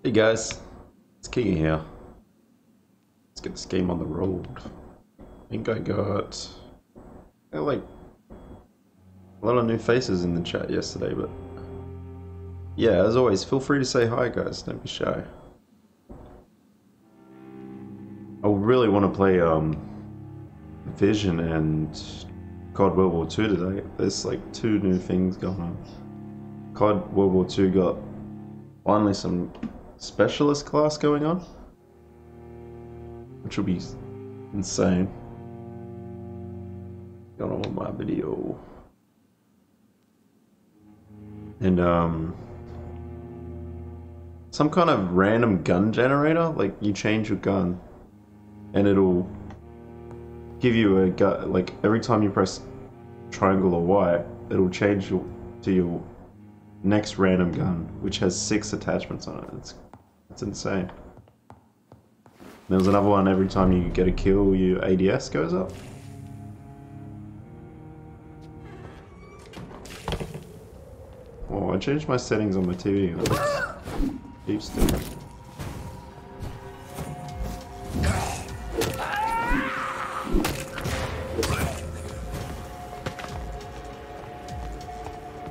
Hey guys, it's Kingy here. Let's get this game on the road. I think I got like a lot of new faces in the chat yesterday, but yeah, as always, feel free to say hi guys, don't be shy. I really want to play Vision and COD World War II today. There's like two new things going on. COD World War II got finally some specialist class going on, which will be insane. Got on with my video. And some kind of random gun generator, like you change your gun and it'll give you a gun, like every time you press triangle or Y, it'll change to your next random gun, which has 6 attachments on it. It's insane. There was another one, every time you get a kill, your ADS goes up. Oh, I changed my settings on my TV. Keep still.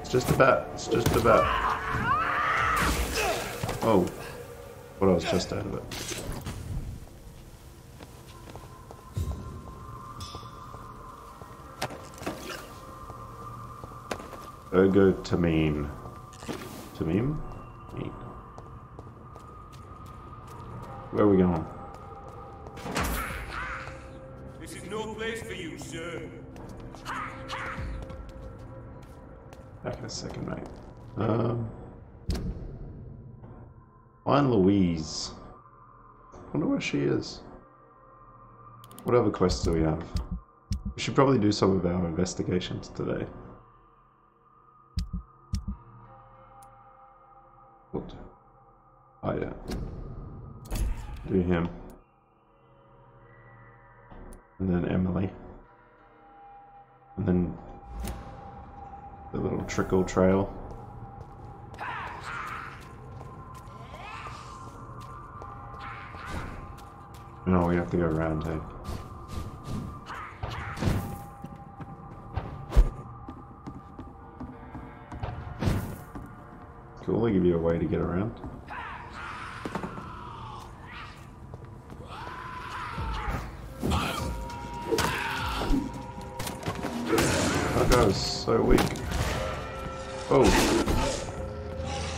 It's just about. Oh, what I was just out of it. Ergo Tamim. Tamim? Neat. Where are we going? This is no place for you, sir. Back in a second, mate. Find Louise. Wonder where she is. What other quests do we have? We should probably do some of our investigations today. What? Oh yeah. Do him. And then Emily. And then the little trickle trail. No, we have to go around here. Cool, they give you a way to get around. That guy was so weak. Oh.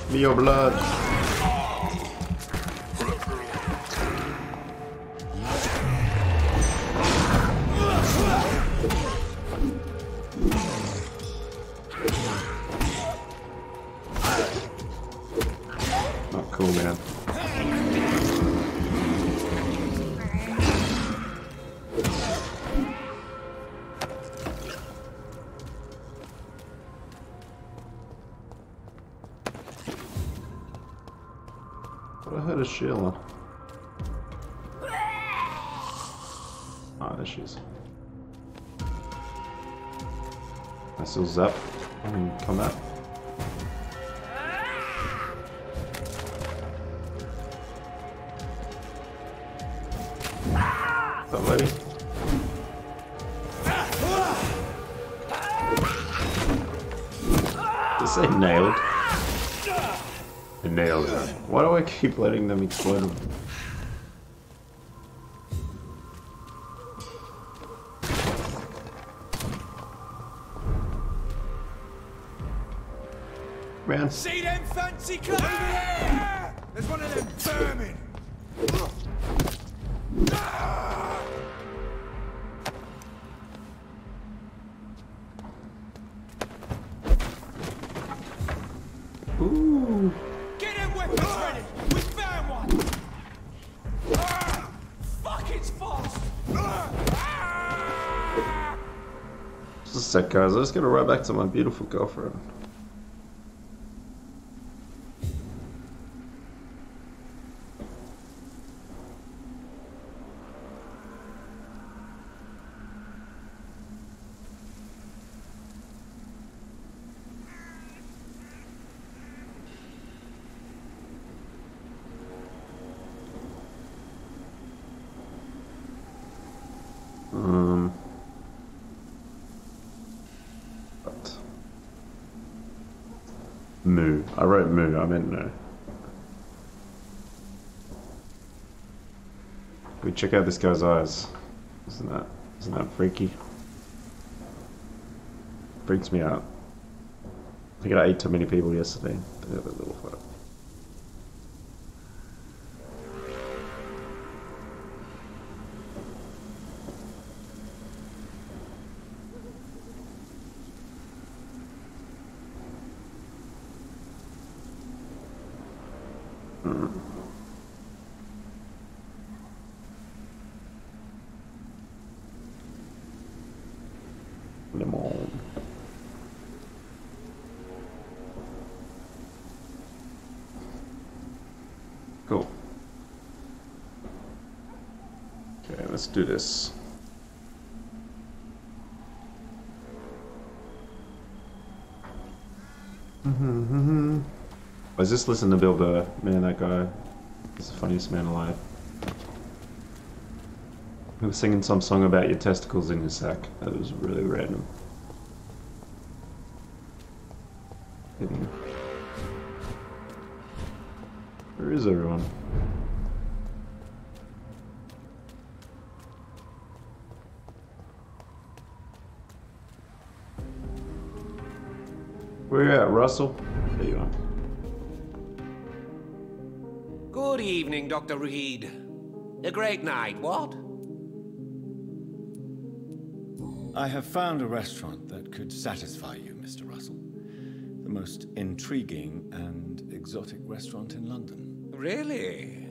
Give me your blood. Not cool, man. I heard a Sheila. Ah, there she is. I still zap and come out. What's up, lady? Did it say nailed? It nailed her. Why do I keep letting them explode them? Man. See them fancy clothes over there? There's one of them vermin. Ooh. Get them weapons ready. We found one. Fuck, it's fast. Just a sec, guys. I'm just gonna ride back to my beautiful girlfriend. Moo. I wrote moo, I meant no. We check out this guy's eyes. Isn't that freaky? Freaks me out. I think I ate too many people yesterday. They have a little fight. Lemon. Cool. Okay, let's do this. I was just listening to Bill Burr. Man, that guy is the funniest man alive. He was singing some song about your testicles in your sack. That was really random. Where is everyone? Where you at, Russell? There you are. Good evening, Dr. Reed. A great night, what? I have found a restaurant that could satisfy you, Mr. Russell. The most intriguing and exotic restaurant in London. Really?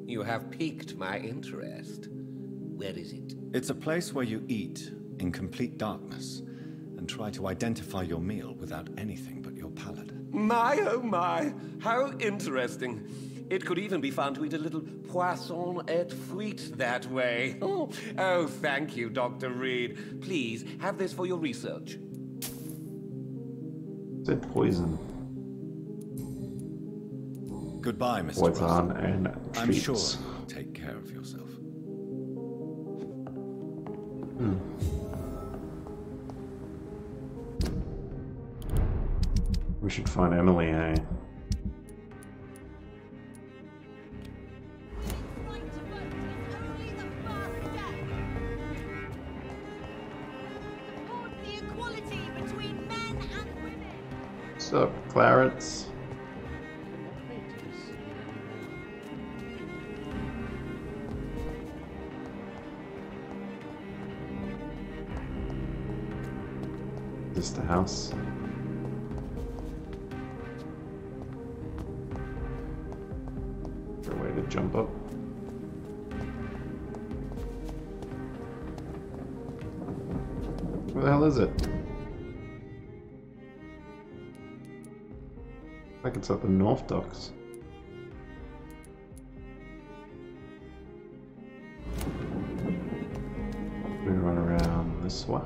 You have piqued my interest. Where is it? It's a place where you eat in complete darkness and try to identify your meal without anything but your palate. My, oh my, how interesting. It could even be fun to eat a little poisson et frites that way. Oh, thank you, Dr. Reed. Please, have this for your research. Said poison. Goodbye, Mr. Poison Russell. and I'm treats. sure you'll take care of yourself. We should find Emily, eh? What's up, Clarence? Is this the house? Is there a way to jump up? Where the hell is it? Like it's at the North Docks. We run around this way.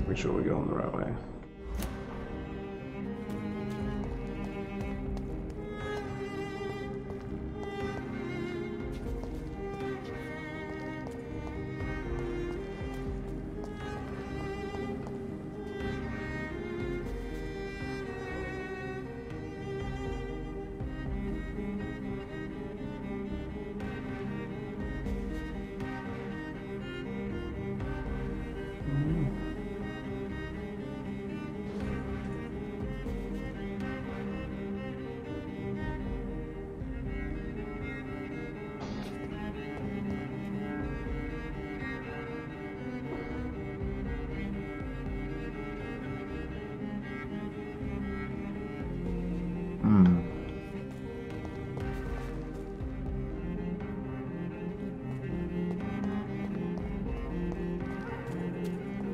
Make sure we're going the right way.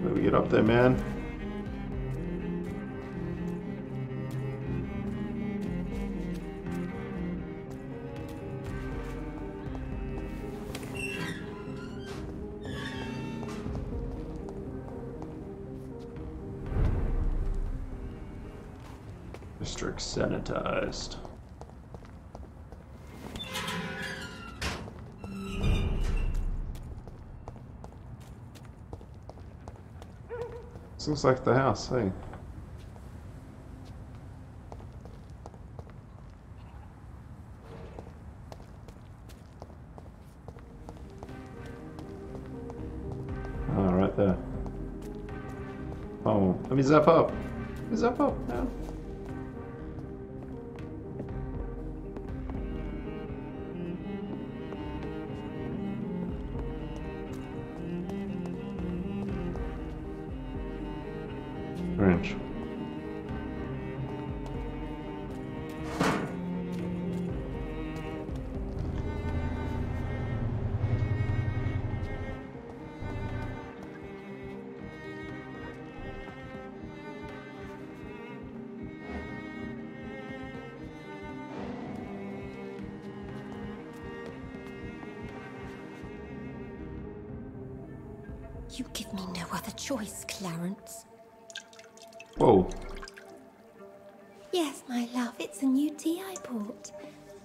Let me get up there, man. district sanitized. This looks like the house, hey? Oh, right there. Oh, let me zap up. Let me zap up now. Strange. You give me no other choice, Clarence. Whoa. Yes, my love, it's a new tea I bought.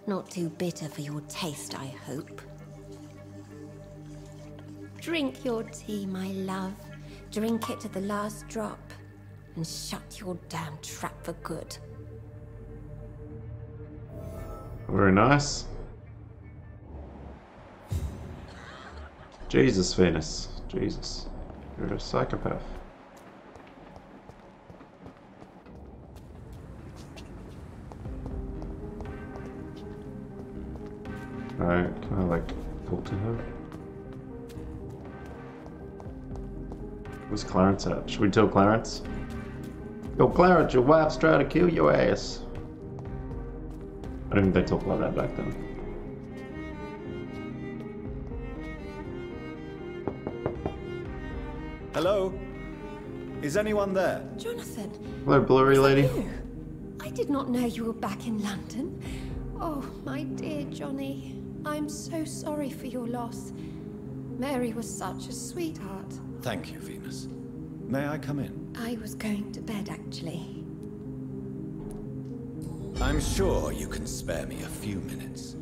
Not too bitter for your taste, I hope. Drink your tea, my love. Drink it to the last drop. And shut your damn trap for good. Very nice. Jesus, Venus. Jesus. You're a psychopath. Alright, can I like talk to her? Where's Clarence at? Should we tell Clarence? Yo, Clarence, your wife's trying to kill your ass. I don't think they talked like that back then. Hello? Is anyone there? Jonathan. Hello, blurry lady. You? I did not know you were back in London. Oh, my dear Johnny. I'm so sorry for your loss. Mary was such a sweetheart. Thank you, Venus. May I come in? I was going to bed, actually. I'm sure you can spare me a few minutes.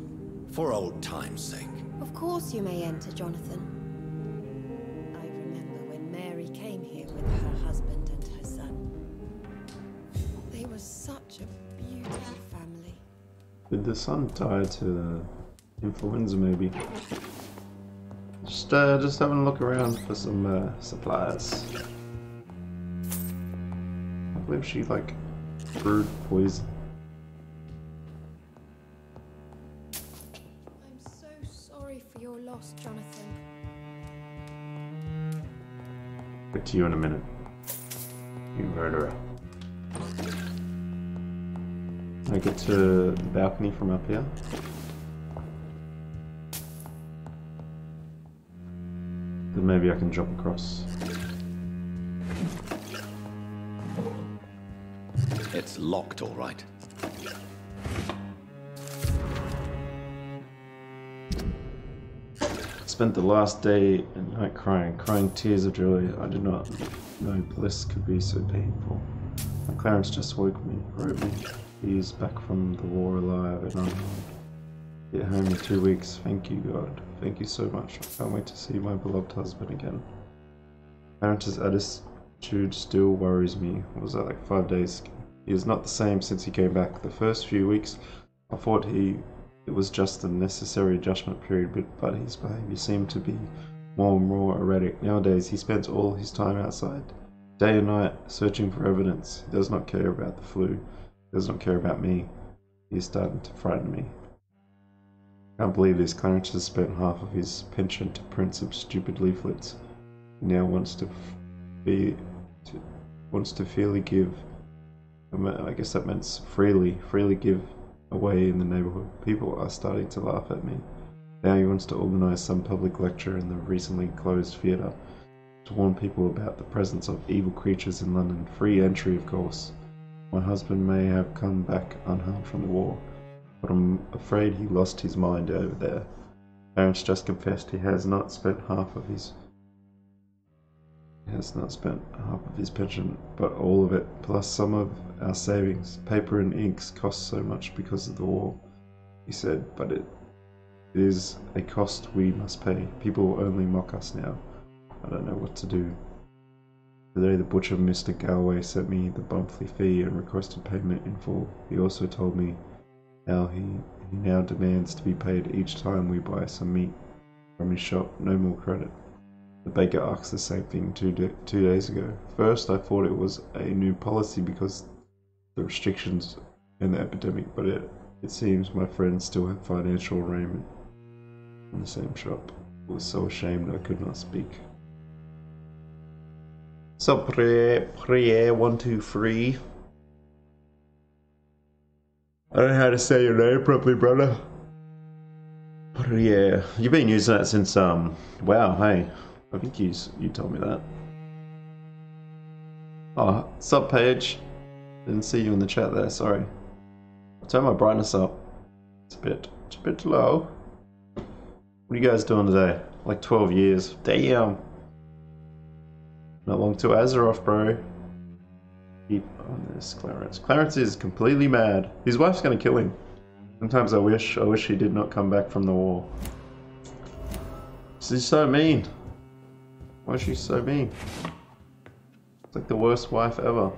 For old time's sake. Of course you may enter, Jonathan. I remember when Mary came here with her husband and her son. They were such a beautiful family. Did the son die to the influenza, maybe? Just having a look around for some supplies. I believe she like brewed poison. I'm so sorry for your loss, Jonathan. Get to you in a minute. You murderer. I get to the balcony from up here. Then maybe I can jump across. It's locked, all right. Spent the last day and night crying tears of joy. I did not know bliss could be so painful. My Clarence just woke me, wrote me. He is back from the war alive and unharmed. Get home in 2 weeks. Thank you, God. Thank you so much. I can't wait to see my beloved husband again. Clarence's attitude still worries me. What was that, like 5 days? He is not the same since he came back. The first few weeks, I thought it was just a necessary adjustment period, but his behavior seemed to be more and more erratic. Nowadays, he spends all his time outside, day and night, searching for evidence. He does not care about the flu. He does not care about me. He is starting to frighten me. I can't believe this. Clarence has spent half of his pension to print some stupid leaflets. He now wants to freely give. I guess that means freely give away in the neighborhood. People are starting to laugh at me. Now he wants to organize some public lecture in the recently closed theater to warn people about the presence of evil creatures in London. Free entry, of course. My husband may have come back unharmed from the war, but I'm afraid he lost his mind over there. Clarence just confessed he has not spent half of his He has not spent half of his pension, but all of it, plus some of our savings. Paper and inks cost so much because of the war, he said, but it is a cost we must pay. People only mock us now. I don't know what to do. Today the butcher, Mr. Galway, sent me the monthly fee and requested payment in full. He also told me how he now demands to be paid each time we buy some meat from his shop. No more credit. The baker asked the same thing two days ago. First I thought it was a new policy because the restrictions and the epidemic, but it seems my friends still have financial arraignment in the same shop. I was so ashamed I could not speak. So Priere 123. I don't know how to say your name properly, brother. Priere. You've been using that since wow, hey. I think you told me that. Oh, sup Paige. Didn't see you in the chat there, sorry. I'll turn my brightness up. It's a bit low. What are you guys doing today? Like 12 years. Damn. Not long till Azeroth, bro. Keep on this, Clarence. Clarence is completely mad. His wife's gonna kill him. Sometimes I wish he did not come back from the war. She's so mean. Why is she so mean? It's like the worst wife ever.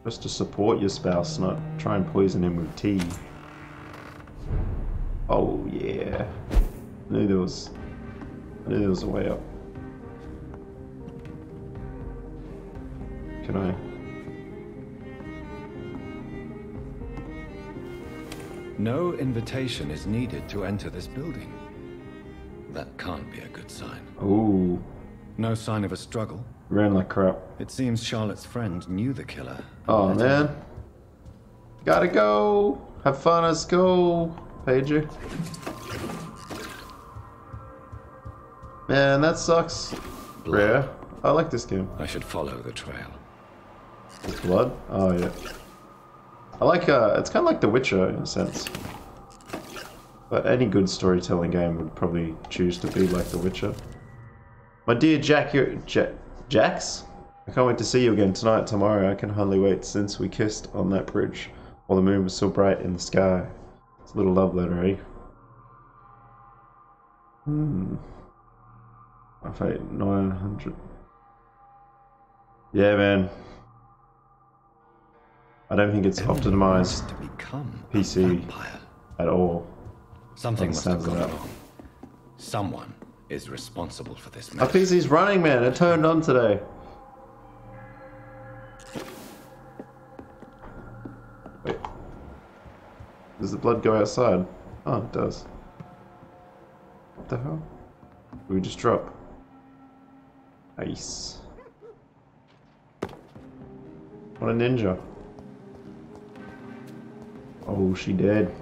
Just to support your spouse, not try and poison him with tea. Oh yeah. I knew there was a way up. Can I? No invitation is needed to enter this building. That can't be a good sign. Ooh. No sign of a struggle. Ran like crap. It seems Charlotte's friend knew the killer. Oh man. Gotta go. Have fun at school, Pager. Man, that sucks. Rare. I like this game. I should follow the trail. With blood? Oh yeah. I like it's kinda like The Witcher in a sense. But any good storytelling game would probably choose to be like The Witcher. My dear Jax? I can't wait to see you again tonight, tomorrow. I can hardly wait since we kissed on that bridge while the moon was so bright in the sky. It's a little love letter, eh? I paid 900. Yeah, man. I don't think it's optimized to become PC at all. Something must have Sounds gone like wrong. Someone is responsible for this my mess. PC's running, man. It turned on today. Wait. Does the blood go outside? Oh, it does. What the hell? Did we just drop? Nice. What a ninja. Oh, she dead.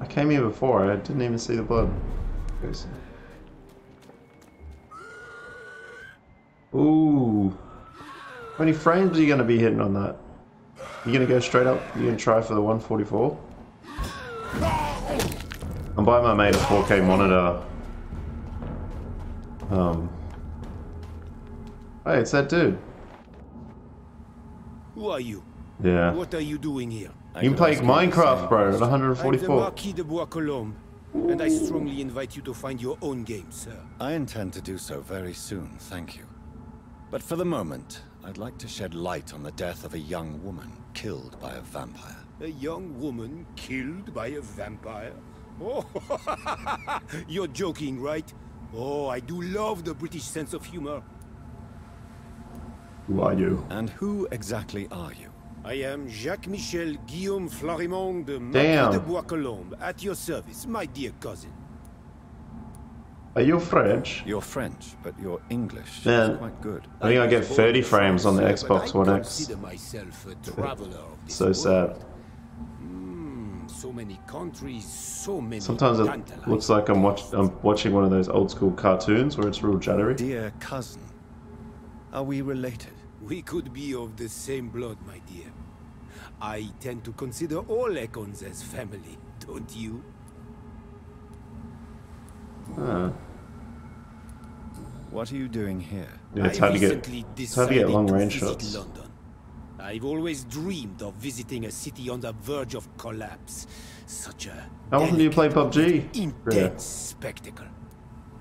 I came here before, I didn't even see the blood. Ooh. How many frames are you going to be hitting on that? You going to go straight up? You going to try for the 144? I'm buying my mate a 4K monitor. Hey, it's that dude. Who are you? Yeah. What are you doing here? You can play Minecraft, bro, at I'm the 144. Marquis de Bois-Colombes, and I strongly invite you to find your own game, sir. I intend to do so very soon, thank you. But for the moment, I'd like to shed light on the death of a young woman killed by a vampire. A young woman killed by a vampire? Oh, you're joking, right? Oh, I do love the British sense of humor. Who are you? And who exactly are you? I am Jacques-Michel Guillaume Florimond de Marquis Damn. de Bois-Colombes, at your service, my dear cousin. Are you French? You're French, but your English Man. is quite good. I think I get 30 frames on the Xbox One I X. consider myself a traveler of this So world. sad. So many countries, so many. Sometimes it tantalizing looks like I'm watching one of those old school cartoons where it's real jittery. Dear cousin, are we related? We could be of the same blood, my dear. I tend to consider all Econs as family, don't you? Ah. What are you doing here? Yeah, it's I hard to get. recently It's hard to get decided long to range visit shots. London. I've always dreamed of visiting a city on the verge of collapse. Such a How often do you play delicate, PUBG? intense spectacle.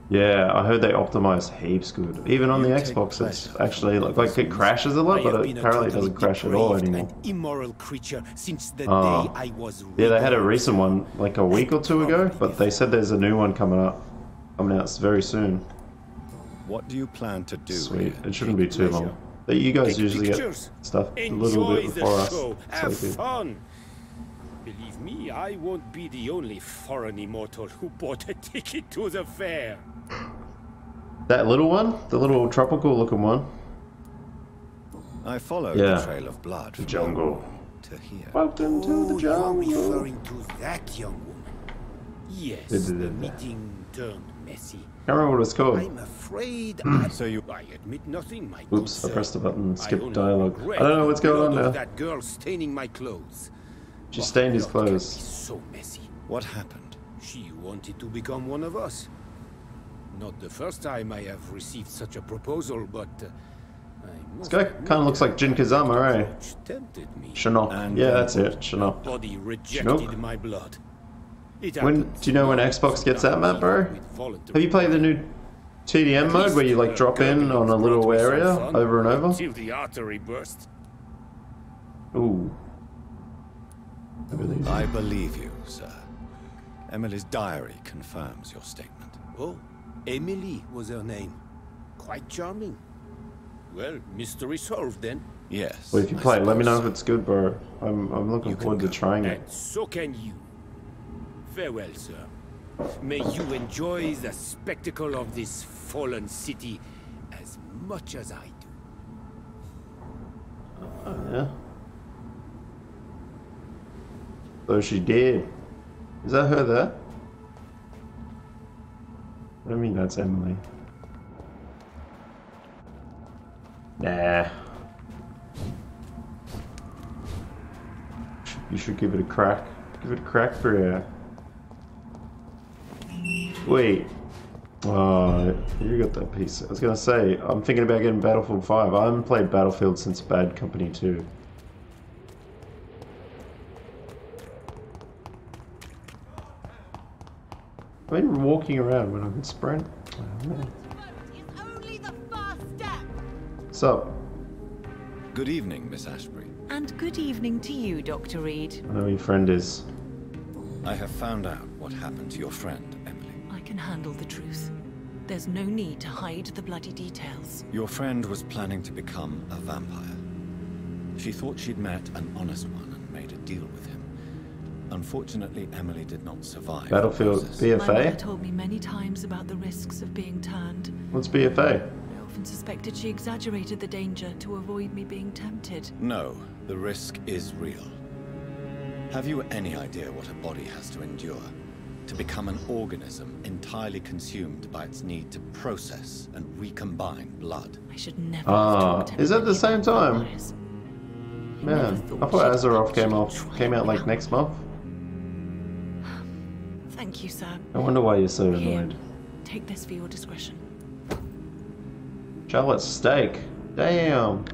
Yeah, I heard they optimize heaps good. Even on the You take Xbox, it's pleasure actually in like it crashes a I lot, have but been a apparently it totally doesn't crash at all depraved anymore. and immoral creature since the Oh. day I was Yeah, they had a reborn. recent one like a week or two ago, but they said there's a new one coming out very soon. What do you plan to do? Sweet. here? It shouldn't be too pleasure. long. But you guys Take usually pictures. get stuff a little Enjoy bit the before us. show. So Have good. fun. Believe me, I won't be the only foreign immortal who bought a ticket to the fair. That little one, the little tropical looking one. I followed Yeah. the trail of blood from jungle. to here. Welcome to the You're jungle. referring to that young woman. Yes, Did- the did- meeting turned messy. Can't remember what it's called. I'm afraid So you I admit nothing, my Oops, good I pressed the sir. button. I Skip only dialogue. regret I don't know what's the going on blood of now. That girl staining my clothes. She But stained his blood can be clothes. So messy. what happened? She wanted to become one of us. Not the first time I have received such a proposal, but This guy kind of looks like Jin Kazama, right? tempted me. Shinnok. And Yeah, then that's it. Shinnok. Body rejected Shinnok? my blood. It When happens. do you know when Xbox gets that map, bro? With voluntary Have you played the new TDM At mode least where you like the drop in on a gurglings little brought me some area fun over and over? Until the artery burst. Ooh. I believe. I believe you, sir. Emily's diary confirms your statement. Oh, Emily was her name. Quite charming. Well, mystery solved then. Yes. Well, if you I play it, let me know suppose if it's good, bro. I'm looking You can forward to go. trying it. And so can you. Farewell, sir. May you enjoy the spectacle of this fallen city as much as I do. Oh, yeah. So she did. Is that her there? I don't mean that's Emily. Nah. You should give it a crack. Give it a crack for ya. Wait. Oh, you got that piece. I was gonna say, I'm thinking about getting Battlefield 5. I haven't played Battlefield since Bad Company 2. I've been walking around when I can sprint. Oh, man. Is only the first step. What's up? Good evening, Miss Ashbury. And good evening to you, Dr. Reed. I know who your friend is. I have found out what happened to your friend, Emily. I can handle the truth. There's no need to hide the bloody details. Your friend was planning to become a vampire. She thought she'd met an honest one and made a deal with him. Unfortunately, Emily did not survive. Battlefield the process. My mother BFA? told me many times about the risks of being turned. What's BFA? I often suspected she exaggerated the danger to avoid me being tempted. No, the risk is real. Have you any idea what a body has to endure? To become an organism entirely consumed by its need to process and recombine blood. I should never Ah, have talked is it anybody the same about time? vampires. I Man, never I thought she'd Azeroth actually came try out like it next month. Thank you, sir. I wonder why you're so Here, annoyed. take this for your discretion. Charlotte steak. Damn.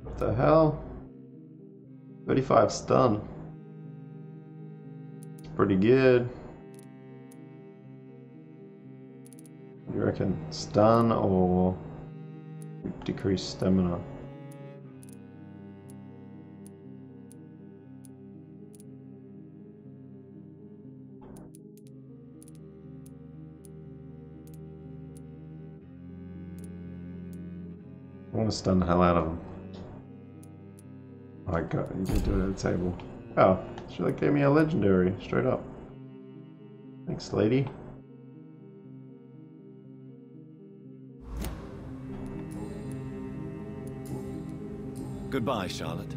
What the hell? 35 stun. It's pretty good. You reckon stun or decrease stamina? I want to stun the hell out of him. Oh my god, you can do it at the table. Oh, she like gave me a legendary, straight up. Thanks, lady. Goodbye, Charlotte.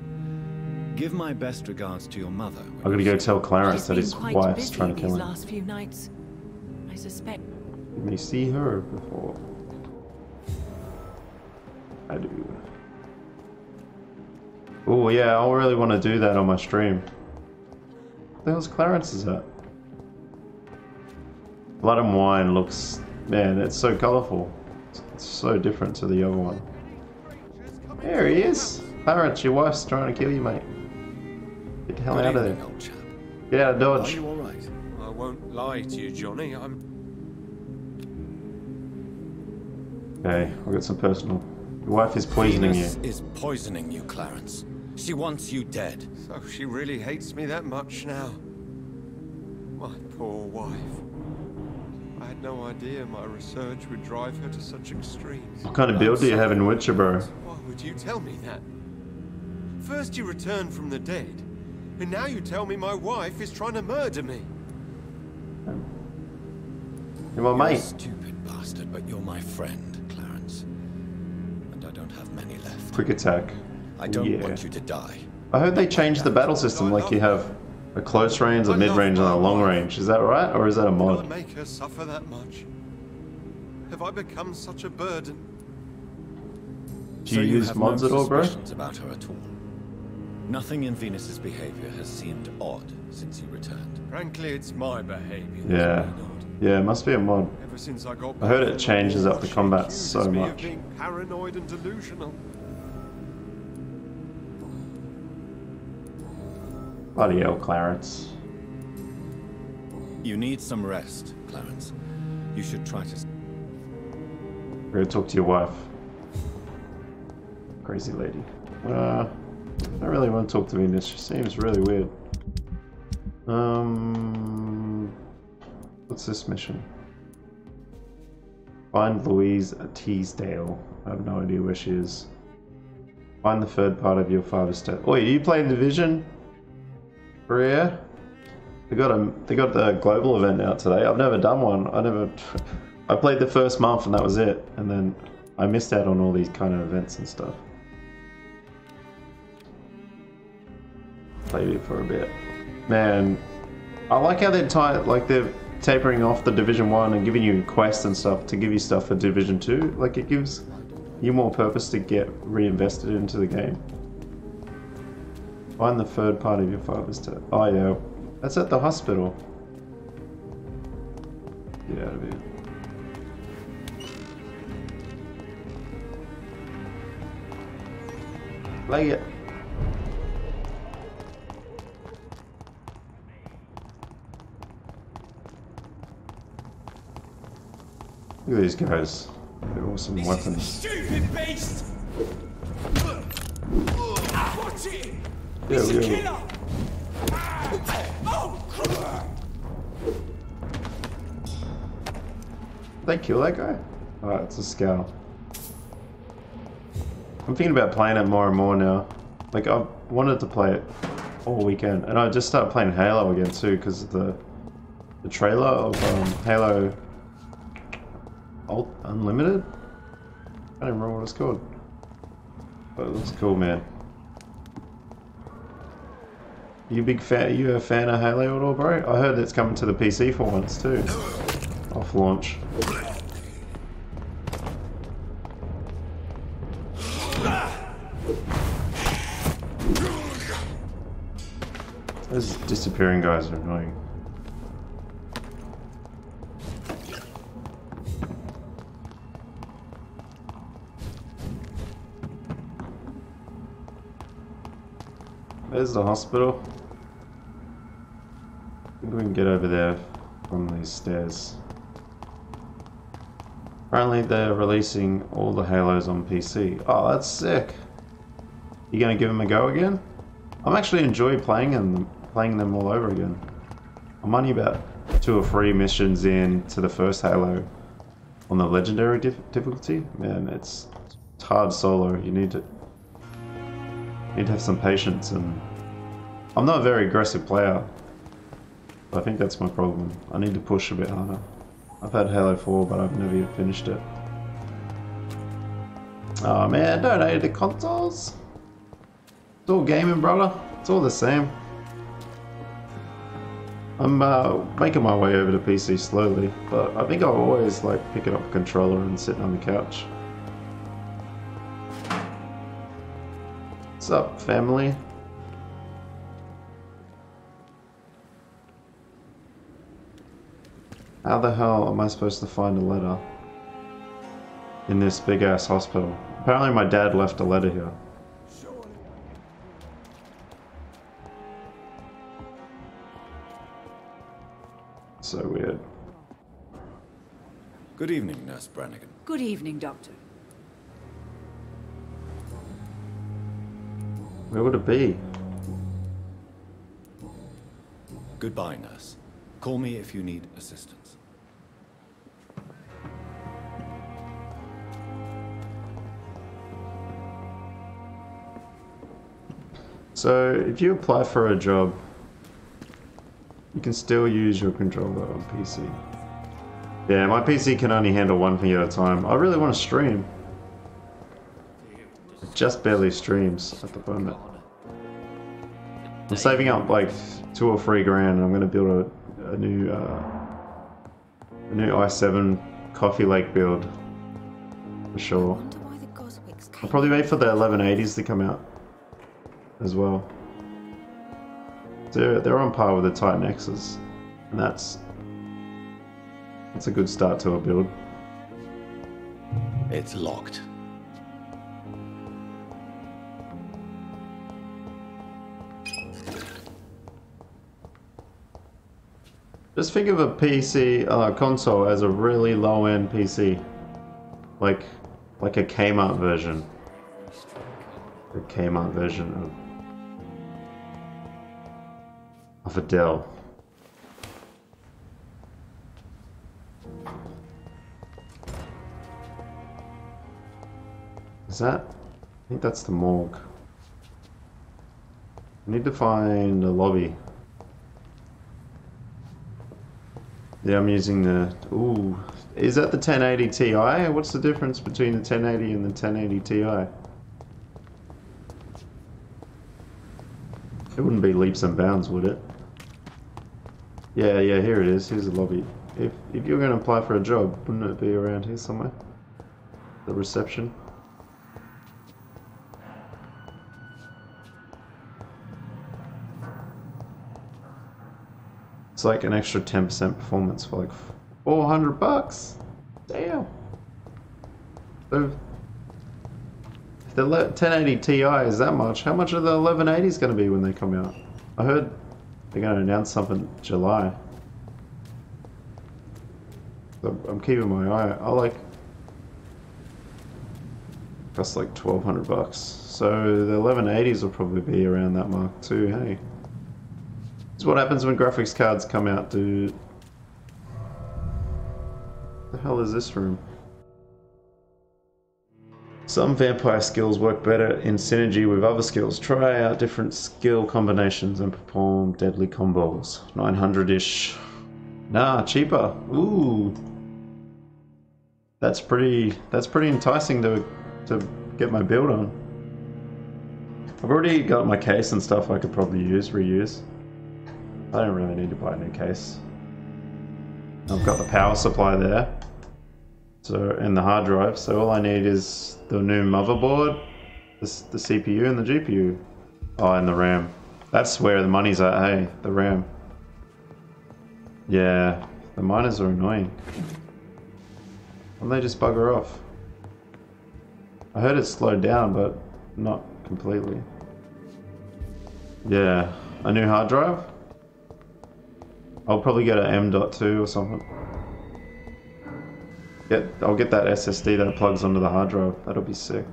Give my best regards to your mother. I'm gonna go tell Clarence She's that been his quite wife's busy trying to kill these him. last few nights. I suspect Did they see her before? I do. Oh yeah, I really want to do that on my stream. Where the hell's Clarence is at? Blood and Wine looks, man, it's so colourful. It's so different to the other one. There he is. Clarence, your wife's trying to kill you, mate. Get the hell out of there. Old chap. Get out of Are Dodge. you all right? I won't lie to you, Johnny. Okay, I've got some personal. Your wife is poisoning you. Venus is poisoning you, Clarence. She wants you dead. So she really hates me that much now. My poor wife. I had no idea my research would drive her to such extremes. What kind of build do you have in Witcher, bro? Why would you tell me that? First you returned from the dead, and now you tell me my wife is trying to murder me. You're my You're a mate. stupid bastard, but you're my friend, Clarence. And I don't have many left. Quick attack. I don't Yeah. want you to die. I heard they changed the battle system, like you have a close range, a mid range, and a long range. Is that right, or is that a Did I mod? make her suffer that much? Have I become such a burden? Do you use have mods no at all, bro? suspicions about her at all? Nothing in Venus's behavior has seemed odd since you returned. Frankly, it's my behavior. Yeah. Yeah, it must be a mod. Ever since I got I heard back it from changes war, up the she combat accuses so me of much. being paranoid and delusional. Bloody hell, Clarence. You need some rest, Clarence. You should try to... Go talk to your wife. Crazy lady. I don't really want to talk to Venus. She seems really weird. What's this mission? Find Louise at Teesdale. I have no idea where she is. Find the third part of your father's death. Wait, are you playing Division? Korea? They got the global event out today. I've never done one. I played the first month and that was it. And then I missed out on all these kind of events and stuff. Played it for a bit. Man, I like how they're tapering off the Division 1 and giving you quests and stuff to give you stuff for Division 2. Like, it gives you more purpose to get reinvested into the game. Find the third part of your father's death. Oh yeah, that's at the hospital. Get out of here. Play it. Look at these guys. They're awesome weapons. Stupid beast! Watch it! Yeah, He's a yeah. killer! Oh! Did they kill that guy? Oh, it's a scout. I'm thinking about playing it more and more now. Like, I've wanted to play it all weekend, and I just started playing Halo again too because of the trailer of Halo Unlimited. I don't remember what it's called, but it looks cool, man. You a fan of Halo at all, bro? I heard it's coming to the PC for once too, off launch. Those disappearing guys are annoying. There's the hospital. I think we can get over there from these stairs. Apparently they're releasing all the Halos on PC. Oh, that's sick. You gonna give them a go again? I'm actually enjoying playing them all over again. I'm only about 2 or 3 missions in to the first Halo on the legendary difficulty. Man, it's hard solo. You need to have some patience, and I'm not a very aggressive player. I think that's my problem. I need to push a bit harder. I've had Halo 4, but I've never yet finished it. Oh man, don't hate the consoles. It's all gaming, brother. It's all the same. I'm making my way over to PC slowly, but I think I'll always like picking up a controller and sitting on the couch. What's up, family? How the hell am I supposed to find a letter in this big ass hospital? Apparently my dad left a letter here. So weird. Good evening, Nurse Brannigan. Good evening, Doctor. Where would it be? Goodbye, Nurse. Call me if you need assistance. So, if you apply for a job, you can still use your controller on PC. Yeah, my PC can only handle one thing at a time. I really want to stream. It just barely streams at the moment. I'm saving up like 2 or 3 grand and I'm going to build a new i7 Coffee Lake build. For sure. I'll probably wait for the 1180s to come out as well. They're on par with the Titan X's, and that's a good start to a build. It's locked. Just think of a PC console as a really low-end PC, like a Kmart version. A Kmart version of a Dell. Is that? I think that's the morgue. I need to find a lobby. Yeah, I'm using the... Ooh. Is that the 1080 Ti? What's the difference between the 1080 and the 1080 Ti? It wouldn't be leaps and bounds, would it? Yeah, here it is. Here's the lobby. If you're going to apply for a job, wouldn't it be around here somewhere? The reception. It's like an extra 10% performance for like $400. Damn. So if the 1080 Ti is that much, how much are the 1180s going to be when they come out? I heard they're going to announce something July. So I'm keeping my eye. I like. That's like $1,200. So the 1180s will probably be around that mark too. Hey. This is what happens when graphics cards come out, dude. What the hell is this room? Some vampire skills work better in synergy with other skills. Try out different skill combinations and perform deadly combos. 900-ish. Nah, cheaper. Ooh. That's pretty enticing to get my build on. I've already got my case and stuff I could probably reuse. I don't really need to buy a new case. I've got the power supply there, so and the hard drive. So all I need is the new motherboard, the CPU and the GPU. Oh, and the RAM. That's where the money's at. Hey, the RAM. Yeah, the miners are annoying. And they just bugger off. I heard it slowed down, but not completely. Yeah, a new hard drive. I'll probably get an M.2 or something. I'll get that SSD that plugs onto the hard drive. That'll be sick.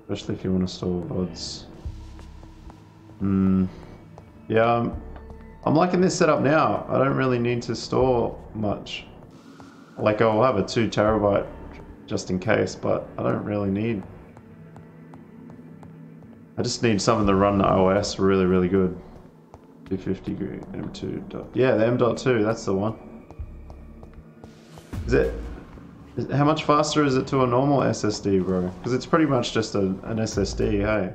Especially if you want to store VODs. Yeah, I'm liking this setup now. I don't really need to store much. Like, I'll have a 2 terabyte just in case, but I don't really need. I just need something to run the OS really, really good. 250 M2. Yeah, the M.2, that's the one. How much faster is it to a normal SSD, bro? Because it's pretty much just an SSD, hey.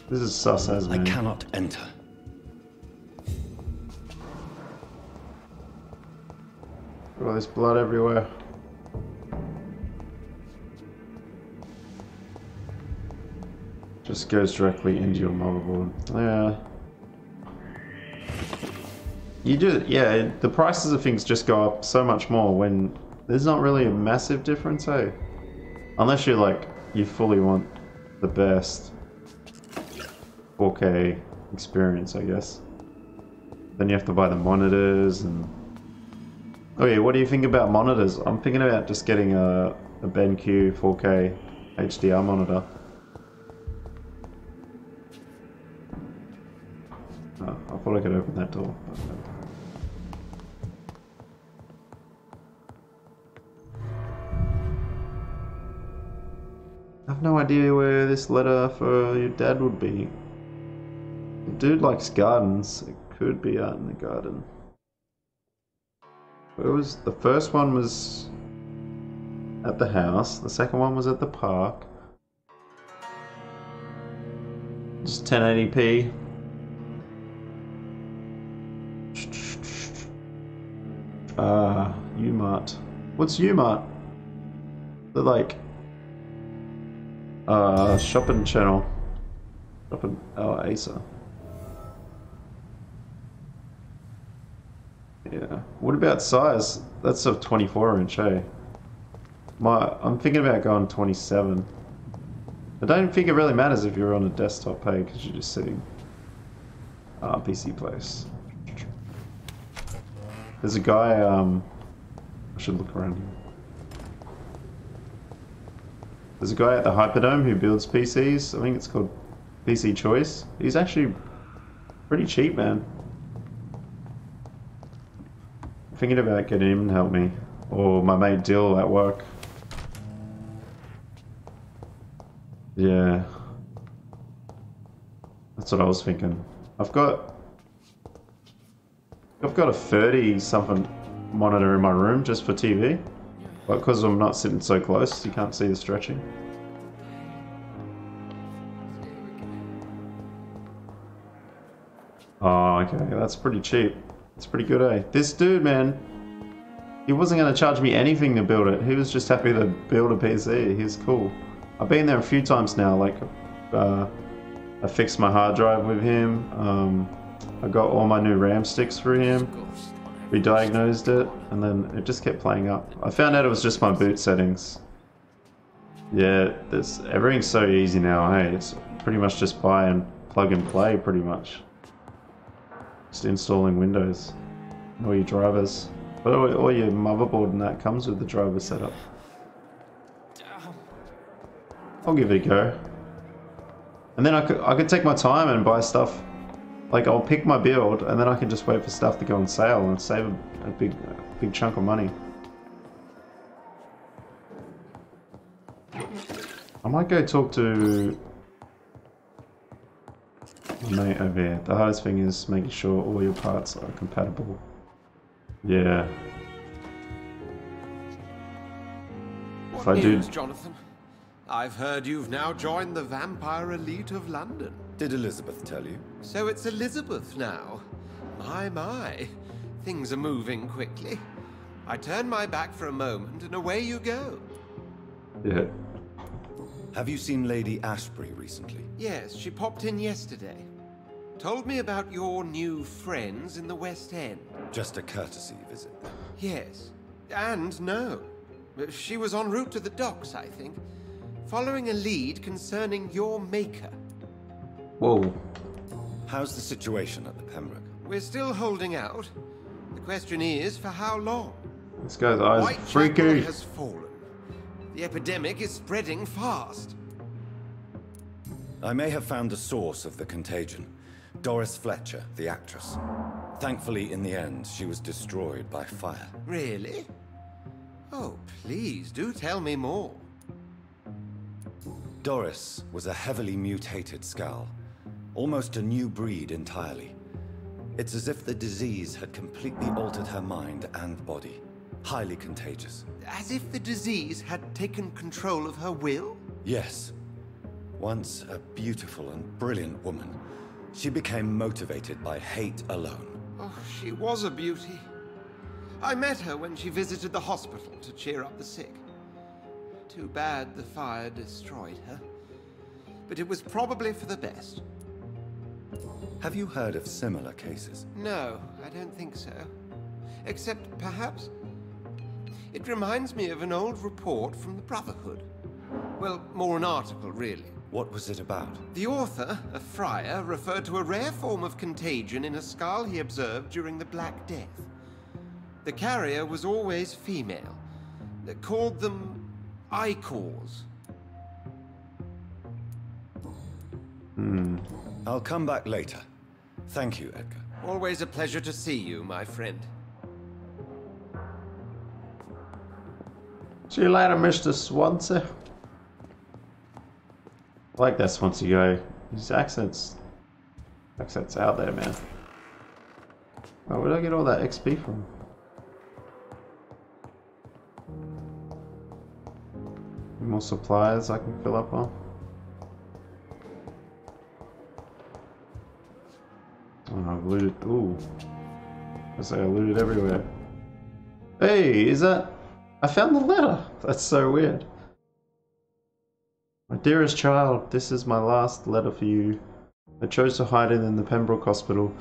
This is sus as man. I cannot enter. Got all this blood everywhere. Just goes directly into your motherboard. Yeah. You do, yeah, the prices of things just go up so much more when there's not really a massive difference, eh? Unless you're like, you fully want the best 4K experience, I guess. Then you have to buy the monitors and... Okay, what do you think about monitors? I'm thinking about just getting a BenQ 4K HDR monitor. Oh, I thought I could open that door. I have no idea where this letter for your dad would be. The dude likes gardens. It could be out in the garden. Where was the first one? Was at the house. The second one was at the park. Just 1080p. Umart. What's Umart? The like shopping channel. Shopping Acer. Yeah. What about size? That's a 24-inch, eh? I'm thinking about going 27. I don't think it really matters if you're on a desktop, hey, because you're just sitting. PC place. There's a guy, I should look around here. There's a guy at the Hyperdome who builds PCs. I think it's called PC Choice. He's actually pretty cheap, man. I'm thinking about getting him to help me. Or my mate Dill at work. Yeah. That's what I was thinking. I've got a 30-something monitor in my room just for TV. But because I'm not sitting so close, you can't see the stretching. Oh, okay, that's pretty cheap. It's pretty good, eh? This dude, man, he wasn't going to charge me anything to build it. He was just happy to build a PC. He's cool. I've been there a few times now. Like, I fixed my hard drive with him. I got all my new RAM sticks for him. Re-diagnosed it, and then it just kept playing up. I found out it was just my boot settings. Yeah, everything's so easy now, hey? It's pretty much just buy and plug and play, pretty much. Just installing Windows. All your drivers. But all your motherboard and that comes with the driver setup. I'll give it a go. And then I could take my time and buy stuff. Like, I'll pick my build, and then I can just wait for stuff to go on sale and save a big chunk of money. I might go talk to my mate over here. The hardest thing is making sure all your parts are compatible. Yeah. What news, Jonathan? I've heard you've now joined the vampire elite of London. Did Elizabeth tell you? So it's Elizabeth now. My. Things are moving quickly. I turn my back for a moment and away you go. Yeah. Have you seen Lady Ashbury recently? Yes, she popped in yesterday. Told me about your new friends in the West End. Just a courtesy visit. Yes. And no. She was en route to the docks, I think. Following a lead concerning your maker. Whoa. How's the situation at the Pembroke? We're still holding out. The question is, for how long? This guy's eyes Whitechapel freaky. has fallen. The epidemic is spreading fast. I may have found the source of the contagion. Doris Fletcher, the actress. Thankfully, in the end, she was destroyed by fire. Really? Oh, please, do tell me more. Doris was a heavily mutated skull. Almost a new breed entirely. It's as if the disease had completely altered her mind and body. Highly contagious. As if the disease had taken control of her will? Yes. Once a beautiful and brilliant woman, she became motivated by hate alone. Oh, she was a beauty. I met her when she visited the hospital to cheer up the sick. Too bad the fire destroyed her. But it was probably for the best. Have you heard of similar cases? No, I don't think so. Except, perhaps, it reminds me of an old report from the Brotherhood. Well, more an article, really. What was it about? The author, a friar, referred to a rare form of contagion in a skull he observed during the Black Death. The carrier was always female. They called them Icors. I'll come back later. Thank you, Edgar. Always a pleasure to see you, my friend. See you later, Mr. Swansea. I like that Swansea guy. His accent's out there, man. Oh, where did I get all that XP from? More supplies I can fill up on. Oh, I've looted. Ooh. I say I looted everywhere. Hey, is that... I found the letter! That's so weird. My dearest child, this is my last letter for you. I chose to hide it in the Pembroke Hospital.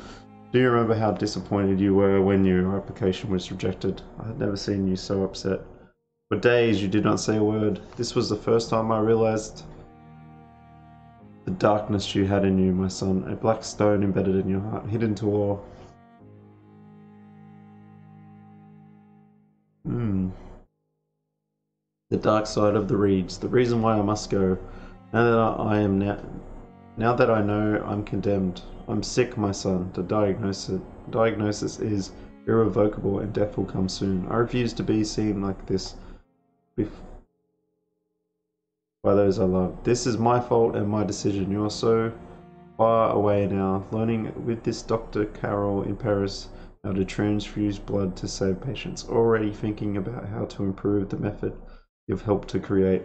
Do you remember how disappointed you were when your application was rejected? I had never seen you so upset. For days you did not say a word. This was the first time I realized the darkness you had in you, my son. A black stone embedded in your heart, hidden to all. The dark side of the reeds. The reason why I must go. Now that I know I'm condemned. I'm sick, my son. The diagnosis is irrevocable and death will come soon. I refuse to be seen like this by those I love. This is my fault and my decision. You're so far away now, learning with this Dr. Carroll in Paris how to transfuse blood to save patients. Already thinking about how to improve the method you've helped to create.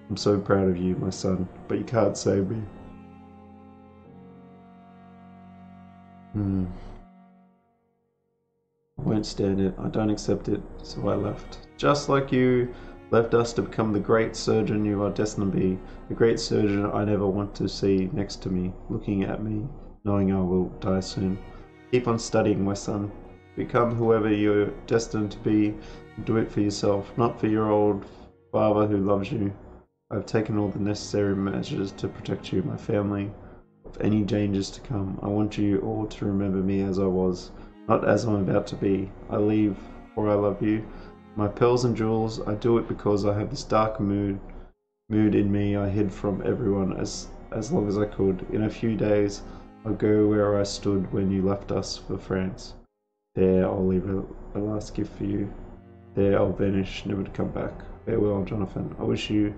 I'm so proud of you, my son, but you can't save me. I won't stand it. I don't accept it, so I left. Just like you left us to become the great surgeon you are destined to be. The great surgeon I never want to see next to me, looking at me, knowing I will die soon. Keep on studying, my son. Become whoever you're destined to be. Do it for yourself, not for your old father who loves you. I've taken all the necessary measures to protect you, my family, of any dangers to come. I want you all to remember me as I was, not as I'm about to be. I leave, for I love you. My pearls and jewels, I do it because I have this dark mood in me I hid from everyone as long as I could. In a few days, I'll go where I stood when you left us for France. There I'll leave a last gift for you. There I'll vanish, never to come back. Farewell, Jonathan. I wish you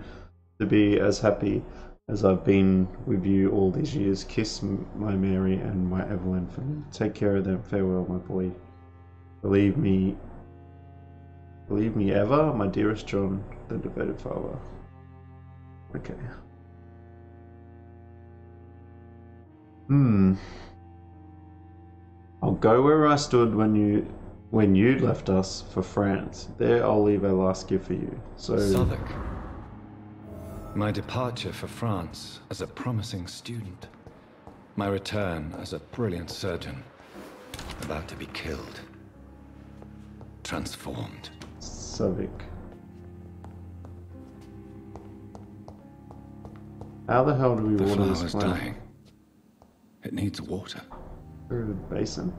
to be as happy as I've been with you all these years. Kiss my Mary and my Evelyn for me. Take care of them. Farewell, my boy. Believe me ever, my dearest John, the devoted father. Okay. I'll go where I stood when you left us for France. There I'll leave a last gift for you. So Southwark. My departure for France as a promising student. My return as a brilliant surgeon. About to be killed. Transformed. Southwark. How the hell do we The water flower this is plant? dying. It needs water. Through the basin.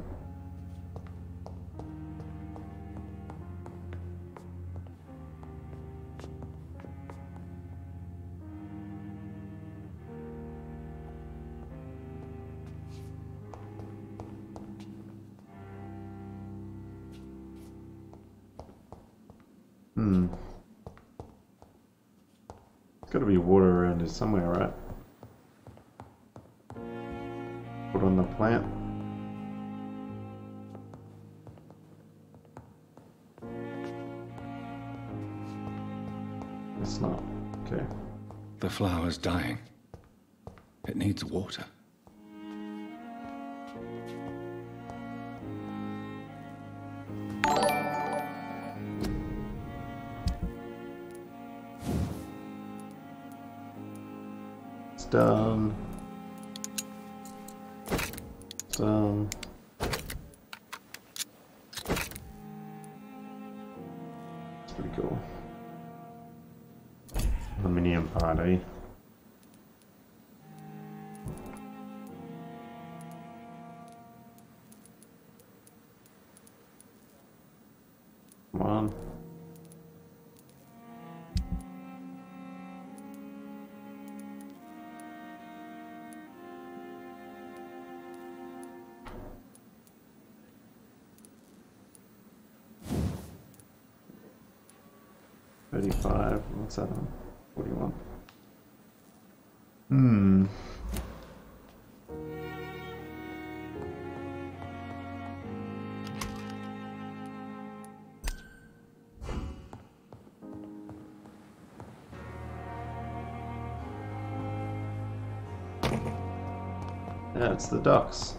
Gotta be water around here somewhere, right? Put on the plant. It's not. Okay. The flower's dying. It needs water. done. Done. That's pretty cool. Aluminium party. Come on. $35. What's that on? 41. Yeah, it's the docks.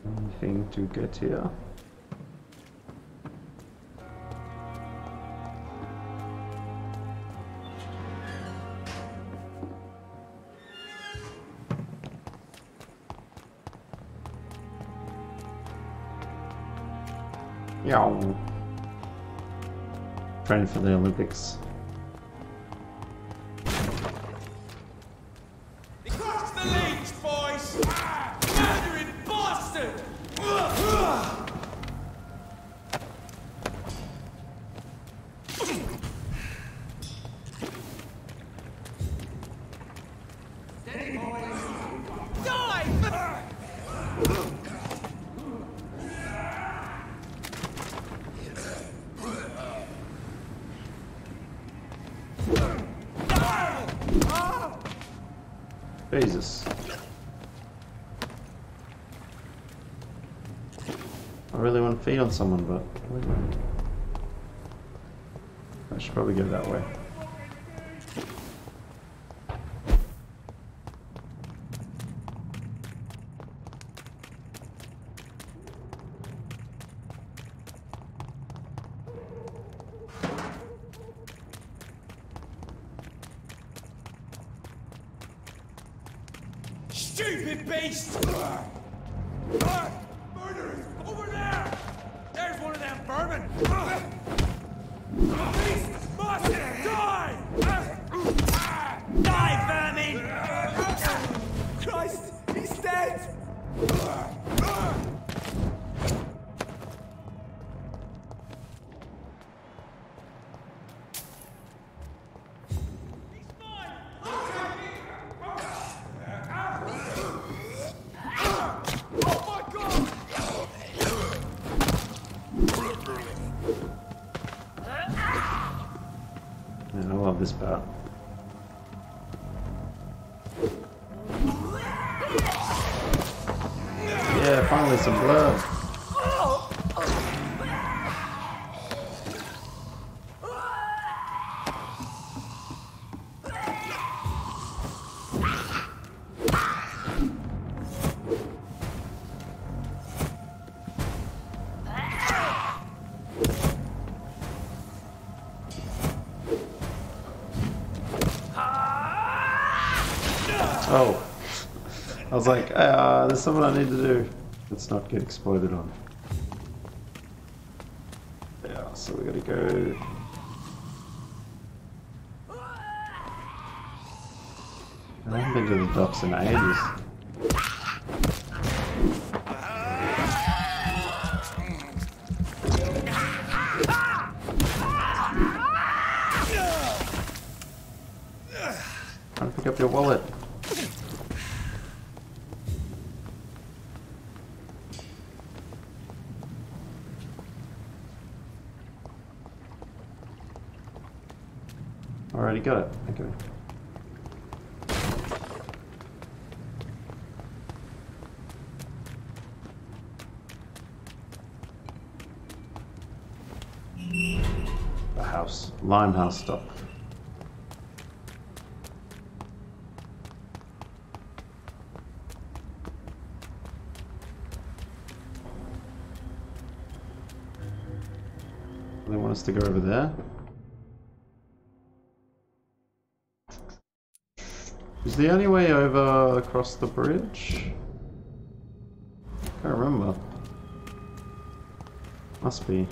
Anything to get here? Yeah. Training for the Olympics. Across the lanes, boys! Murdering bastard! Steady, boys! Die! Jesus. I really want to feed on someone, but I should probably go that way. Stupid beast! Murderers! Over there! There's one of them vermin! Beast must die! Die, vermin! Christ! He's dead! Man, I love this part. Yeah, finally some blood. Oh, I was like, there's something I need to do. Let's not get exploded on. Yeah, so we gotta go. I haven't been to the docks in ages. Trying to pick up your wallet. Already got it. Okay. The house. Limehouse stop. They want us to go over there. Is the only way over across the bridge? Can't remember. Must be.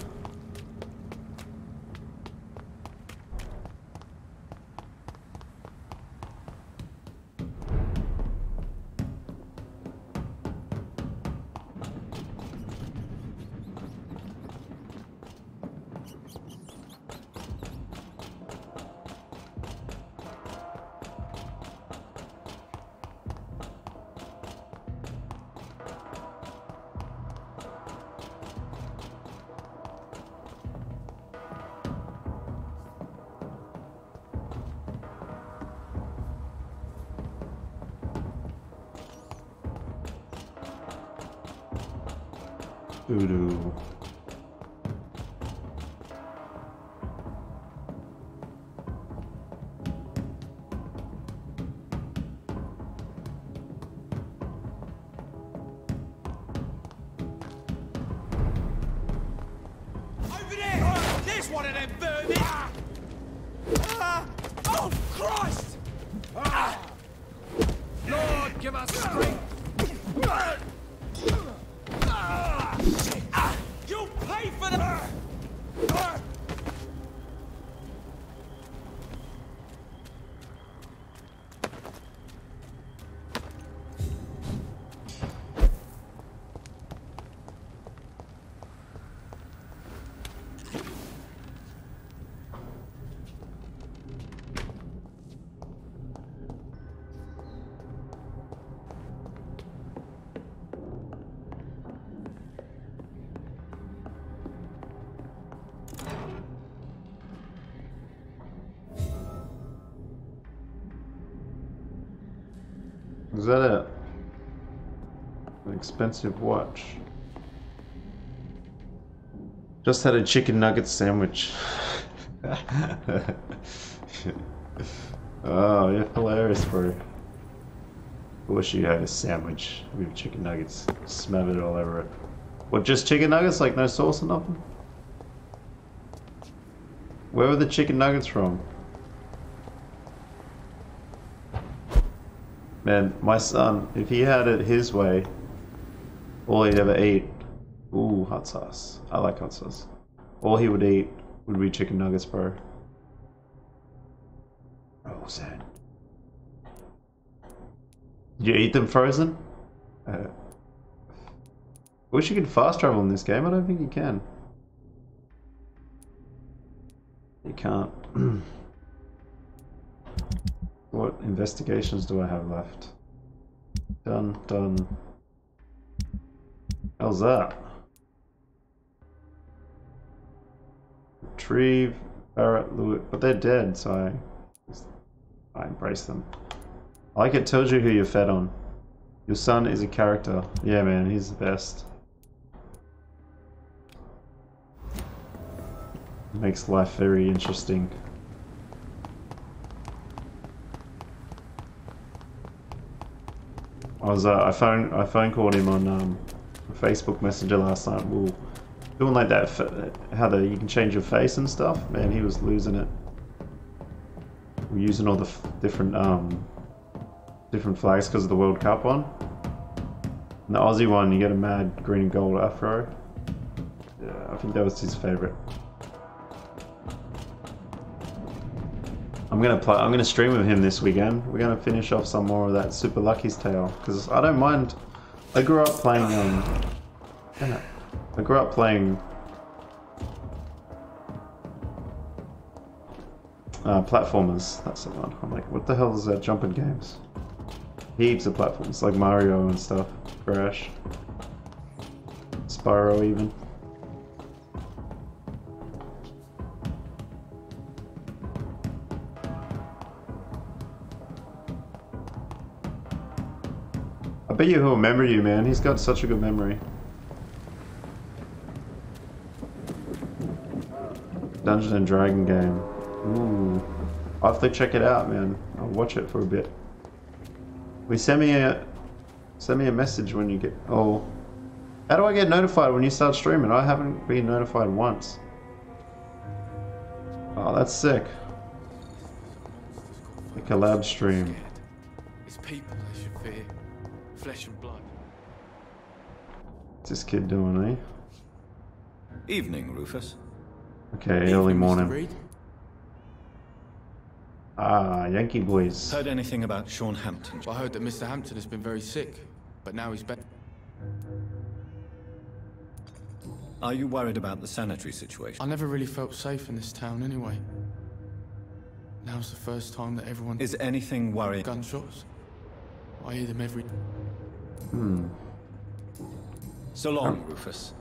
Voodoo. Over there! There's one of them vermin! Oh, Christ! Lord, give us strength! You'll pay for the... Is that it? An expensive watch. Just had a chicken nugget sandwich. Oh, you're hilarious, bro. I wish you had a sandwich with chicken nuggets. Smatter it all over it. What, just chicken nuggets? Like no sauce or nothing? Where were the chicken nuggets from? Man, my son, if he had it his way, all he'd ever eat, ooh, hot sauce. I like hot sauce. All he would eat would be chicken nuggets, bro. Oh, sad. Did you eat them frozen? Wish you could fast travel in this game. I don't think you can. You can't. What investigations do I have left? Done, done. How's that? Retrieve, Barrett, Lewis, but they're dead, so I embrace them. I like it tells you who you're fed on. Your son is a character. Yeah, man, he's the best. Makes life very interesting. I phone called him on Facebook Messenger last night. We were doing like that, how you can change your face and stuff. Man, he was losing it. We're using all the different flags because of the World Cup one. And the Aussie one, you get a mad green and gold afro. Yeah, I think that was his favorite. I'm gonna stream with him this weekend. We're gonna finish off some more of that Super Lucky's Tale because I don't mind. I grew up playing platformers. That's the one. I'm like, what the hell is that? Jumping games. Heaps of platforms like Mario and stuff. Crash. Spyro even. I bet you he'll remember you, man. He's got such a good memory. Dungeon and Dragon game. Ooh. I'll have to check it out, man. I'll watch it for a bit. Send me a message when you get... Oh. How do I get notified when you start streaming? I haven't been notified once. Oh, that's sick. A collab stream. It's people they should fear. Flesh and blood. What's this kid doing, eh? Evening, Rufus. Okay, early morning. Mr. Reed? Ah, Yankee boys. Heard anything about Sean Hampton? I heard that Mr. Hampton has been very sick, but now he's better. Are you worried about the sanitary situation? I never really felt safe in this town anyway. Now's the first time that everyone... Is anything worrying? Gunshots. I hear them every... So long, Rufus.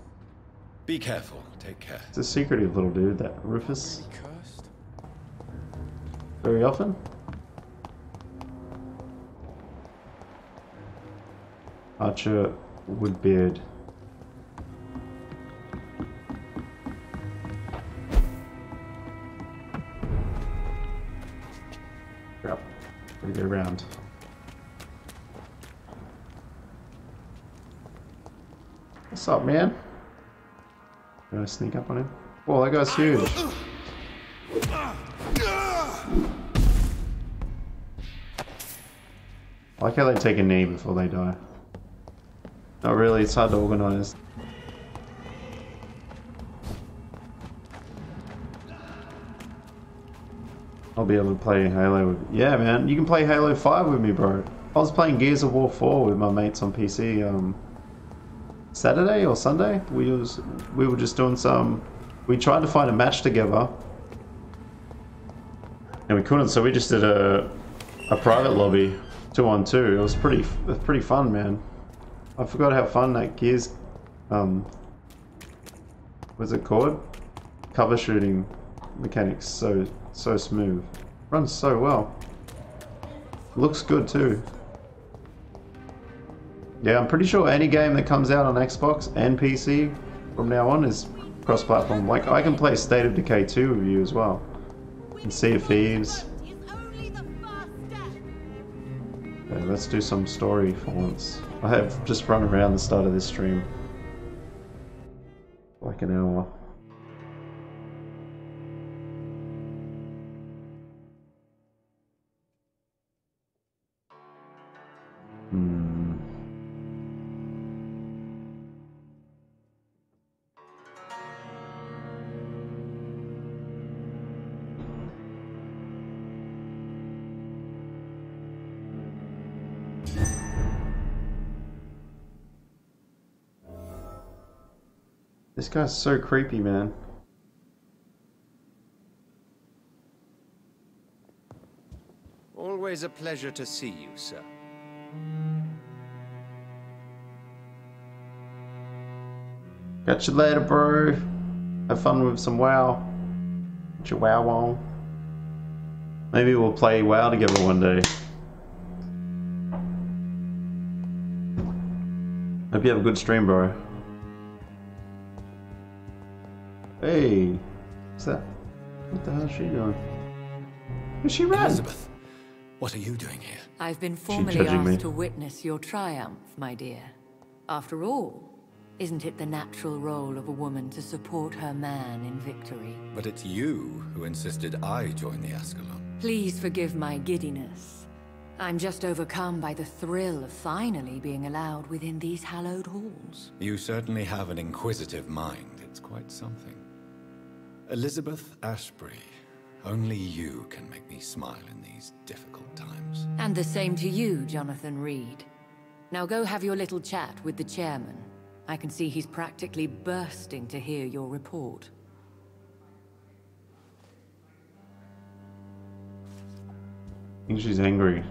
Be careful. Take care. It's a secretive little dude, that Rufus. Cursed. Very often. Archer Woodbeard. Crap. Gotta go around. What's up, man? Gonna sneak up on him. Whoa, that guy's huge. I like how they take a knee before they die. Not really, it's hard to organize. I'll be able to play Halo with... Yeah, man, you can play Halo 5 with me, bro. I was playing Gears of War 4 with my mates on PC, Saturday or Sunday. We were just doing some... We tried to find a match together. And we couldn't, so we just did a private lobby. 2-on-2. It was pretty fun, man. I forgot how fun that Gears, what's it called? Cover shooting mechanics, so smooth. Runs so well. Looks good too. Yeah, I'm pretty sure any game that comes out on Xbox and PC from now on is cross-platform. Like, I can play State of Decay 2 with you as well. And Sea of Thieves. Okay, let's do some story for once. I have just run around the start of this stream. Like an hour. This guy's so creepy, man. Always a pleasure to see you, sir. Catch you later, bro. Have fun with some WoW. Get your WoW on. Maybe we'll play WoW together one day. Hope you have a good stream, bro. Hey, what's that? What the hell is she doing? Where's she ran? Elizabeth, what are you doing here? I've been formally judging me? asked to witness your triumph, my dear. After all, isn't it the natural role of a woman to support her man in victory? But it's you who insisted I join the Ascalon. Please forgive my giddiness. I'm just overcome by the thrill of finally being allowed within these hallowed halls. You certainly have an inquisitive mind. It's quite something. Elizabeth Ashbury, only you can make me smile in these difficult times. And the same to you, Jonathan Reed. Now go have your little chat with the chairman. I can see he's practically bursting to hear your report. I think she's angry.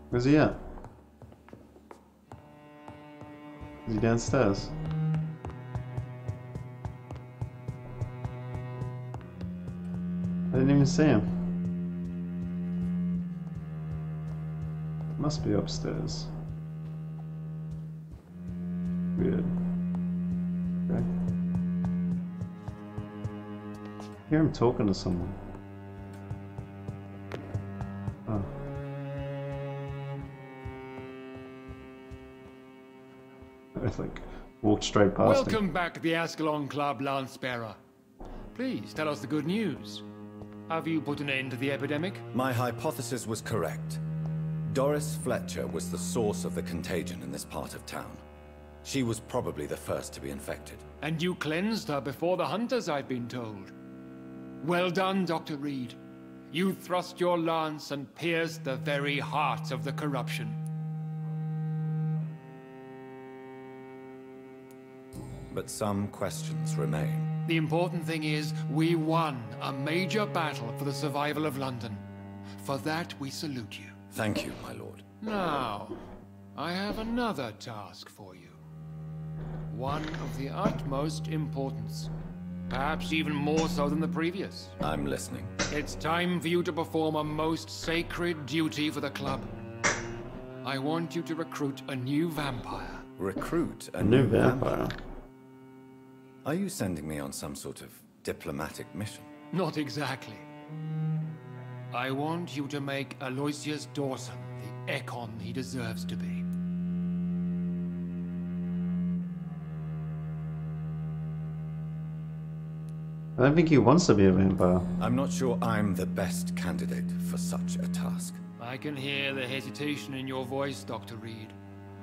Where's he at? Is he downstairs? I didn't even see him. Must be upstairs. Weird. Okay. I hear him talking to someone. Oh. I think Walked straight past him. Welcome back to the Ascalon Club, Lance-Bearer. Please, tell us the good news. Have you put an end to the epidemic? My hypothesis was correct. Doris Fletcher was the source of the contagion in this part of town. She was probably the first to be infected. And you cleansed her before the hunters, I've been told. Well done, Dr. Reed. You thrust your lance and pierced the very heart of the corruption. But some questions remain. The important thing is, we won a major battle for the survival of London. For that, we salute you. Thank you, my lord. Now, I have another task for you. One of the utmost importance. Perhaps even more so than the previous. I'm listening. It's time for you to perform a most sacred duty for the club. I want you to recruit a new vampire. Recruit a New vampire. Are you sending me on some sort of diplomatic mission? Not exactly. I want you to make Aloysius Dawson the Ekon he deserves to be. I don't think he wants to be a vampire. I'm not sure I'm the best candidate for such a task. I can hear the hesitation in your voice, Dr. Reed.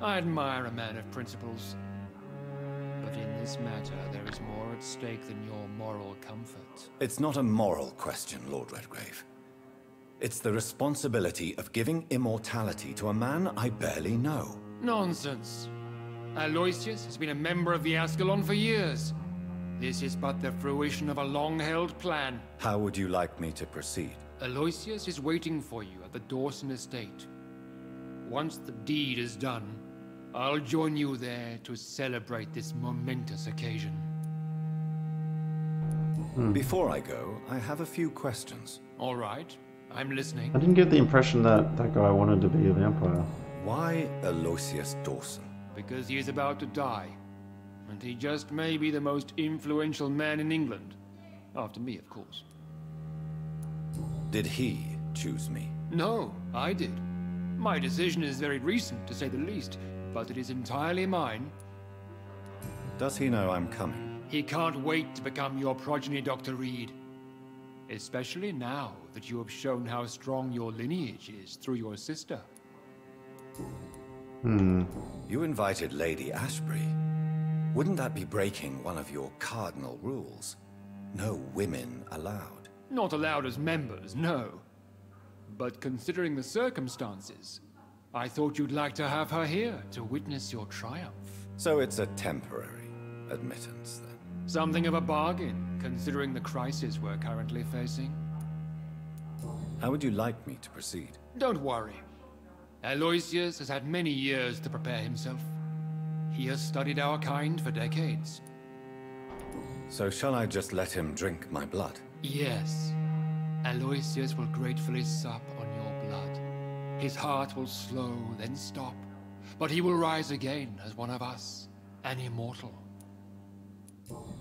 I admire a man of principles. But in this matter, there is more at stake than your moral comfort. It's not a moral question, Lord Redgrave. It's the responsibility of giving immortality to a man I barely know. Nonsense. Aloysius has been a member of the Ascalon for years. This is but the fruition of a long-held plan. How would you like me to proceed? Aloysius is waiting for you at the Dawson estate. Once the deed is done, I'll join you there to celebrate this momentous occasion. Before I go, I have a few questions. All right, I'm listening. I didn't get the impression that that guy wanted to be a vampire. Why Aloysius Dawson? Because he is about to die. And he just may be the most influential man in England. After me, of course. Did he choose me? No, I did. My decision is very recent, to say the least, but it is entirely mine. Does he know I'm coming? He can't wait to become your progeny, Dr. Reed. Especially now that you have shown how strong your lineage is through your sister. You invited Lady Ashbury. Wouldn't that be breaking one of your cardinal rules? No women allowed. Not allowed as members, no. But considering the circumstances, I thought you'd like to have her here to witness your triumph. So it's a temporary admittance, then? Something of a bargain, considering the crisis we're currently facing. How would you like me to proceed? Don't worry. Aloysius has had many years to prepare himself. He has studied our kind for decades. So shall I just let him drink my blood? Yes. Aloysius will gratefully sup on your blood. His heart will slow, then stop. But he will rise again as one of us, an immortal.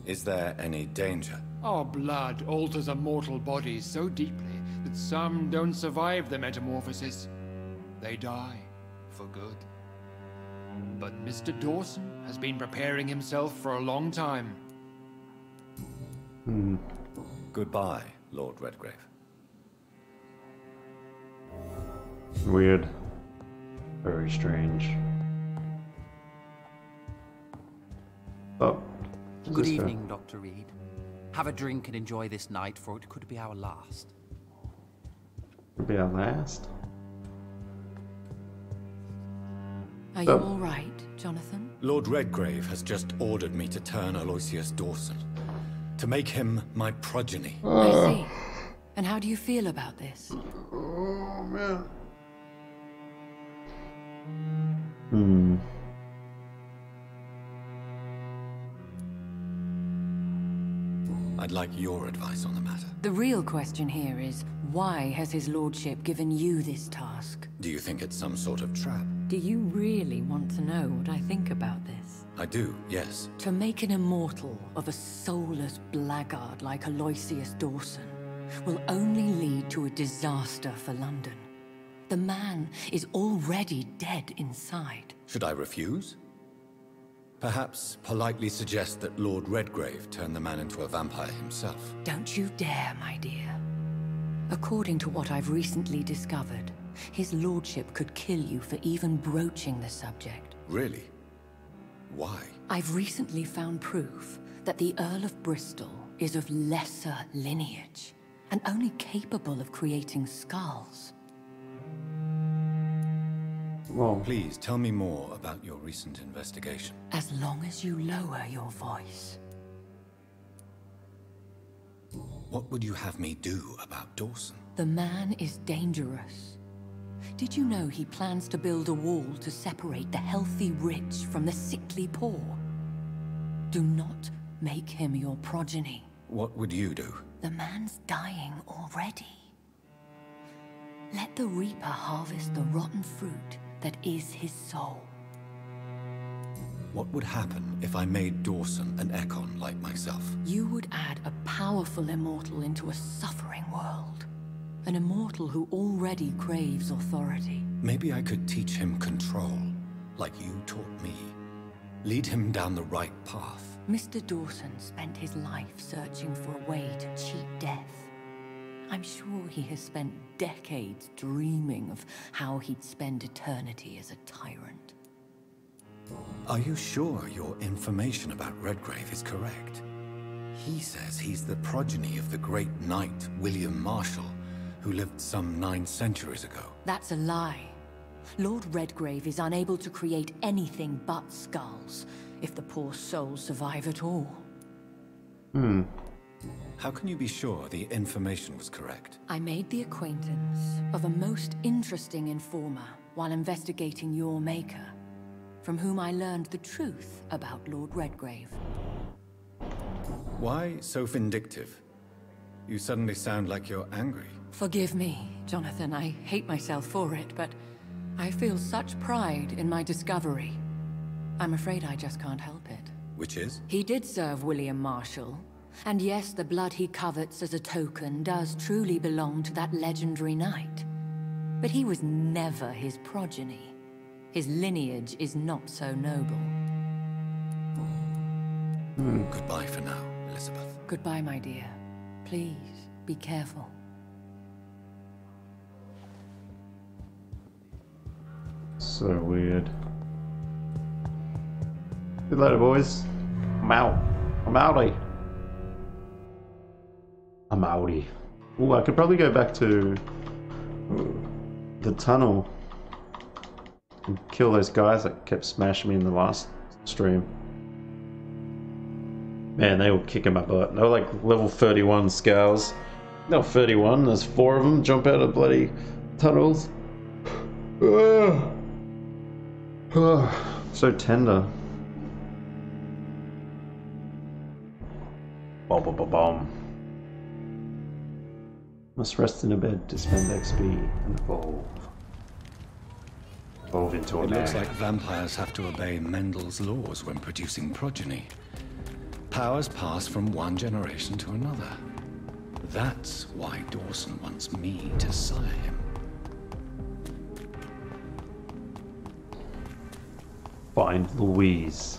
Is there any danger? Our blood alters a mortal body so deeply that some don't survive the metamorphosis. They die for good. But Mr. Dawson has been preparing himself for a long time. Goodbye, Lord Redgrave. Weird. Very strange. Oh. who's Good this guy? evening, Dr. Reed. Have a drink and enjoy this night, for it could be our last. Could be our last. Are you all right, Jonathan? Lord Redgrave has just ordered me to turn Aloysius Dawson. To make him my progeny. I see. And how do you feel about this? Oh, man. I'd like your advice on the matter. The real question here is, why has his lordship given you this task? Do you think it's some sort of trap? Do you really want to know what I think about this? I do, yes. To make an immortal of a soulless blackguard like Aloysius Dawson will only lead to a disaster for London. The man is already dead inside. Should I refuse? Perhaps politely suggest that Lord Redgrave turned the man into a vampire himself. Don't you dare, my dear. According to what I've recently discovered, his lordship could kill you for even broaching the subject. Really? Why? I've recently found proof that the Earl of Bristol is of lesser lineage and only capable of creating skulls. Well, Please tell me more about your recent investigation. As long as you lower your voice. What would you have me do about Dawson? The man is dangerous. Did you know he plans to build a wall to separate the healthy rich from the sickly poor? Do not make him your progeny. What would you do? The man's dying already. Let the Reaper harvest the rotten fruit that is his soul. What would happen if I made Dawson an Ekon like myself? You would add a powerful immortal into a suffering world. An immortal who already craves authority. Maybe I could teach him control, like you taught me. Lead him down the right path. Mr. Dawson spent his life searching for a way to cheat death. I'm sure he has spent decades dreaming of how he'd spend eternity as a tyrant. Are you sure your information about Redgrave is correct? He says he's the progeny of the great knight William Marshall, who lived some 9 centuries ago. That's a lie. Lord Redgrave is unable to create anything but skulls, if the poor souls survive at all. How can you be sure the information was correct? I made the acquaintance of a most interesting informer while investigating your maker, from whom I learned the truth about Lord Redgrave. Why so vindictive? You suddenly sound like you're angry. Forgive me, Jonathan. I hate myself for it, but I feel such pride in my discovery. I'm afraid I just can't help it. Which is? He did serve William Marshall. And yes, the blood he covets as a token does truly belong to that legendary knight. But he was never his progeny. His lineage is not so noble. Goodbye for now, Elizabeth. Goodbye, my dear. Please, be careful. so weird. Good later, boys. I'm out. I'm outie. I'm outie. Ooh, I could probably go back to the tunnel and kill those guys that kept smashing me in the last stream. Man, they were kicking my butt. They were like level 31 scales. No, 31. There's 4 of them. Jump out of bloody tunnels. So tender. Bom, bom, bom, bom. Must rest in a bed to spend XP and evolve. Evolve into a It looks man. like vampires have to obey Mendel's laws when producing progeny. Powers pass from one generation to another. That's why Dawson wants me to sire him. Find Louise.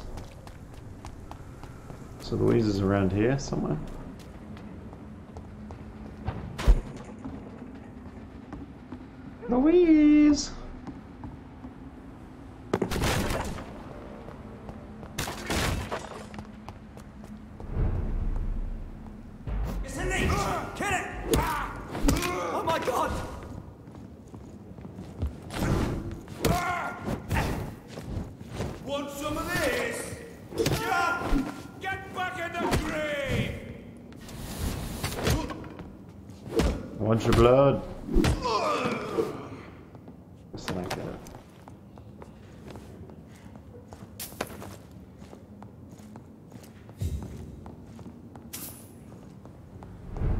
So Louise is around here somewhere. Louise! It's a leech! Kill it! Oh my god! Want some of this? Yeah! Get back in the grave! I want your blood. Just like that.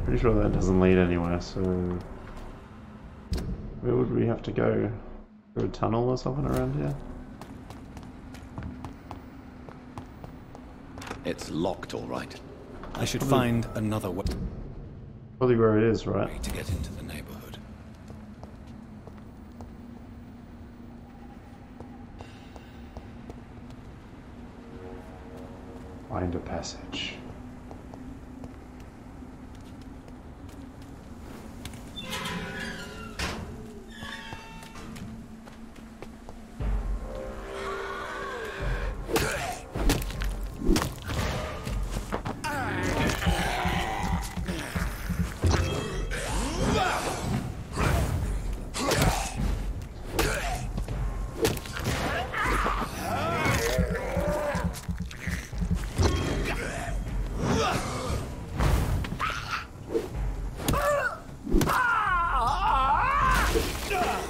Pretty sure that doesn't lead anywhere, so where would we have to go? Through a tunnel or something around here? It's locked, all right. I should find another way Probably where it is, right? to get into the neighborhood. Find a passage.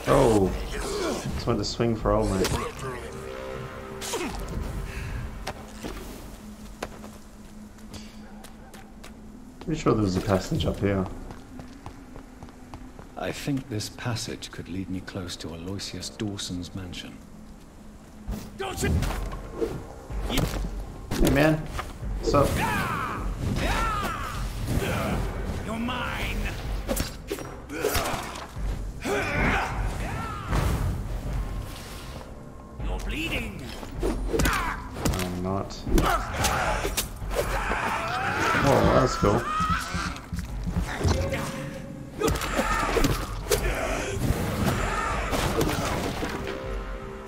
Oh, just went to swing for old mate. Pretty sure there was a passage up here. I think this passage could lead me close to Aloysius Dawson's mansion. Dawson! Hey man, what's up? You're mine! You're bleeding! I'm not. Oh, that's cool.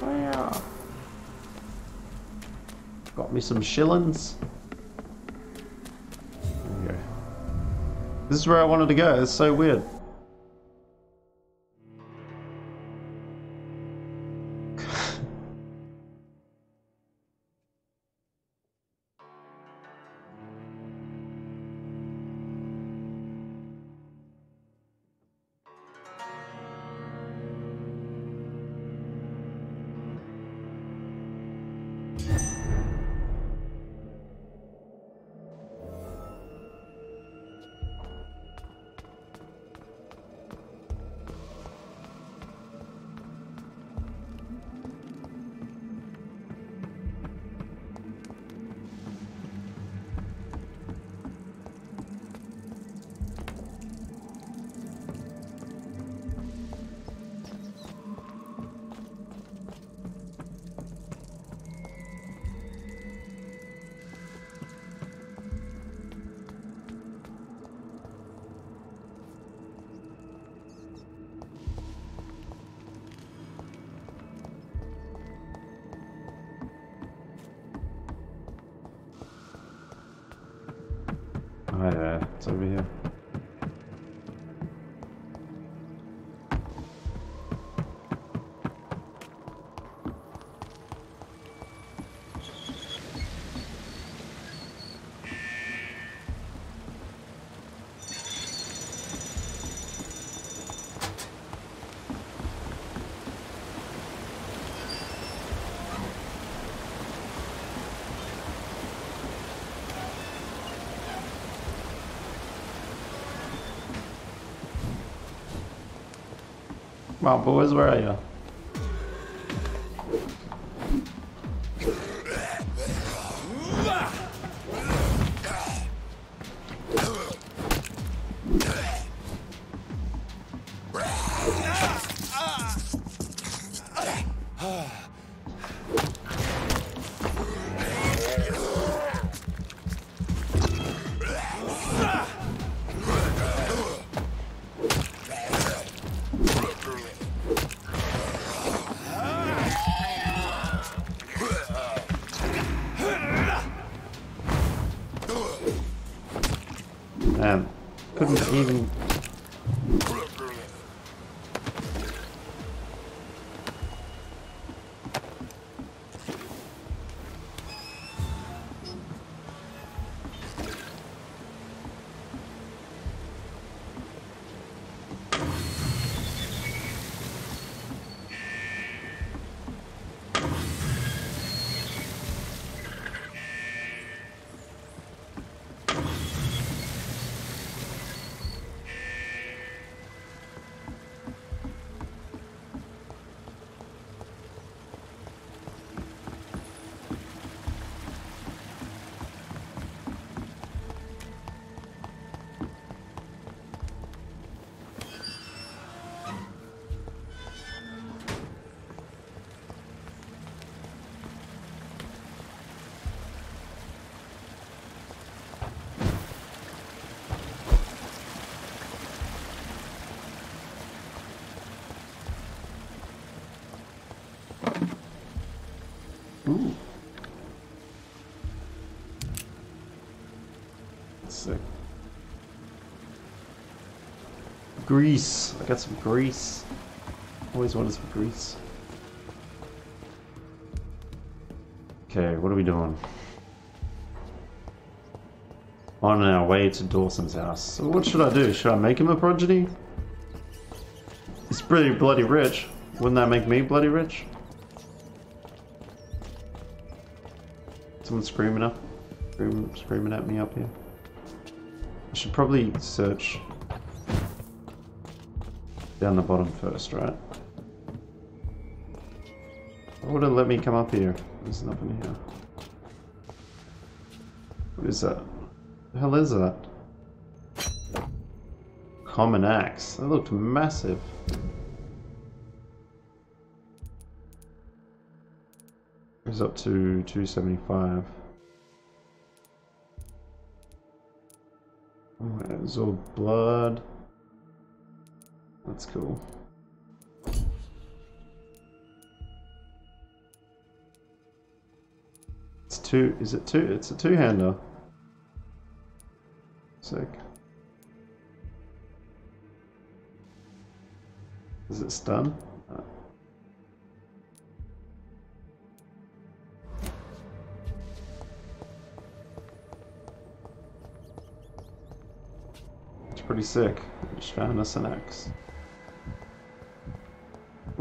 Oh yeah. Got me some shillings. There we go. This is where I wanted to go. It's so weird. Hi there, it's over here. Come on, boys, where are you? Man, couldn't even... grease. I got some grease. Always wanted some grease. Okay, what are we doing? On our way to Dawson's house. So what should I do? Should I make him a progeny? He's pretty bloody rich. Wouldn't that make me bloody rich? Someone screaming up, screaming at me up here. I should probably search down the bottom first, right? Or would it let me come up here? There's nothing here. What is that? What the hell is that? Common axe. That looked massive. Goes up to 275. Oh, it's all blood. That's cool. It's two. Is it two? It's a two-hander. Sick. Is it stun? It's pretty sick. I just found us an axe.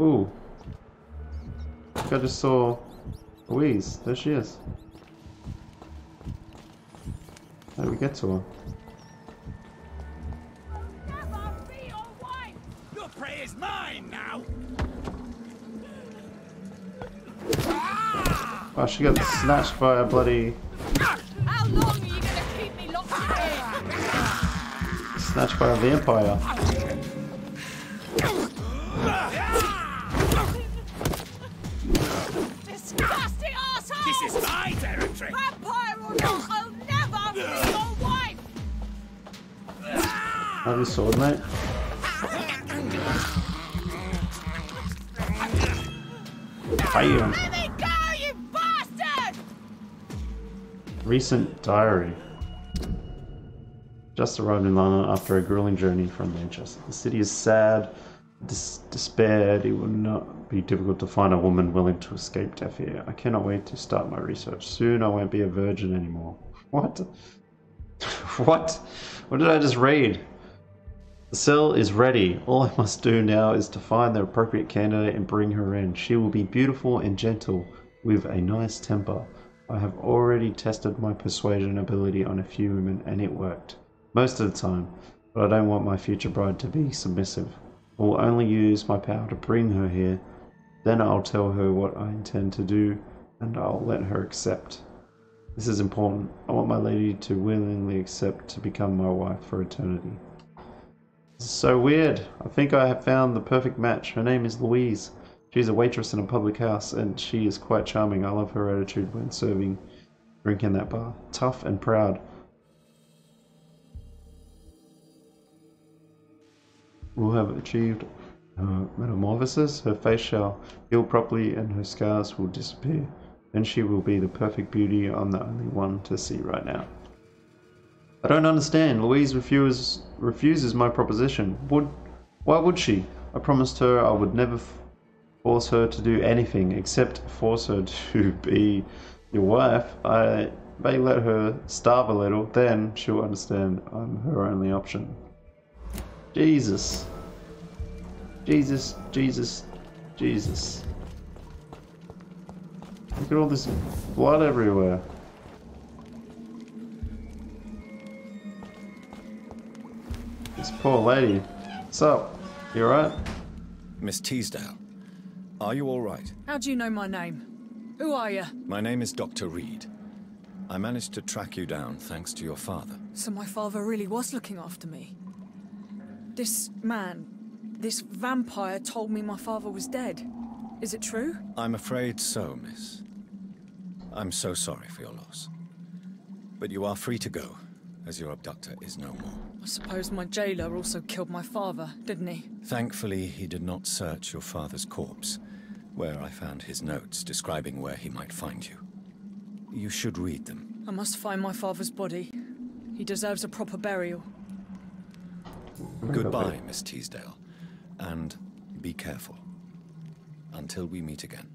Ooh. I think I just saw Louise. There she is. How do we get to her? Your prey is mine now. Oh, she got snatched by a bloody... How long are you gonna keep me locked in here? Snatched by a vampire. Disgusting arsehole! This is my territory. Vampire or not, I'll never be your wife. Have your sword, mate. Bam. Let me go, you bastard! Recent diary. Just arrived in London after a grueling journey from Manchester. The city is sad, despaired. It will not be difficult to find a woman willing to escape death here. I cannot wait to start my research. Soon I won't be a virgin anymore. What? What? What did I just read? The cell is ready. All I must do now is to find the appropriate candidate and bring her in. She will be beautiful and gentle with a nice temper. I have already tested my persuasion ability on a few women and it worked. Most of the time, but I don't want my future bride to be submissive. I will only use my power to bring her here. Then I'll tell her what I intend to do and I'll let her accept. This is important. I want my lady to willingly accept to become my wife for eternity. This is so weird. I think I have found the perfect match. Her name is Louise. She's a waitress in a public house and she is quite charming. I love her attitude when serving drink in that bar. Tough and proud. Will have achieved her metamorphosis. Her face shall heal properly and her scars will disappear. Then she will be the perfect beauty I'm the only one to see right now. I don't understand. Louise refuses my proposition. Why would she? I promised her I would never force her to do anything except force her to be your wife. I may let her starve a little, then she'll understand I'm her only option. Jesus. Jesus, Jesus, Jesus. Look at all this blood everywhere. This poor lady. What's up? You alright? Miss Teasdale, are you all right? How do you know my name? Who are you? My name is Dr. Reed. I managed to track you down thanks to your father. So my father really was looking after me. This man, this vampire told me my father was dead. Is it true? I'm afraid so, miss. I'm so sorry for your loss. But you are free to go, as your abductor is no more. I suppose my jailer also killed my father, didn't he? Thankfully, he did not search your father's corpse, where I found his notes describing where he might find you. You should read them. I must find my father's body. He deserves a proper burial. Goodbye, Miss Teasdale. And be careful. Until we meet again.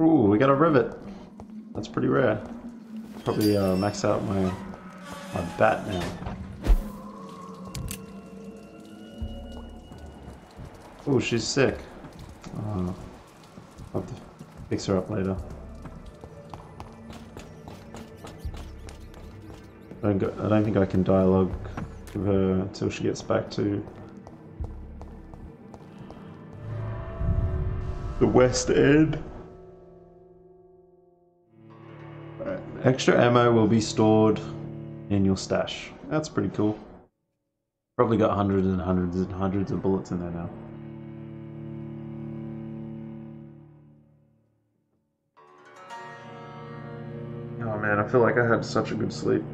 Ooh, we got a rivet. That's pretty rare. Probably max out my bat now. Ooh, she's sick. I'll have to fix her up later. I don't think I can dialogue with her until she gets back to the West End. Right. Extra ammo will be stored in your stash. That's pretty cool. Probably got hundreds and hundreds and hundreds of bullets in there now. Oh man, I feel like I had such a good sleep.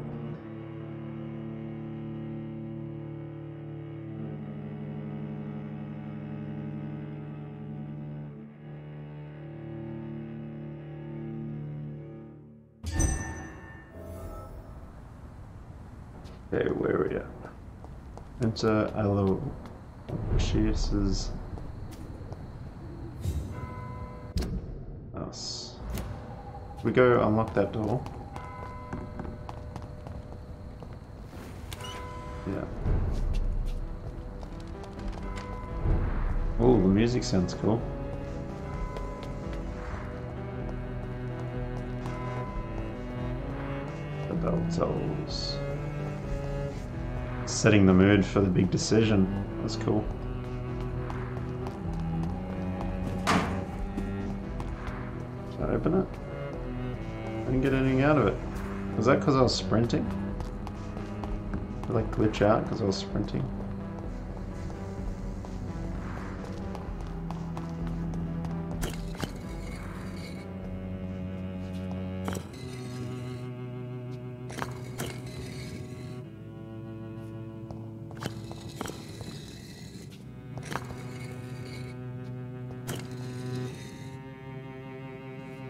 Okay, where are we at? Enter Aloysius's house. We go unlock that door. Yeah. Oh, the music sounds cool. The bell tolls. Setting the mood for the big decision. That's cool. Should I open it? I didn't get anything out of it. Was that because I was sprinting? Did I like glitch out because I was sprinting?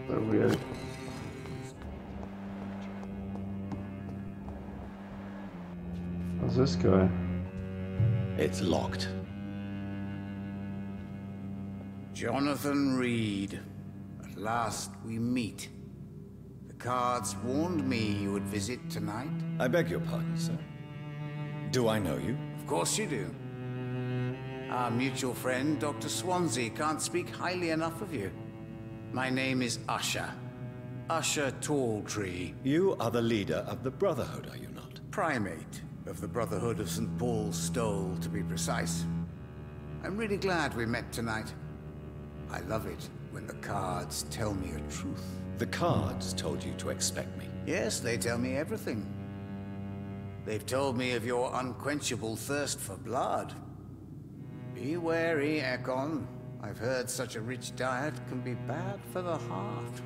So weird. How's this guy? It's locked. Jonathan Reed. At last we meet. The cards warned me you would visit tonight. I beg your pardon, sir. Do I know you? Of course you do. Our mutual friend, Dr. Swansea, can't speak highly enough of you. My name is Usher. Usher Talltree. You are the leader of the Brotherhood, are you not? Primate of the Brotherhood of St. Paul's Stole, to be precise. I'm really glad we met tonight. I love it when the cards tell me a truth. The cards told you to expect me. Yes, they tell me everything. They've told me of your unquenchable thirst for blood. Be wary, Ekon. I've heard such a rich diet can be bad for the heart.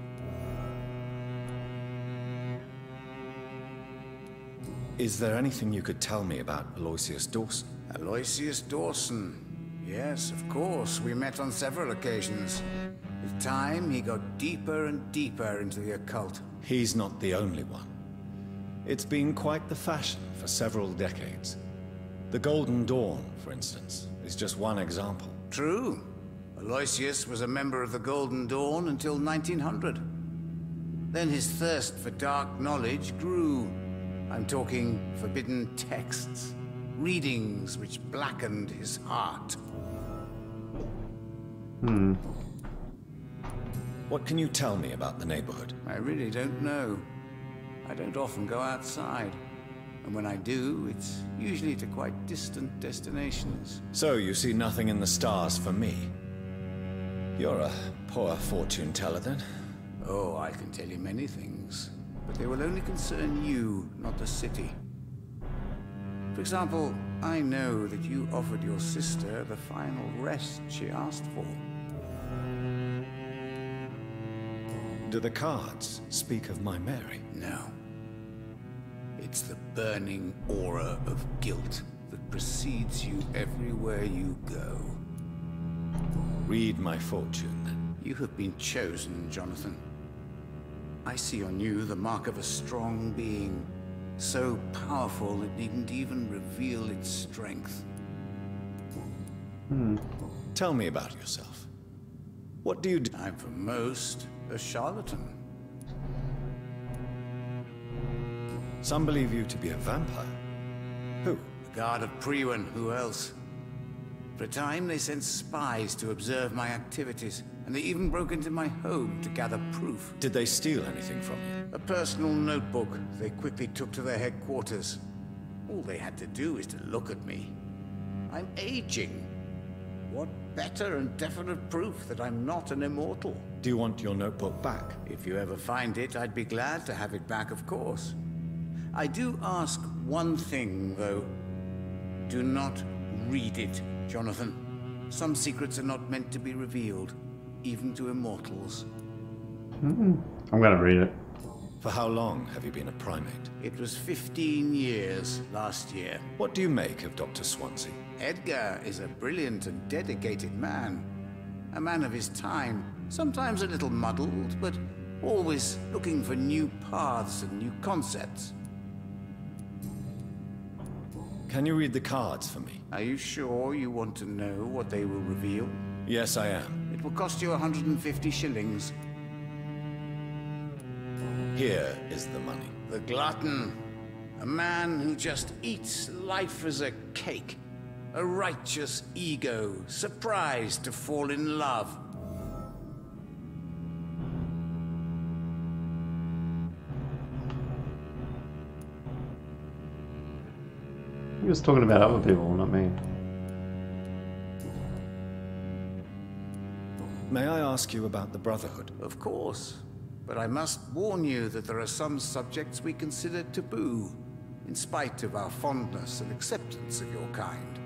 Is there anything you could tell me about Aloysius Dawson? Aloysius Dawson. Yes, of course. We met on several occasions. With time, he got deeper and deeper into the occult. He's not the only one. It's been quite the fashion for several decades. The Golden Dawn, for instance, is just one example. True. Aloysius was a member of the Golden Dawn until 1900. Then his thirst for dark knowledge grew. I'm talking forbidden texts, readings which blackened his heart. What can you tell me about the neighborhood? I really don't know. I don't often go outside. And when I do, it's usually to quite distant destinations. So you see nothing in the stars for me? You're a poor fortune teller, then? Oh, I can tell you many things. But they will only concern you, not the city. For example, I know that you offered your sister the final rest she asked for. Do the cards speak of my Mary? No. It's the burning aura of guilt that precedes you everywhere you go. Read my fortune, then. You have been chosen, Jonathan. I see on you the mark of a strong being, so powerful it needn't even reveal its strength. Tell me about yourself. What do you do? I'm for most a charlatan. Some believe you to be a vampire. Who? The guard of Priwen, who else? For a time they sent spies to observe my activities, and they even broke into my home to gather proof. Did they steal anything from you? A personal notebook they quickly took to their headquarters. All they had to do is to look at me. I'm aging. What better and definite proof that I'm not an immortal? Do you want your notebook back? If you ever find it, I'd be glad to have it back, of course. I do ask one thing, though. Do not read it, Jonathan. Some secrets are not meant to be revealed, even to immortals. I'm gonna read it. For how long have you been a primate? It was 15 years last year. What do you make of Dr. Swansea? Edgar is a brilliant and dedicated man. A man of his time, sometimes a little muddled, but always looking for new paths and new concepts. Can you read the cards for me? Are you sure you want to know what they will reveal? Yes, I am. It will cost you 150 shillings. Here is the money. The glutton. A man who just eats life as a cake. A righteous ego, surprised to fall in love. He was talking about other people, not me. May I ask you about the Brotherhood? Of course. But I must warn you that there are some subjects we consider taboo, in spite of our fondness and acceptance of your kind.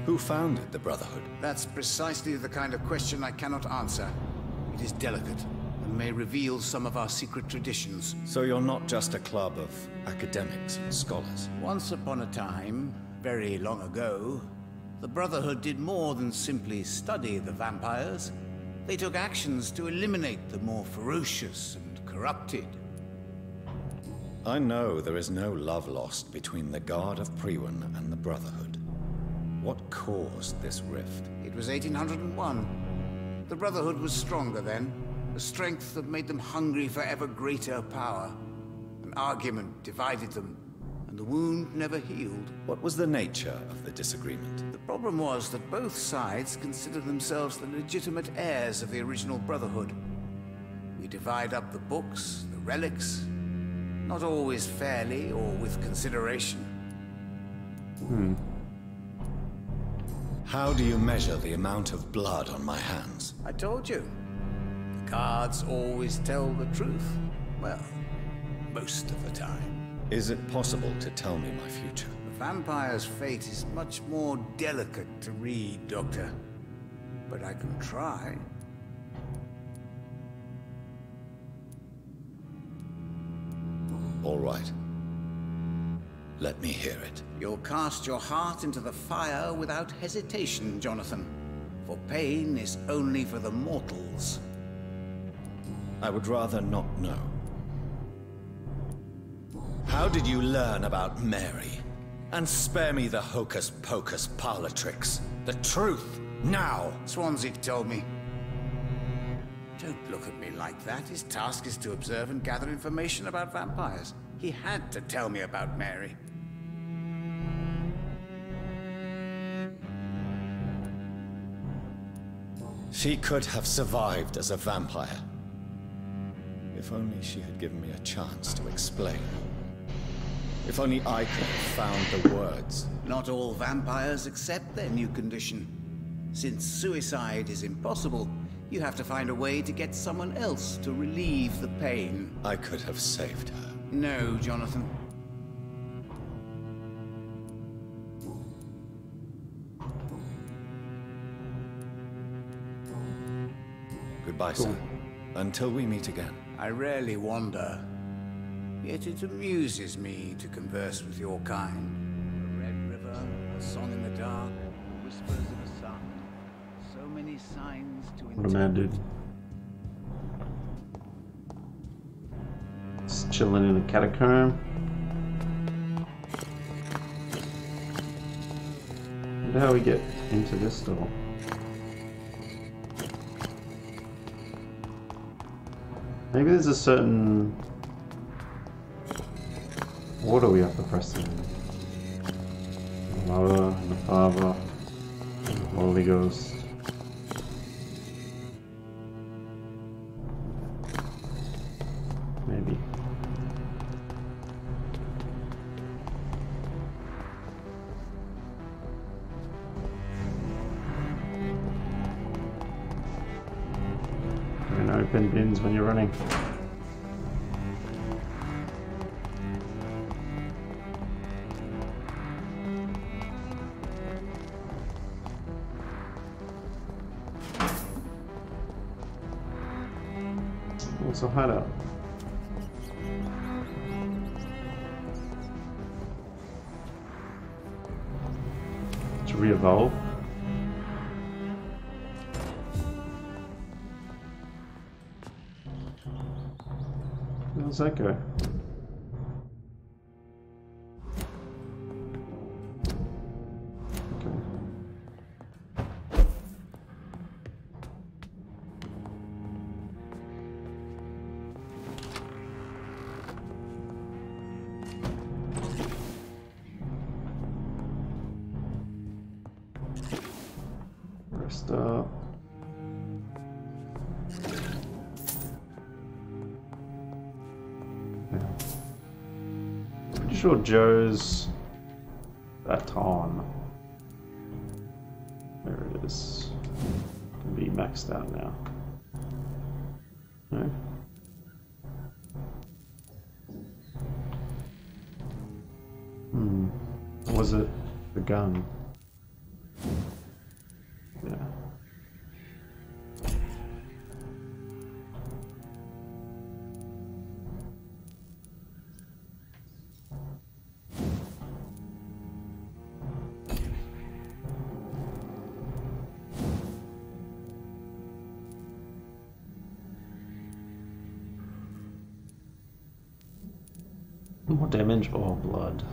Who founded the Brotherhood? That's precisely the kind of question I cannot answer. It is delicate, and may reveal some of our secret traditions. So you're not just a club of academics and scholars? Once upon a time, very long ago, the Brotherhood did more than simply study the vampires. They took actions to eliminate the more ferocious and corrupted. I know there is no love lost between the Guard of Priwen and the Brotherhood. What caused this rift? It was 1801. The Brotherhood was stronger then, a strength that made them hungry for ever greater power. An argument divided them, and the wound never healed. What was the nature of the disagreement? The problem was that both sides considered themselves the legitimate heirs of the original Brotherhood. We divide up the books, the relics, not always fairly or with consideration. How do you measure the amount of blood on my hands? I told you. The cards always tell the truth. Well, most of the time. Is it possible to tell me my future? The vampire's fate is much more delicate to read, Doctor. But I can try. All right. Let me hear it. You'll cast your heart into the fire without hesitation, Jonathan. For pain is only for the mortals. I would rather not know. How did you learn about Mary? And spare me the hocus-pocus parlor tricks. The truth, now! Swansea told me. Don't look at me like that. His task is to observe and gather information about vampires. He had to tell me about Mary. She could have survived as a vampire. If only she had given me a chance to explain. If only I could have found the words. Not all vampires accept their new condition. Since suicide is impossible, you have to find a way to get someone else to relieve the pain. I could have saved her. No, Jonathan. Goodbye, sir. Until we meet again. I rarely wander. Yet it amuses me to converse with your kind. A red river, a song in the dark, whispers of a sun. So many signs to What a man, dude. Just chilling in a catacomb. Wonder how we get into this door. Maybe there's a certain order we have to press in. The Mother, and the Father, and the Holy Ghost. Maybe. Don't open bins when you're running. What's a hideout? To re-evolve. Where does that go? Rest up. Pretty sure Joe's baton. There it is. Can be maxed out now. No? Or was it the gun? Yeah. More damage or blood?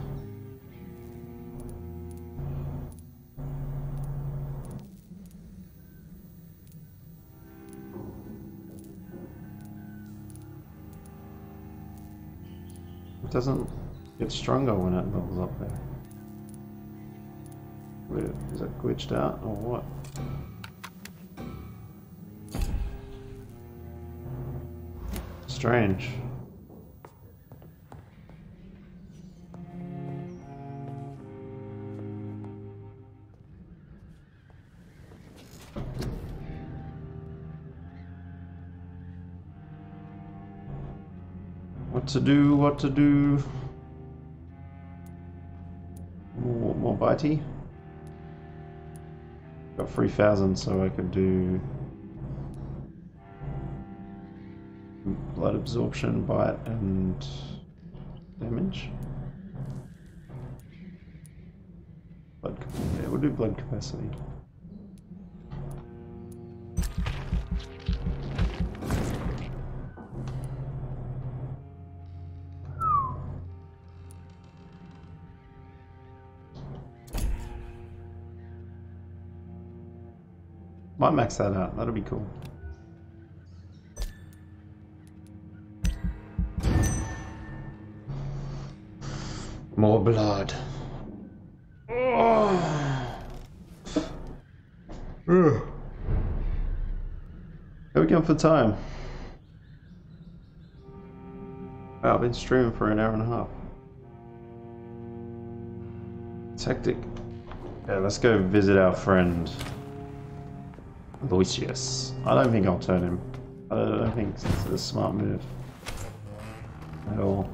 It doesn't get stronger when it levels up there. Wait, is it glitched out or what? Strange. What to do, what to do. More bitey. Got 3,000, so I could do blood absorption, bite, and damage. Blood, yeah, we'll do blood capacity. Might max that out, that'll be cool. More blood. Oh. How we going for time? Wow, I've been streaming for an hour and a half. It's hectic. Yeah, let's go visit our friend Lucius. I don't think I'll turn him. I don't think it's a smart move at all.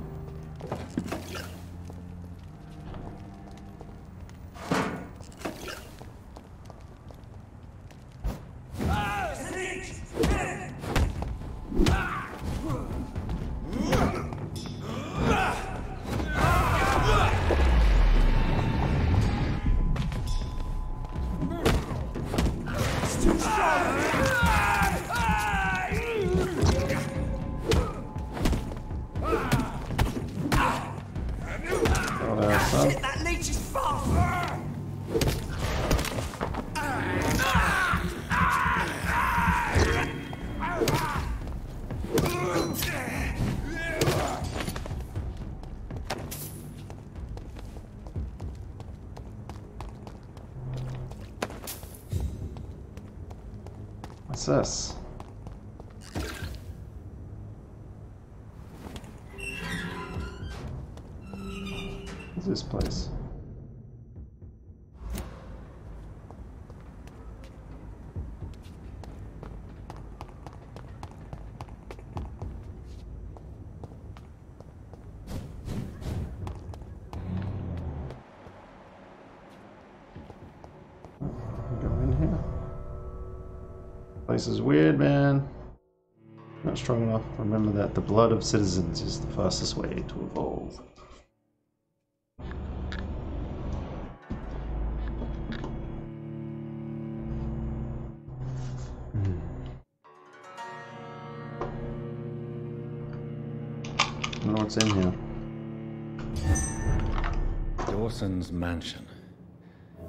ass up. Shit, that leech is fast! What's this? What's this place? Go in here. Place is weird, man. Not strong enough. Remember that the blood of citizens is the fastest way to evolve. I wonder what's in here. Dawson's mansion.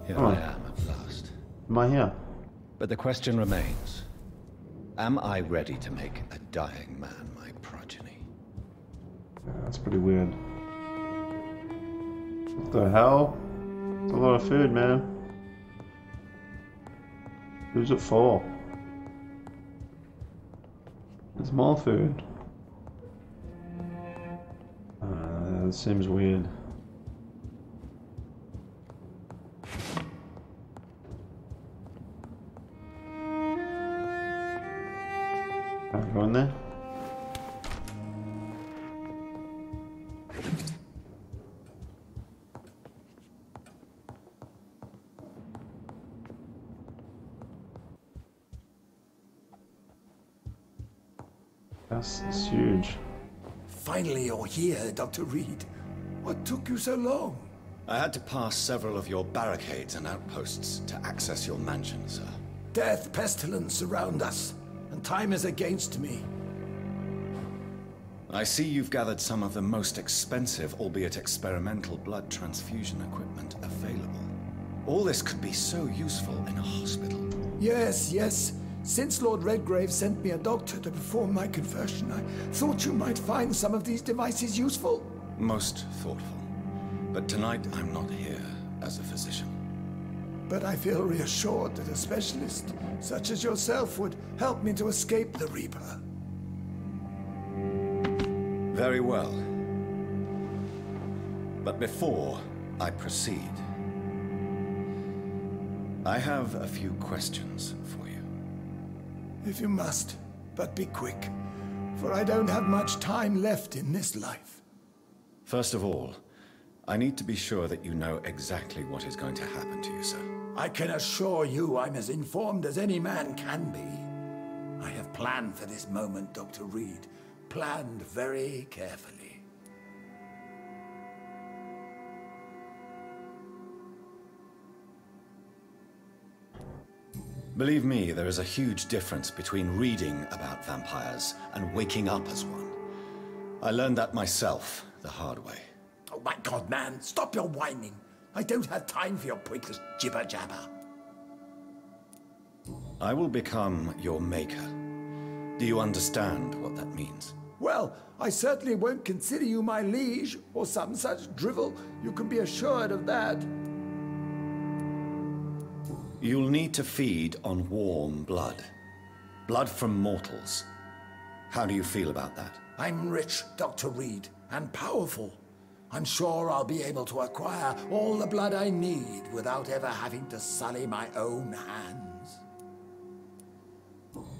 Here Oh. I am at last. Am I here? But the question remains. Am I ready to make a dying man my progeny? Yeah, that's pretty weird. What the hell? It's a lot of food, man. Who's it for? There's more food. That seems weird. Can I go in there? That's huge. Finally, you're here, Dr. Reed. What took you so long? I had to pass several of your barricades and outposts to access your mansion, sir. Death, pestilence surround us, and time is against me. I see you've gathered some of the most expensive, albeit experimental, blood transfusion equipment available. All this could be so useful in a hospital. Yes, yes. Since Lord Redgrave sent me a doctor to perform my conversion, I thought you might find some of these devices useful. Most thoughtful. But tonight I'm not here as a physician. But I feel reassured that a specialist such as yourself would help me to escape the Reaper. Very well. But before I proceed, I have a few questions for you. If you must, but be quick, for I don't have much time left in this life. First of all, I need to be sure that you know exactly what is going to happen to you, sir. I can assure you I'm as informed as any man can be. I have planned for this moment, Dr. Reed. Planned very carefully. Believe me, there is a huge difference between reading about vampires and waking up as one. I learned that myself the hard way. Oh my God, man, stop your whining. I don't have time for your pointless jibber-jabber. I will become your maker. Do you understand what that means? Well, I certainly won't consider you my liege, or some such drivel. You can be assured of that. You'll need to feed on warm blood. Blood from mortals. How do you feel about that? I'm rich, Dr. Reed, and powerful. I'm sure I'll be able to acquire all the blood I need without ever having to sully my own hands.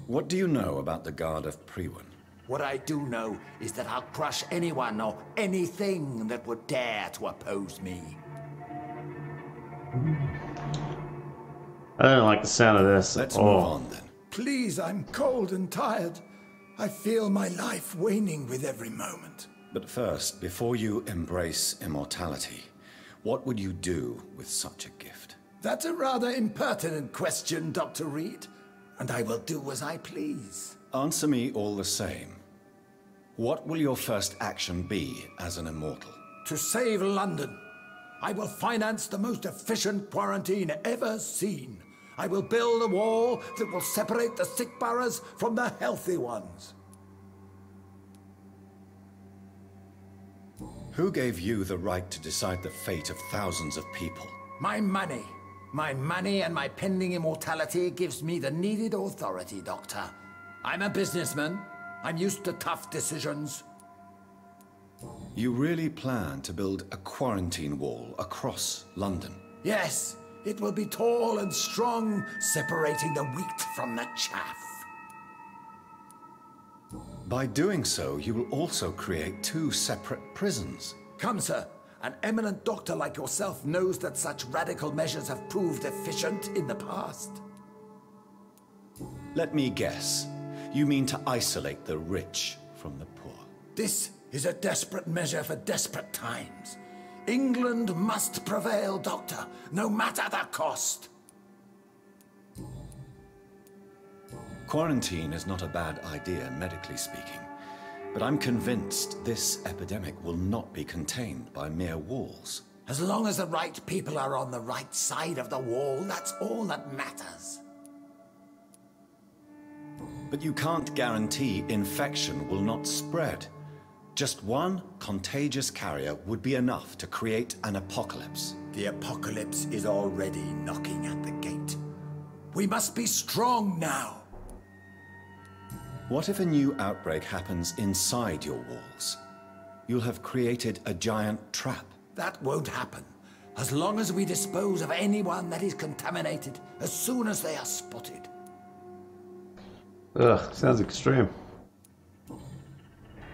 What do you know about the Guard of Priwen? What I do know is that I'll crush anyone or anything that would dare to oppose me. I don't like the sound of this. Let's move on then. Please, I'm cold and tired. I feel my life waning with every moment. But first, before you embrace immortality, what would you do with such a gift? That's a rather impertinent question, Dr. Reed, and I will do as I please. Answer me all the same. What will your first action be as an immortal? To save London, I will finance the most efficient quarantine ever seen. I will build a wall that will separate the sick boroughs from the healthy ones. Who gave you the right to decide the fate of thousands of people? My money. My money and my pending immortality gives me the needed authority, Doctor. I'm a businessman. I'm used to tough decisions. You really plan to build a quarantine wall across London? Yes, it will be tall and strong, separating the wheat from the chaff. By doing so, you will also create 2 separate prisons. Come, sir. An eminent doctor like yourself knows that such radical measures have proved efficient in the past. Let me guess. You mean to isolate the rich from the poor? This is a desperate measure for desperate times. England must prevail, Doctor, no matter the cost. Quarantine is not a bad idea, medically speaking. But I'm convinced this epidemic will not be contained by mere walls. As long as the right people are on the right side of the wall, that's all that matters. But you can't guarantee infection will not spread. Just one contagious carrier would be enough to create an apocalypse. The apocalypse is already knocking at the gate. We must be strong now. What if a new outbreak happens inside your walls? You'll have created a giant trap. That won't happen. As long as we dispose of anyone that is contaminated as soon as they are spotted. Ugh, sounds extreme.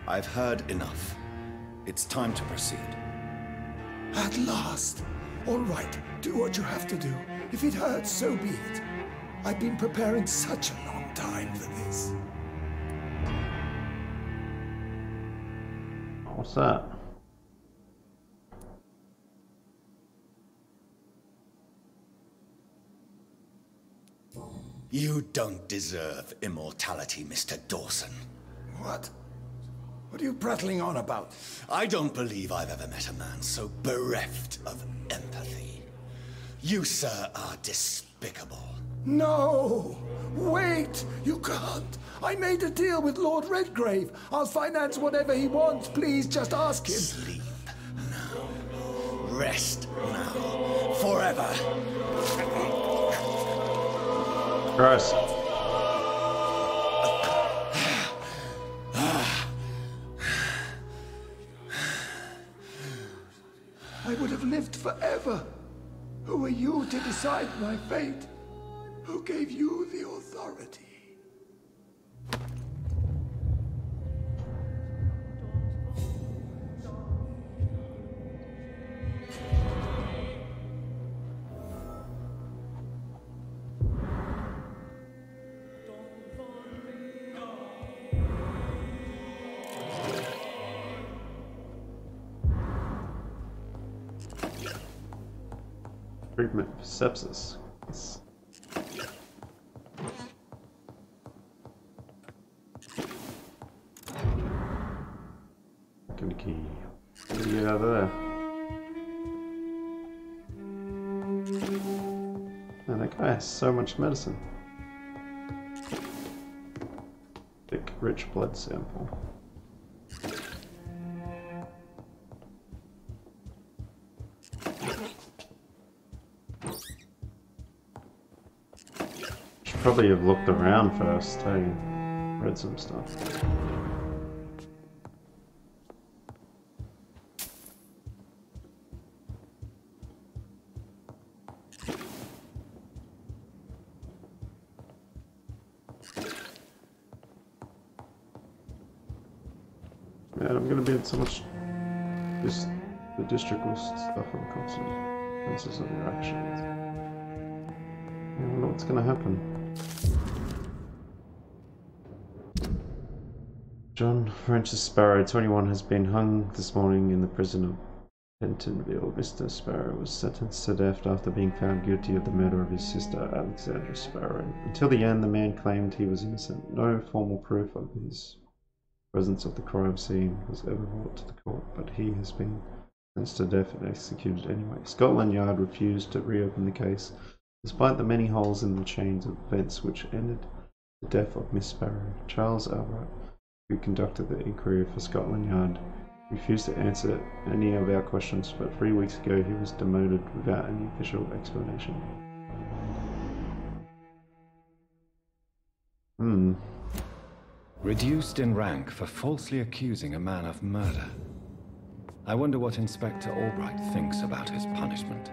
I've heard enough. It's time to proceed. At last. All right, do what you have to do. If it hurts, so be it. I've been preparing such a long time for this. What's that? You don't deserve immortality, Mr. Dawson. What? What are you prattling on about? I don't believe I've ever met a man so bereft of empathy. You, sir, are despicable. No! Wait! You can't! I made a deal with Lord Redgrave. I'll finance whatever he wants. Please, just ask him. Sleep now. Rest now. Forever. Gross. I would have lived forever. Who are you to decide my fate? Who gave you the authority? Treatment for sepsis. Give me a key. How do we get out of there? Man, that guy has so much medicine. Thick, rich blood sample. Probably have looked around first, hey, read some stuff. Man, I'm gonna be in so much. The district will suffer the consequences of your actions. I don't know what's gonna happen. John Francis Sparrow, 21, has been hung this morning in the prison of Pentonville. Mr. Sparrow was sentenced to death after being found guilty of the murder of his sister, Alexandra Sparrow. Until the end, the man claimed he was innocent. No formal proof of his presence at the crime scene was ever brought to the court, but he has been sentenced to death and executed anyway. Scotland Yard refused to reopen the case, despite the many holes in the chains of events which ended the death of Miss Sparrow. Charles Albright, who conducted the inquiry for Scotland Yard, refused to answer any of our questions, but 3 weeks ago he was demoted without any official explanation. Reduced in rank for falsely accusing a man of murder. I wonder what Inspector Albright thinks about his punishment.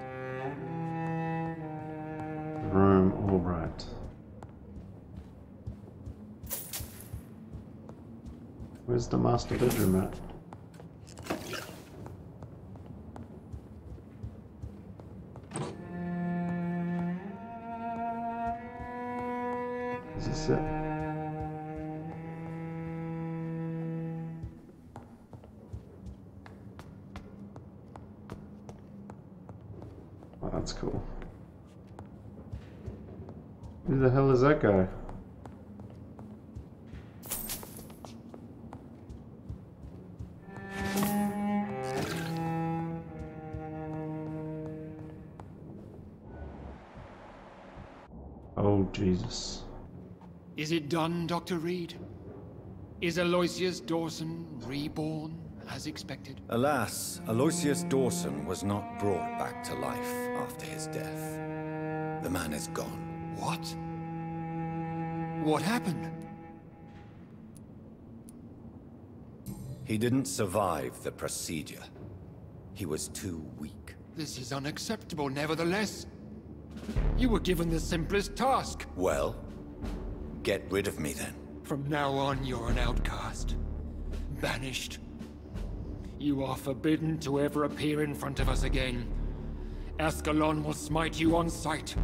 Rome Albright. Where's the master bedroom at? Is this it? Oh, that's cool. Who the hell is that guy? Oh, Jesus. Is it done, Dr. Reed? Is Aloysius Dawson reborn, as expected? Alas, Aloysius Dawson was not brought back to life after his death. The man is gone. What? What happened? He didn't survive the procedure. He was too weak. This is unacceptable, nevertheless. You were given the simplest task. Well, get rid of me then. From now on, you're an outcast. Banished. You are forbidden to ever appear in front of us again. Ascalon will smite you on sight,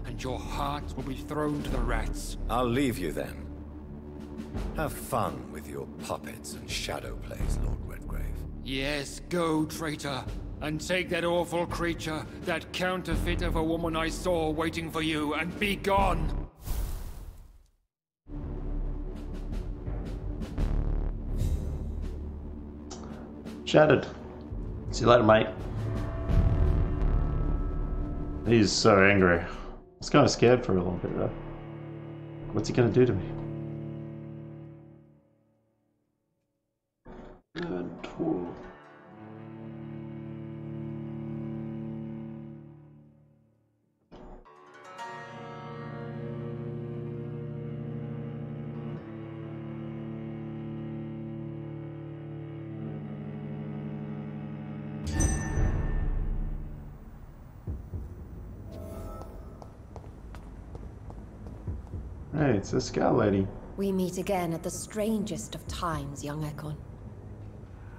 and your heart will be thrown to the rats. I'll leave you then. Have fun with your puppets and shadow plays, Lord Redgrave. Yes, go, traitor. And take that awful creature, that counterfeit of a woman I saw waiting for you, and be gone! Shattered. See you later, mate. He's so angry. I was kind of scared for a little bit though. What's he gonna do to me? And 12. Hey, it's the Scout Lady. We meet again at the strangest of times, young Ekon.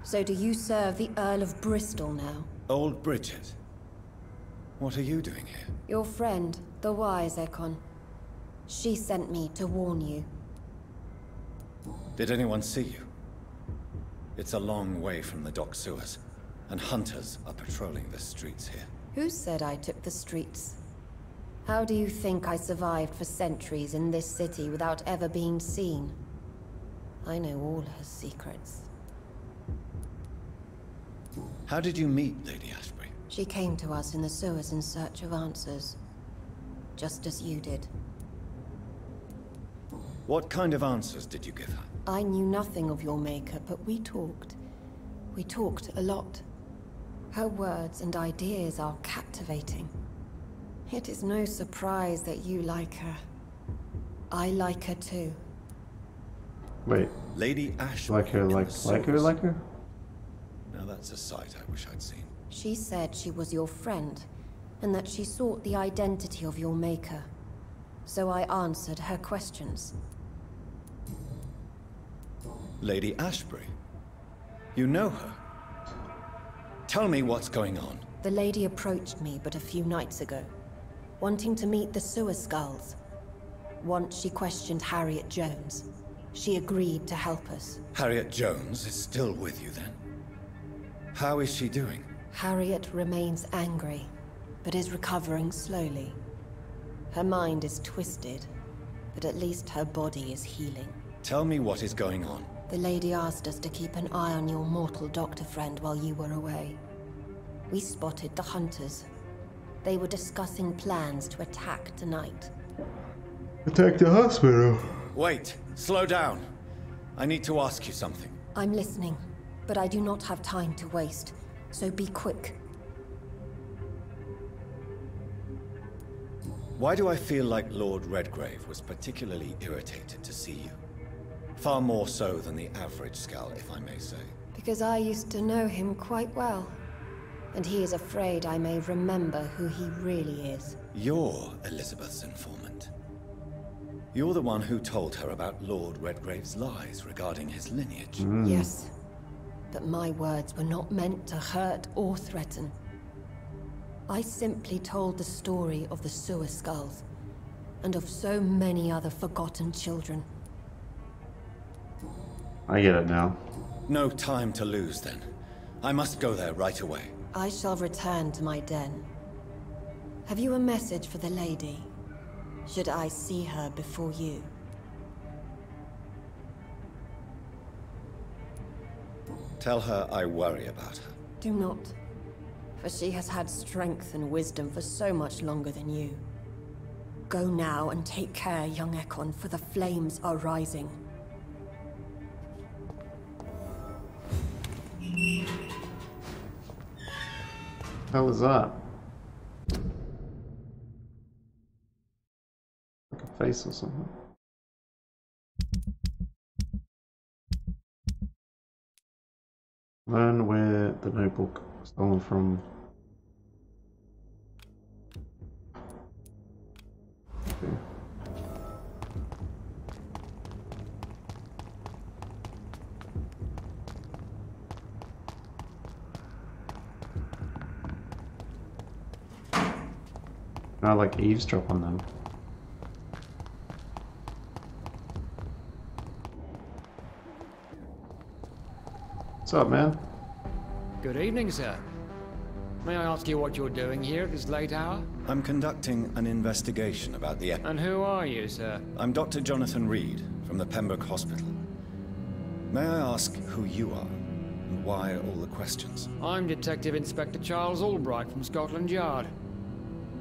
So do you serve the Earl of Bristol now? Old Bridget. What are you doing here? Your friend, the wise Ekon. She sent me to warn you. Did anyone see you? It's a long way from the dock sewers, and hunters are patrolling the streets here. Who said I took the streets? How do you think I survived for centuries in this city without ever being seen? I know all her secrets. How did you meet Lady Ashbury? She came to us in the sewers in search of answers. Just as you did. What kind of answers did you give her? I knew nothing of your maker, but we talked. We talked a lot. Her words and ideas are captivating. It is no surprise that you like her. I like her too. Wait. Lady Ashbury. Like her? Now that's a sight I wish I'd seen. She said she was your friend, and that she sought the identity of your maker. So I answered her questions. Lady Ashbury? You know her? Tell me what's going on. The lady approached me but a few nights ago, wanting to meet the sewer skulls. Once she questioned Harriet Jones. She agreed to help us. Harriet Jones is still with you then? How is she doing? Harriet remains angry, but is recovering slowly. Her mind is twisted, but at least her body is healing. Tell me what is going on. The lady asked us to keep an eye on your mortal doctor friend while you were away. We spotted the hunters. They were discussing plans to attack tonight. Attack the hospital. Wait, slow down. I need to ask you something. I'm listening, but I do not have time to waste, so be quick. Why do I feel like Lord Redgrave was particularly irritated to see you? Far more so than the average Skull, if I may say. Because I used to know him quite well. And he is afraid I may remember who he really is. You're Elizabeth's informant. You're the one who told her about Lord Redgrave's lies regarding his lineage. Yes. But my words were not meant to hurt or threaten. I simply told the story of the sewer skulls, and of so many other forgotten children. I get it now. No time to lose, then. I must go there right away. I shall return to my den. Have you a message for the lady? Should I see her before you? Tell her I worry about her. Do not. For she has had strength and wisdom for so much longer than you. Go now and take care, young Ekon, for the flames are rising. How was that? Like a face or something. Learn where the notebook was stolen from. Okay. Can I like eavesdrop on them? What's up, man? Good evening, sir. May I ask you what you're doing here at this late hour? I'm conducting an investigation about the And who are you, sir? I'm Dr. Jonathan Reed from the Pembroke Hospital. May I ask who you are and why all the questions? I'm Detective Inspector Charles Albright from Scotland Yard.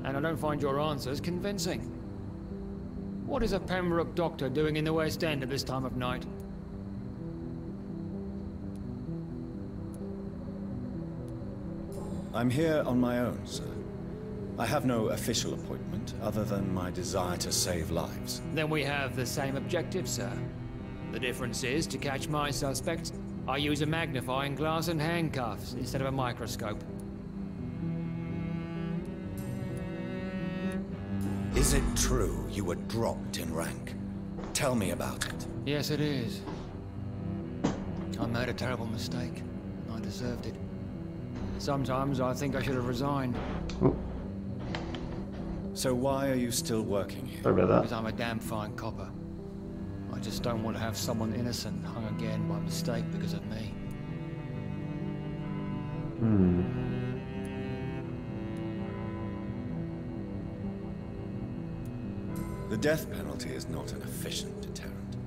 And I don't find your answers convincing. What is a Pembroke doctor doing in the West End at this time of night? I'm here on my own, sir. I have no official appointment other than my desire to save lives. Then we have the same objective, sir. The difference is, to catch my suspects, I use a magnifying glass and handcuffs instead of a microscope. Is it true you were dropped in rank? Tell me about it. Yes, it is. I made a terrible mistake. I deserved it. Sometimes I think I should have resigned. Oh. So why are you still working here? Sorry about that. Because I'm a damn fine copper. I just don't want to have someone innocent hung again by mistake because of me. The death penalty is not an efficient deterrent.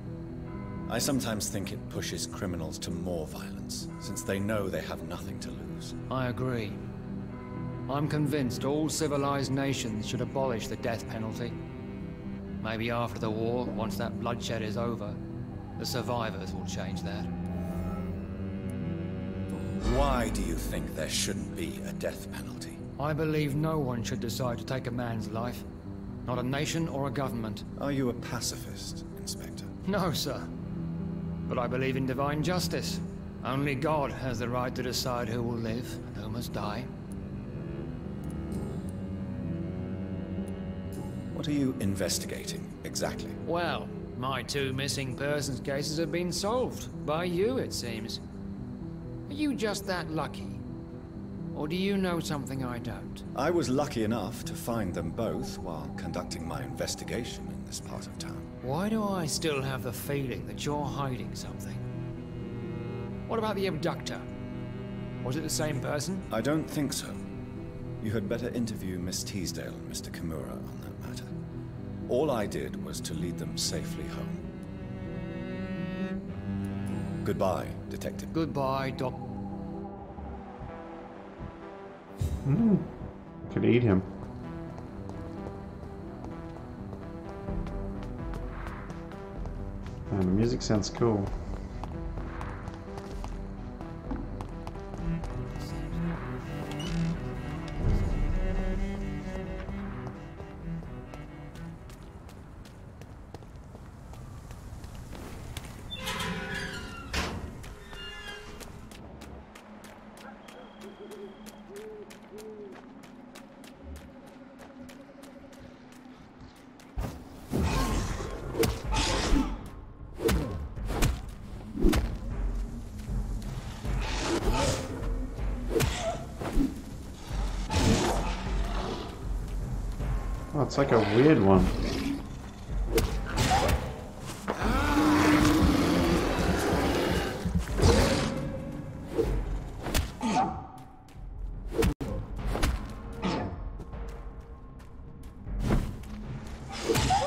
I sometimes think it pushes criminals to more violence, since they know they have nothing to lose. I agree. I'm convinced all civilized nations should abolish the death penalty. Maybe after the war, once that bloodshed is over, the survivors will change that. Why do you think there shouldn't be a death penalty? I believe no one should decide to take a man's life. Not a nation or a government. Are you a pacifist, Inspector? No, sir. But I believe in divine justice. Only God has the right to decide who will live and who must die. What are you investigating, exactly? Well, my 2 missing persons cases have been solved. By you, it seems. Are you just that lucky? Or do you know something I don't? I was lucky enough to find them both while conducting my investigation in this part of town. Why do I still have the feeling that you're hiding something? What about the abductor? Was it the same person? I don't think so. You had better interview Miss Teasdale and Mr. Kimura on that matter. All I did was to lead them safely home. Goodbye, Detective. Goodbye, Doc. Could eat him. Man, the music sounds cool. Oh, it's like a weird one.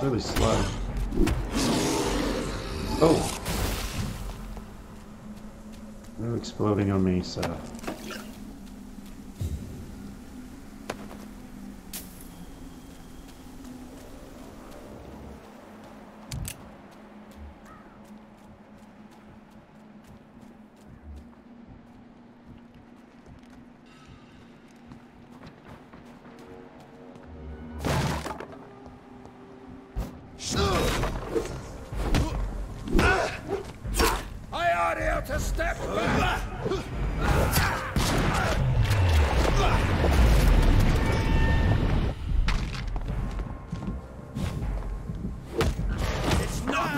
Really slow. Oh! No exploding on me, sir. I ought you to step back! It's not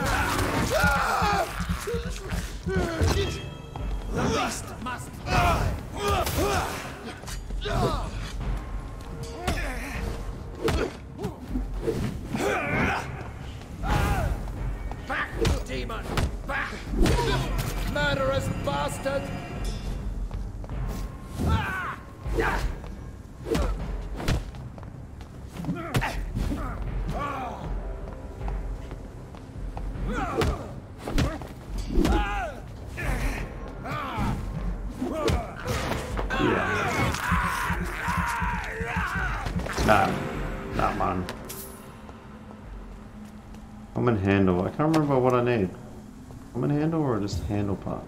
the beast must die! Back, demon! Back! Murderous bastard! Nah, man. Common handle. I can't remember what I need. Common handle or just handle part?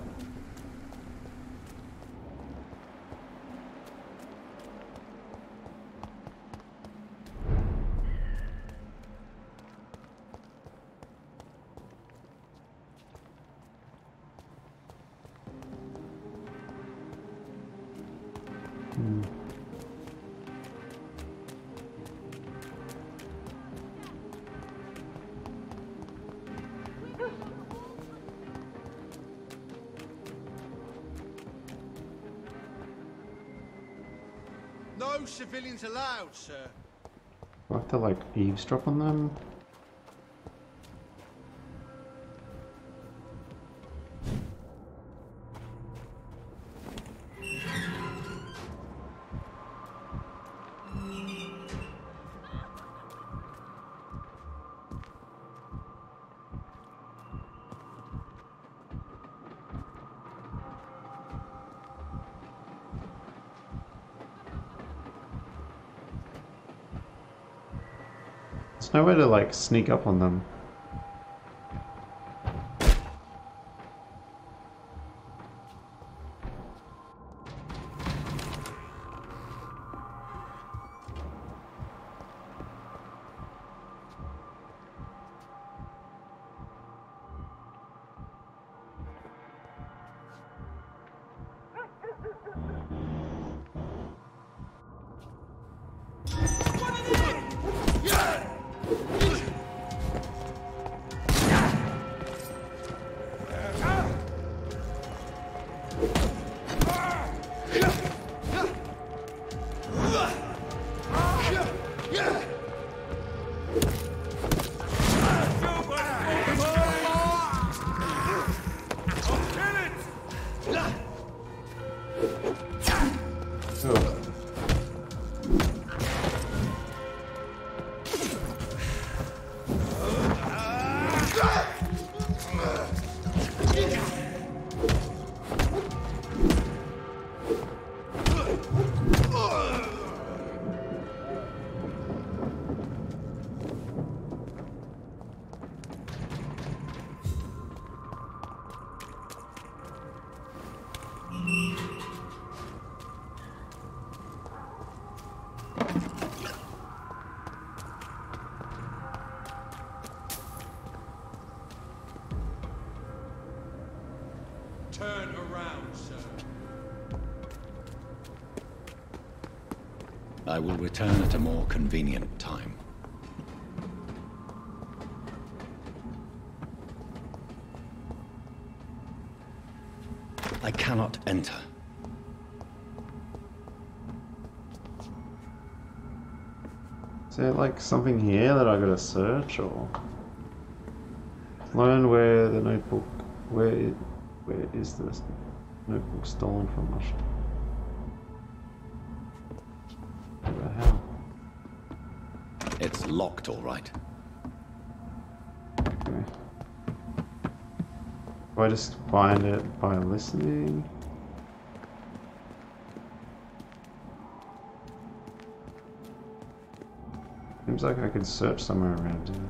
No civilians allowed, sir. Do I have to like eavesdrop on them? There's no way to like sneak up on them. I will return at a more convenient time. I cannot enter. Is there like something here that I gotta search or learn where the notebook? Where is this notebook stolen from us? What the hell? It's locked, all right. Okay. Do I just find it by listening? Seems like I could search somewhere around here.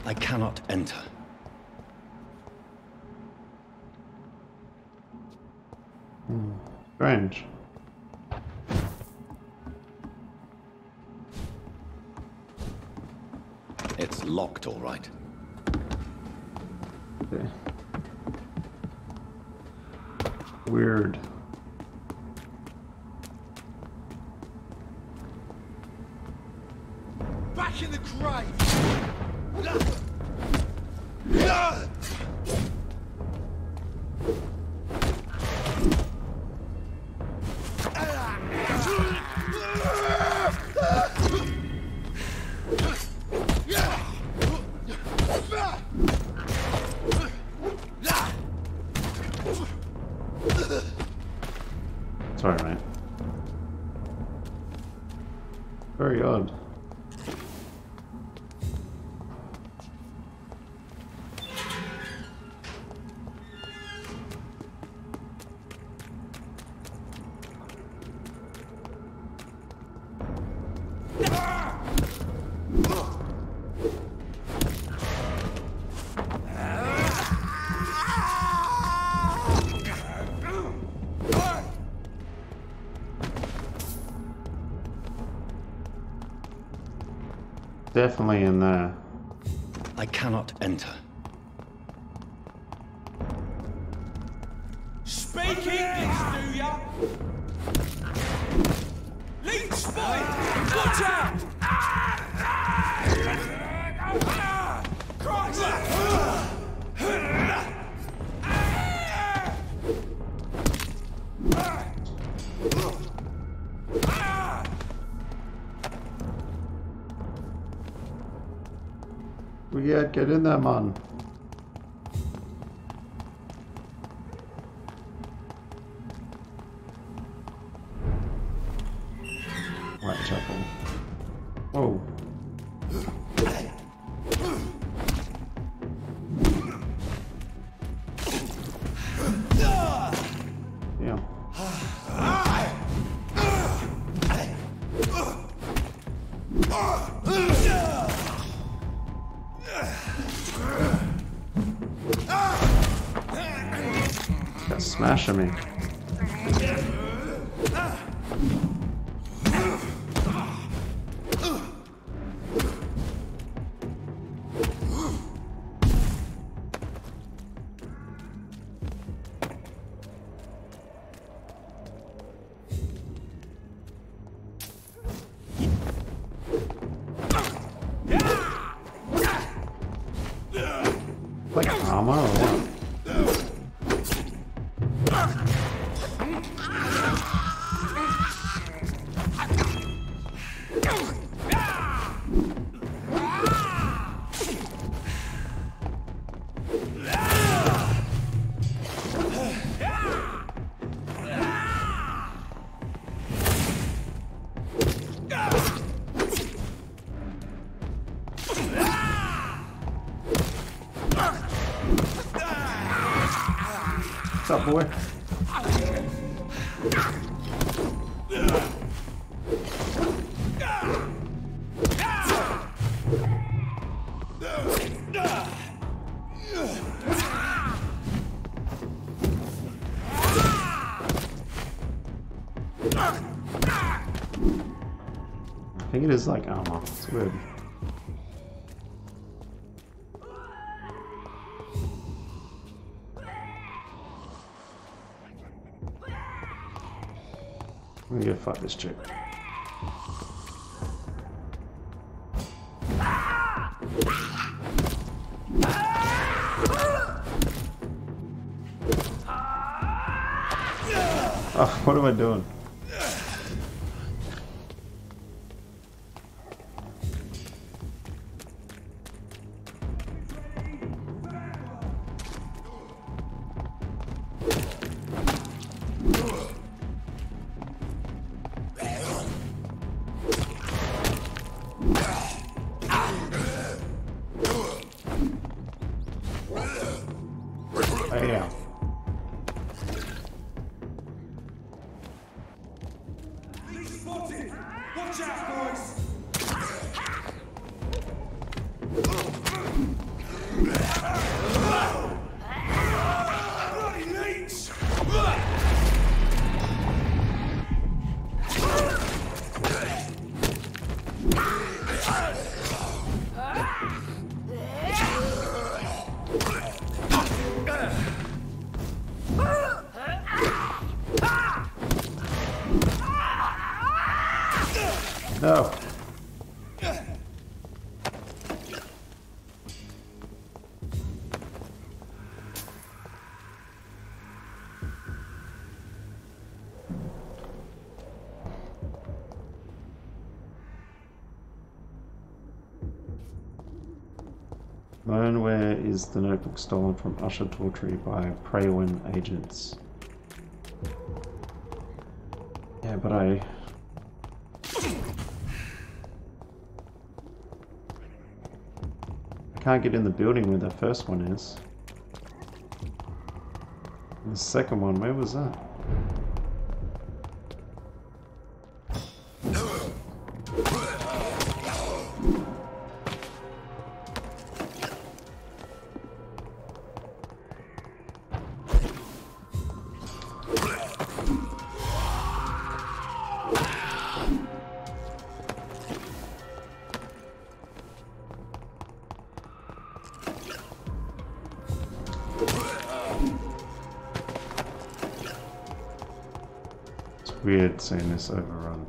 I cannot enter. Strange. It's locked, all right. Okay. Weird. Back in the grave! Sorry, mate. Very odd. Definitely in there. I cannot enter. Speak English, do ya? Leech spine! Watch out! Yeah, get in there, man. Whitechapel. Whoa. Yeah. That's smashing me. Like armor or what? What's up, boy? I think it is like armor. It's weird. Let me go fight this chick. Oh, what am I doing? No. Learn where is the notebook stolen from Usher Tortury by Praywin agents. Yeah, but I can't get in the building where the first one is. And the second one, where was that? Weird seeing this overrun.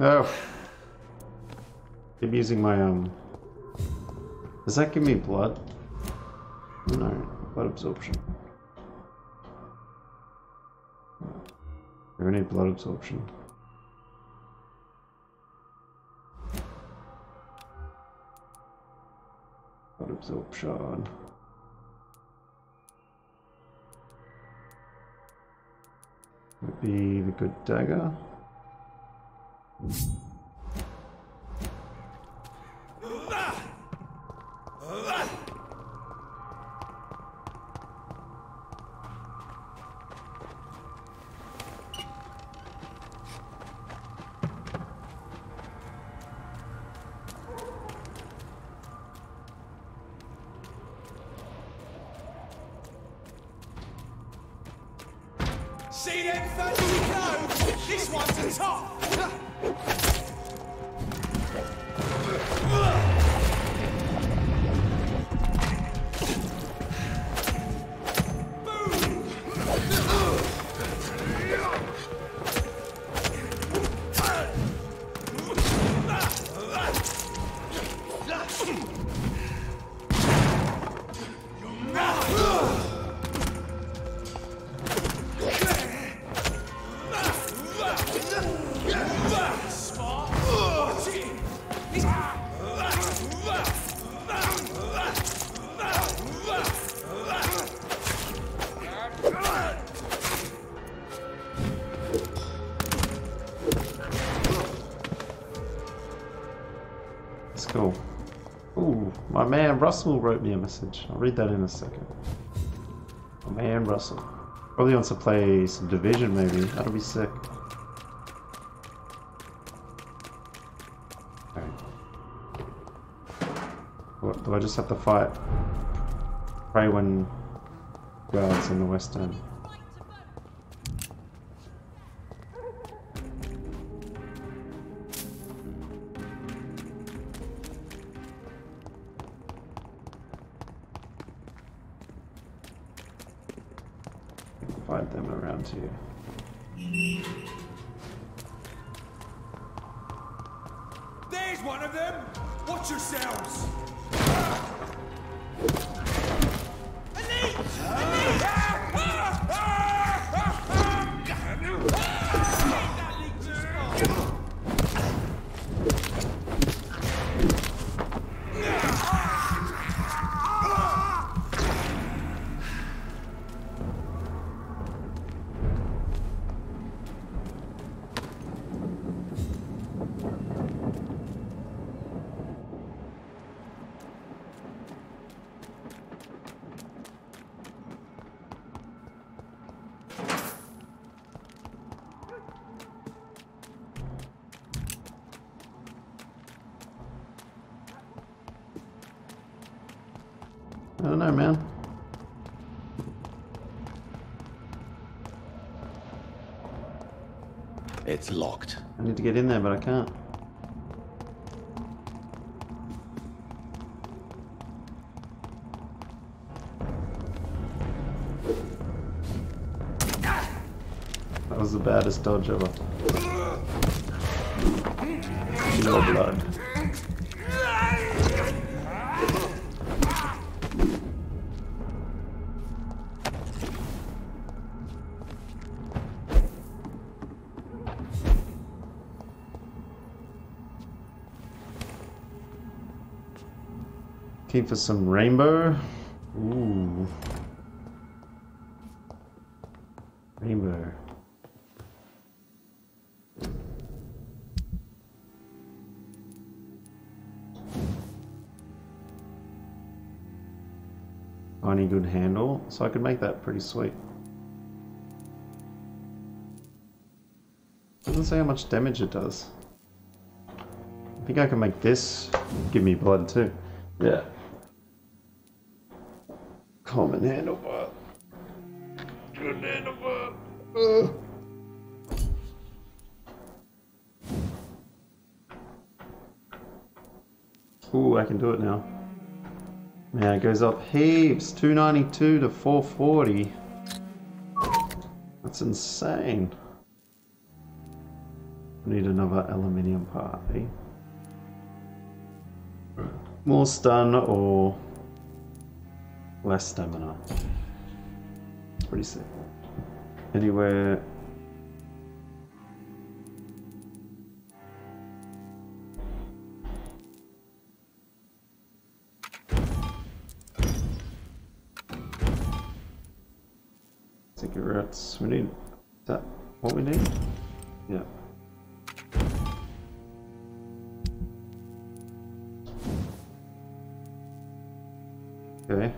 Oh. I'm using my does that give me blood? No, blood absorption. We need blood absorption. Blood absorption. Would be the good dagger. See them fancy clothes? This one's a top! Cool. Ooh, my man Russell wrote me a message. I'll read that in a second. My man Russell. Probably wants to play some Division maybe. That'll be sick. Okay. do I just have to fight Prey when guards in the West End? Fight them around here. There's one of them! Watch yourselves! I don't know, man. It's locked. I need to get in there, but I can't. That was the baddest dodge ever. Your blood. Looking for some rainbow. Ooh. Rainbow. Tiny good handle, so I could make that pretty sweet. Doesn't say how much damage it does. I think I can make this give me blood too. Yeah. Common handlebar. Good handlebar. Ooh, I can do it now. Man, it goes up heaps. 292 to 440. That's insane. Need another aluminium part, eh? More stun or less stamina. Pretty sick. Anywhere. Cigarettes. We need. Is that what we need? Yeah. Okay.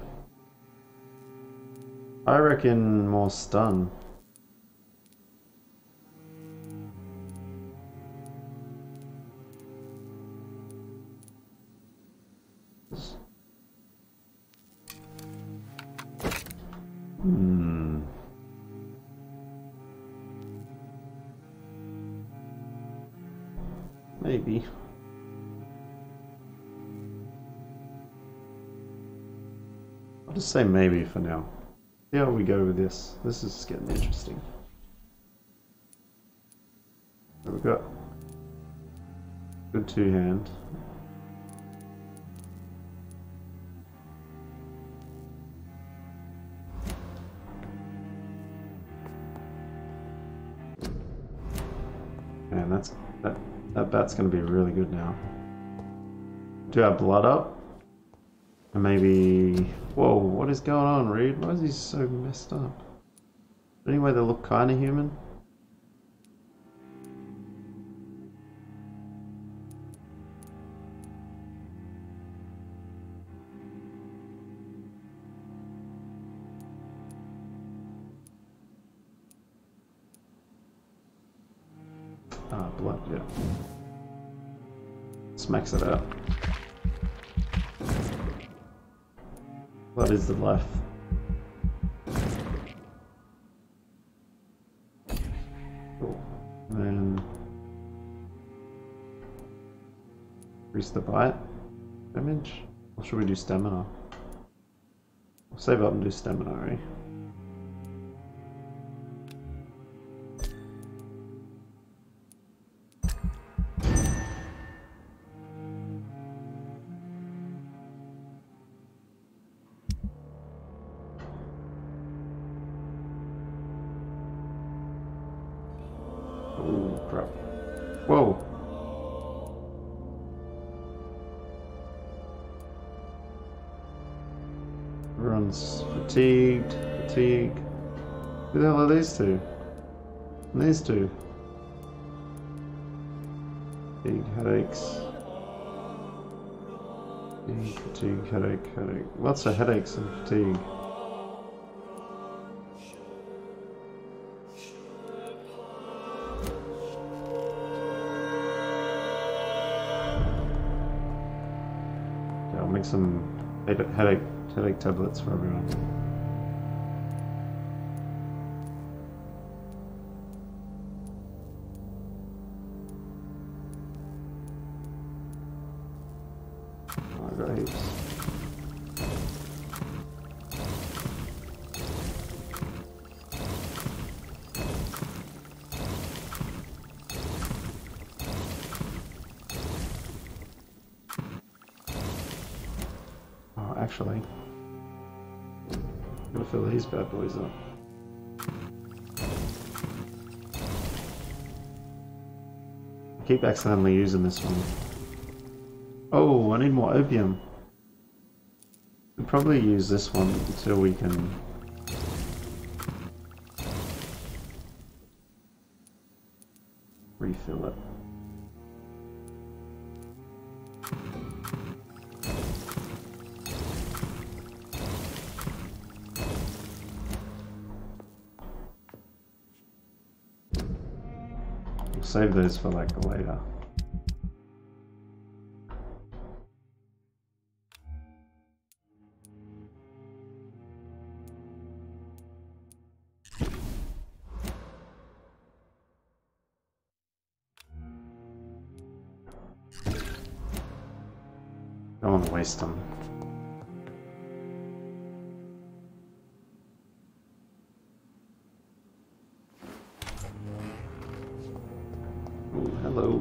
I reckon more stun. Maybe. I'll just say maybe for now. See how we go with this. This is getting interesting. So we've got good two-hand. Man, that bat's gonna be really good now. Do our blood up? And maybe... Whoa, what is going on, Reed? Why is he so messed up? Anyway, they look kinda human. Ah, blood, yeah. Let's max it out. What is the life? Cool. And then increase the bite damage. Or should we do stamina? We'll save up and do stamina, right? Oh crap. Whoa! Everyone's fatigued. Who the hell are these two? And these two? Fatigue, headaches. Fatigue, headache. Lots of headaches and fatigue. Okay, I'll make some headache tablets for everyone. Alright. Oh, actually, I'm gonna fill these bad boys up. I keep accidentally using this one. Oh, I need more opium. We'll probably use this one until we can refill it. We'll save those for like later. Don't want to waste them. Oh, hello.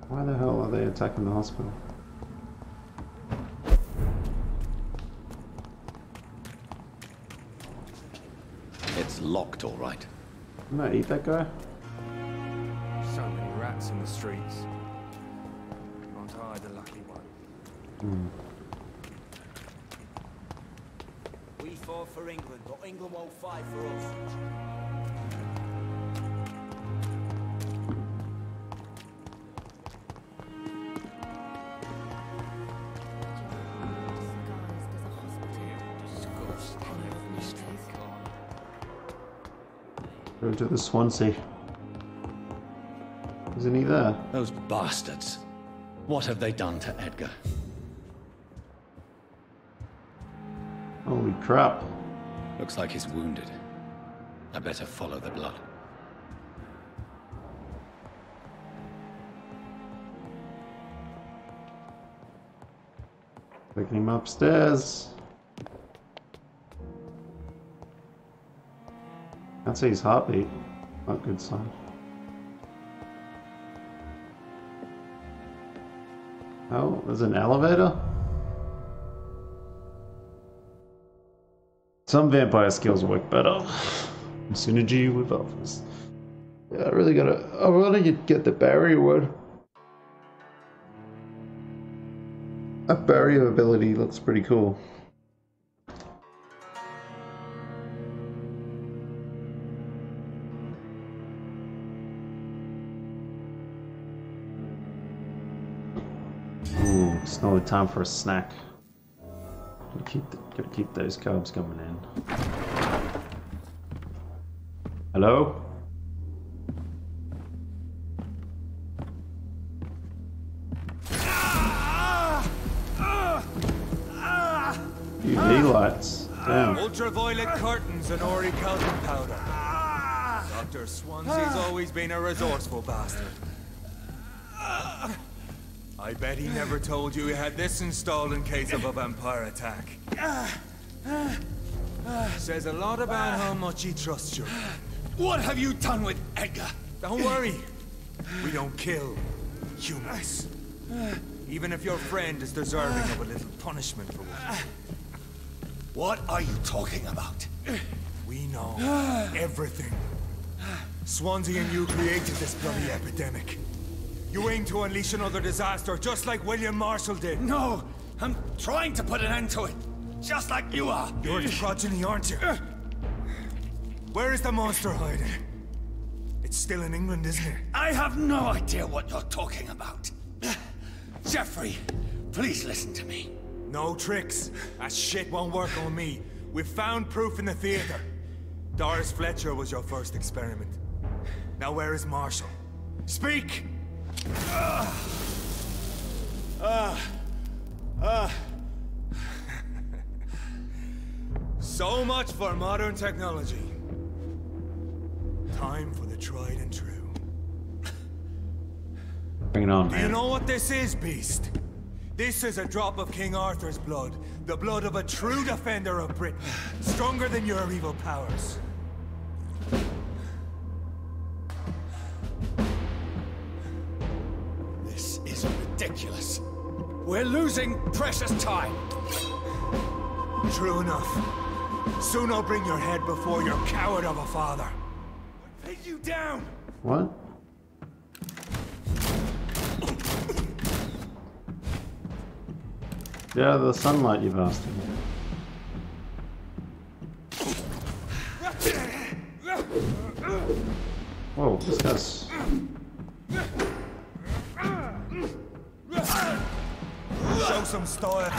Why the hell are they attacking the hospital? It's locked, all right. I'm gonna eat that guy. So many rats in the streets. Aren't I the lucky one? We fought for England, but England won't fight for us. Go to the Swansea. Isn't he there? Those bastards. What have they done to Edgar? Holy crap. Looks like he's wounded. I better follow the blood. Taking him upstairs. Can't see his heartbeat. Not a good sign. Oh, there's an elevator? Some vampire skills work better. Synergy with others. Yeah, I really gotta... I wanna get the barrier one. That barrier ability looks pretty cool. Ooh. It's nearly time for a snack. Gotta keep those carbs coming in. Hello? UV lights. Damn. Ultraviolet curtains and orichalcum powder. Dr. Swansea's always been a resourceful bastard. I bet he never told you he had this installed in case of a vampire attack. Says a lot about how much he trusts you. What have you done with Edgar? Don't worry. We don't kill humans. Even if your friend is deserving of a little punishment for what he did. What are you talking about? We know everything. Swansea and you created this bloody epidemic. You aim to unleash another disaster, just like William Marshall did. No, I'm trying to put an end to it, just like you are. You're the progeny, aren't you? Where is the monster hiding? It's still in England, isn't it? I have no idea what you're talking about. Jeffrey, please listen to me. No tricks. That shit won't work on me. We've found proof in the theater. Doris Fletcher was your first experiment. Now where is Marshall? Speak! So much for modern technology. Time for the tried and true. Bring it on, man. Do you know what this is, Beast? This is a drop of King Arthur's blood. The blood of a true defender of Britain. Stronger than your evil powers. This is ridiculous. We're losing precious time. True enough. Soon I'll bring your head before your coward of a father. Take you down! What? Yeah, the sunlight, you bastard. Whoa, this guy's... Show some style.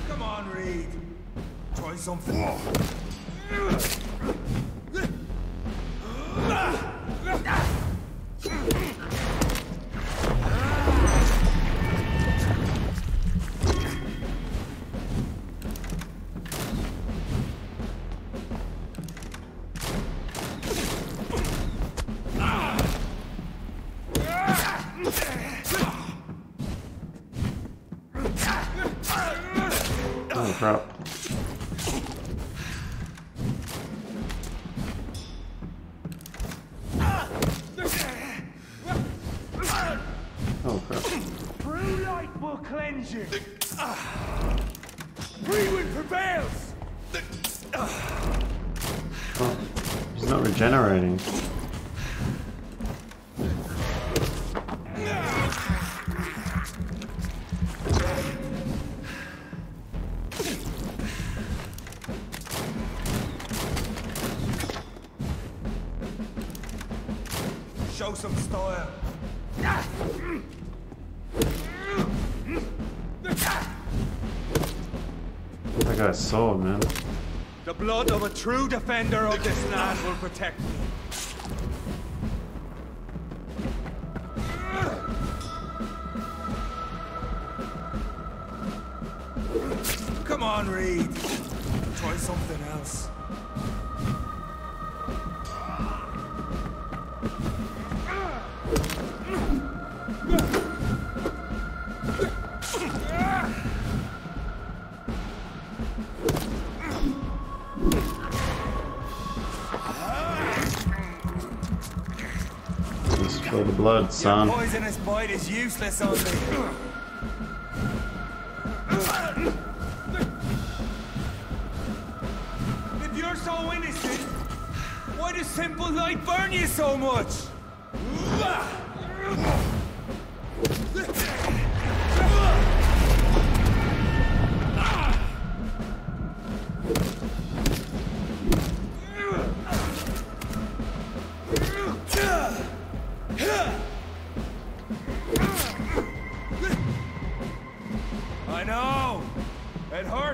Come on, Reed. Try something. Oh, crap. Oh, crap. True light will cleanse you. Free wind prevails. Oh, he's not regenerating. Show some style. That guy's sword, man. The blood of a true defender of this land will protect me. Come on, Reed. Try something else. Just feel the blood, son. Your poisonous bite is useless on me. If you're so innocent, why does simple light burn you so much?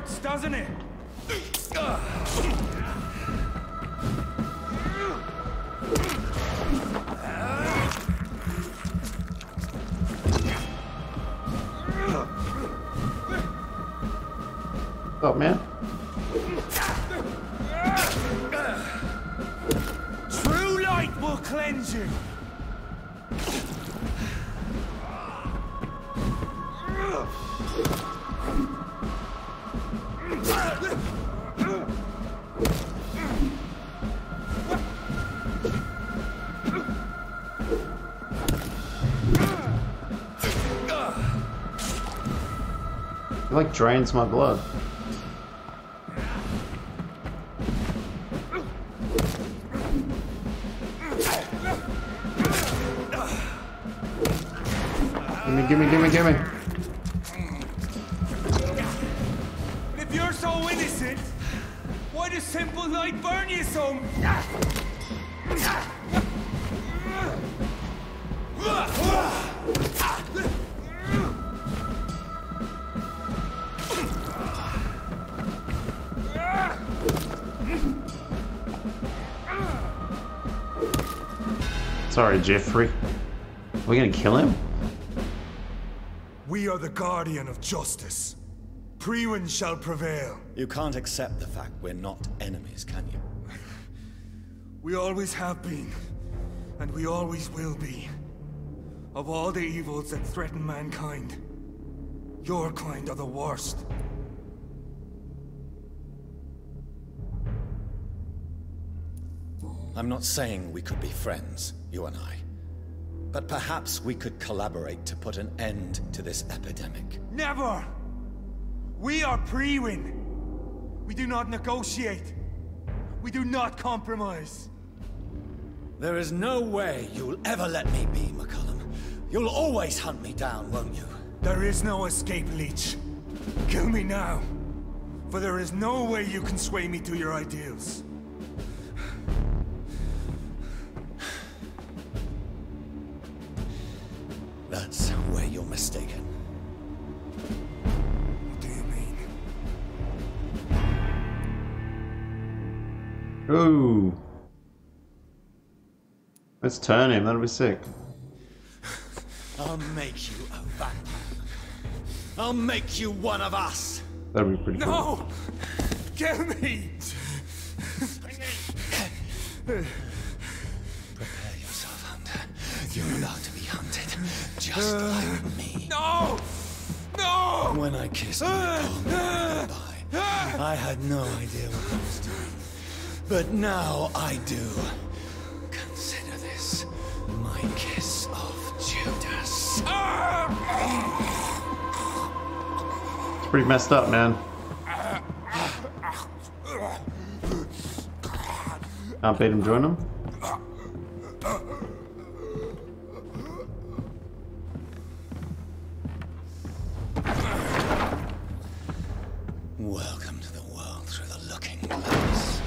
hurts, doesn't it? What's up, man? True light will cleanse you. It like drains my blood. Gimme. If you're so innocent, why does simple light burn you so? Sorry, Jeffrey. Are we gonna kill him? We are the guardian of justice. Priwen shall prevail. You can't accept the fact we're not enemies, can you? We always have been, and we always will be. Of all the evils that threaten mankind, your kind are the worst. I'm not saying we could be friends, you and I. But perhaps we could collaborate to put an end to this epidemic. Never! We are Priwen. We do not negotiate. We do not compromise. There is no way you'll ever let me be, McCullum. You'll always hunt me down, won't you? There is no escape, Leech. Kill me now. For there is no way you can sway me to your ideals. That's where you're mistaken. What do you mean? Ooh. Let's turn him, that'll be sick. I'll make you a vampire. I'll make you one of us. That'll be pretty cool. No! Kill me! Prepare yourself, Hunter. You're about to be hunted, just like me. No! No! When I kissed my goodbye, I had no idea what I was doing. But now I do. Consider this my kiss of Judas. It's pretty messed up, man. Can't beat him, join him. Welcome to the world through the looking glass.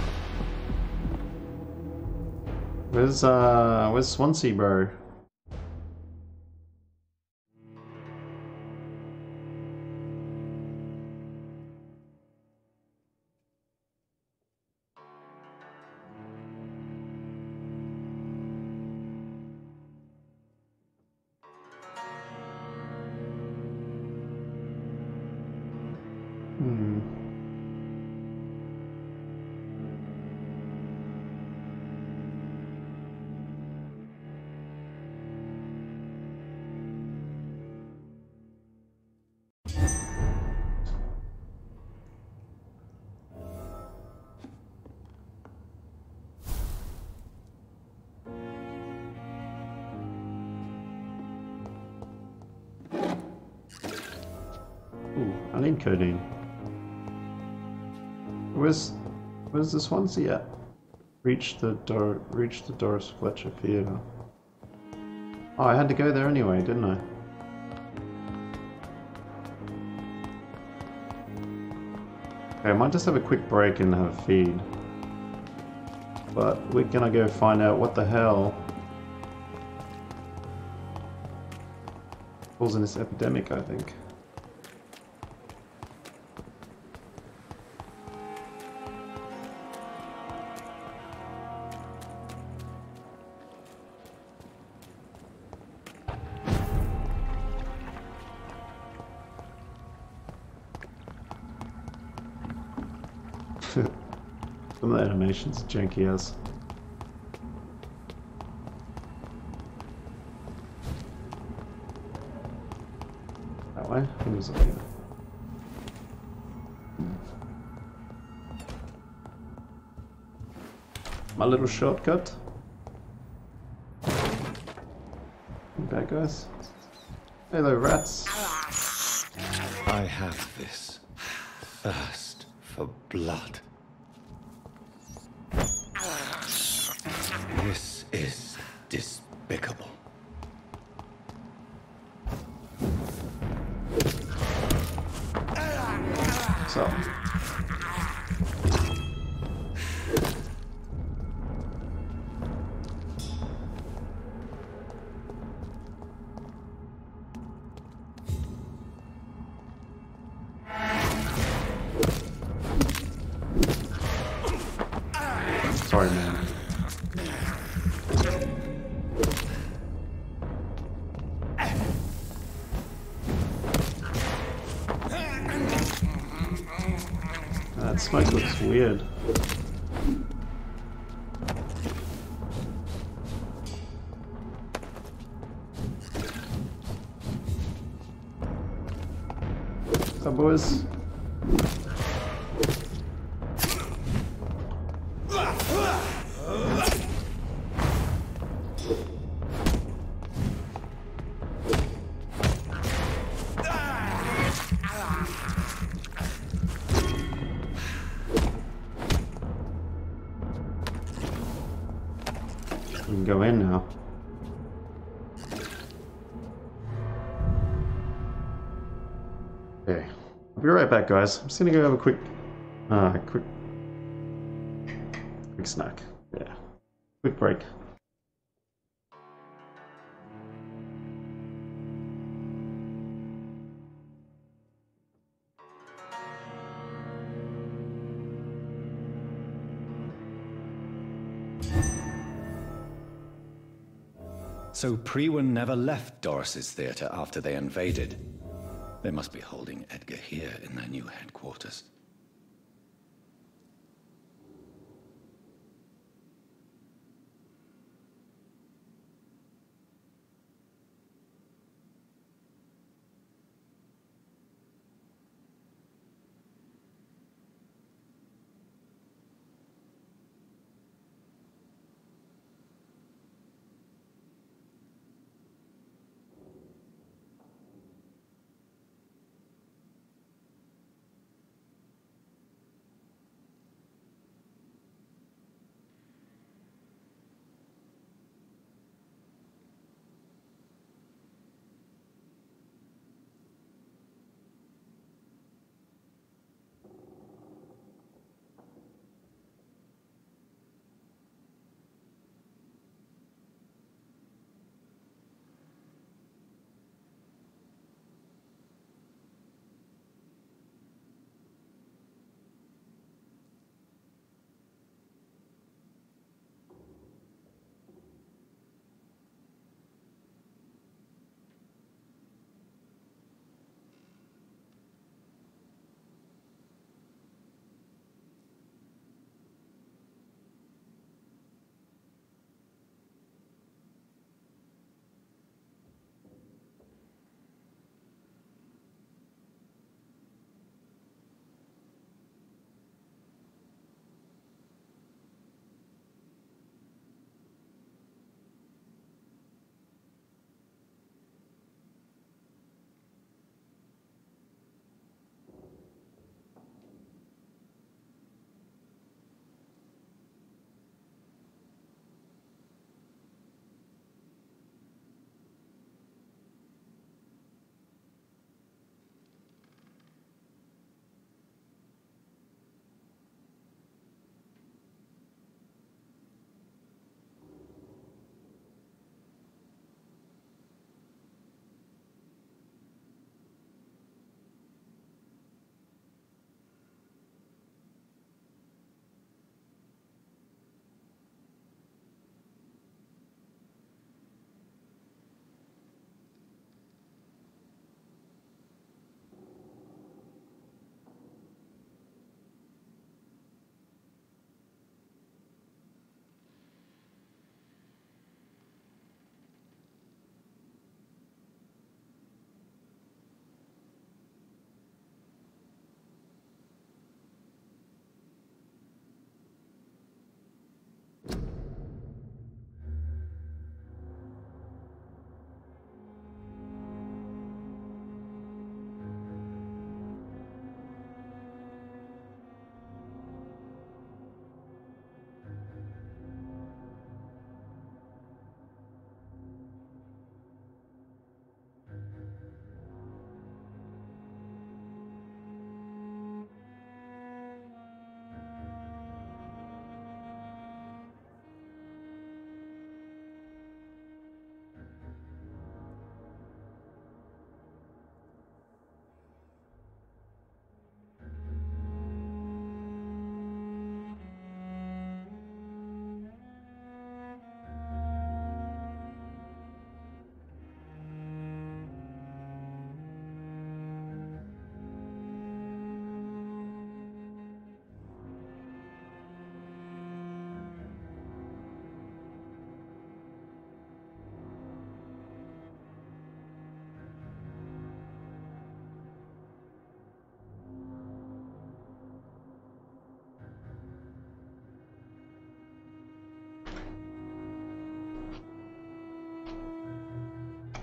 Where's Swansea, bro? I need codeine. Where's the Swansea at? Reach the Doris Fletcher Theatre. Oh, I had to go there anyway, didn't I? Okay, I might just have a quick break and have a feed. But we're gonna go find out what the hell causing this epidemic, I think. Some of the animations are janky as. That way? Who was up here? My little shortcut. Bad guys. Hello, rats. I have this thirst for blood. This is despicable. So. Sorry, man. That smoke looks weird. What's up, boys? We can go in now. Okay, I'll be right back, guys. I'm just gonna go have a quick snack. Yeah, quick break. So Priwen never left Doris's theater after they invaded. They must be holding Edgar here in their new headquarters.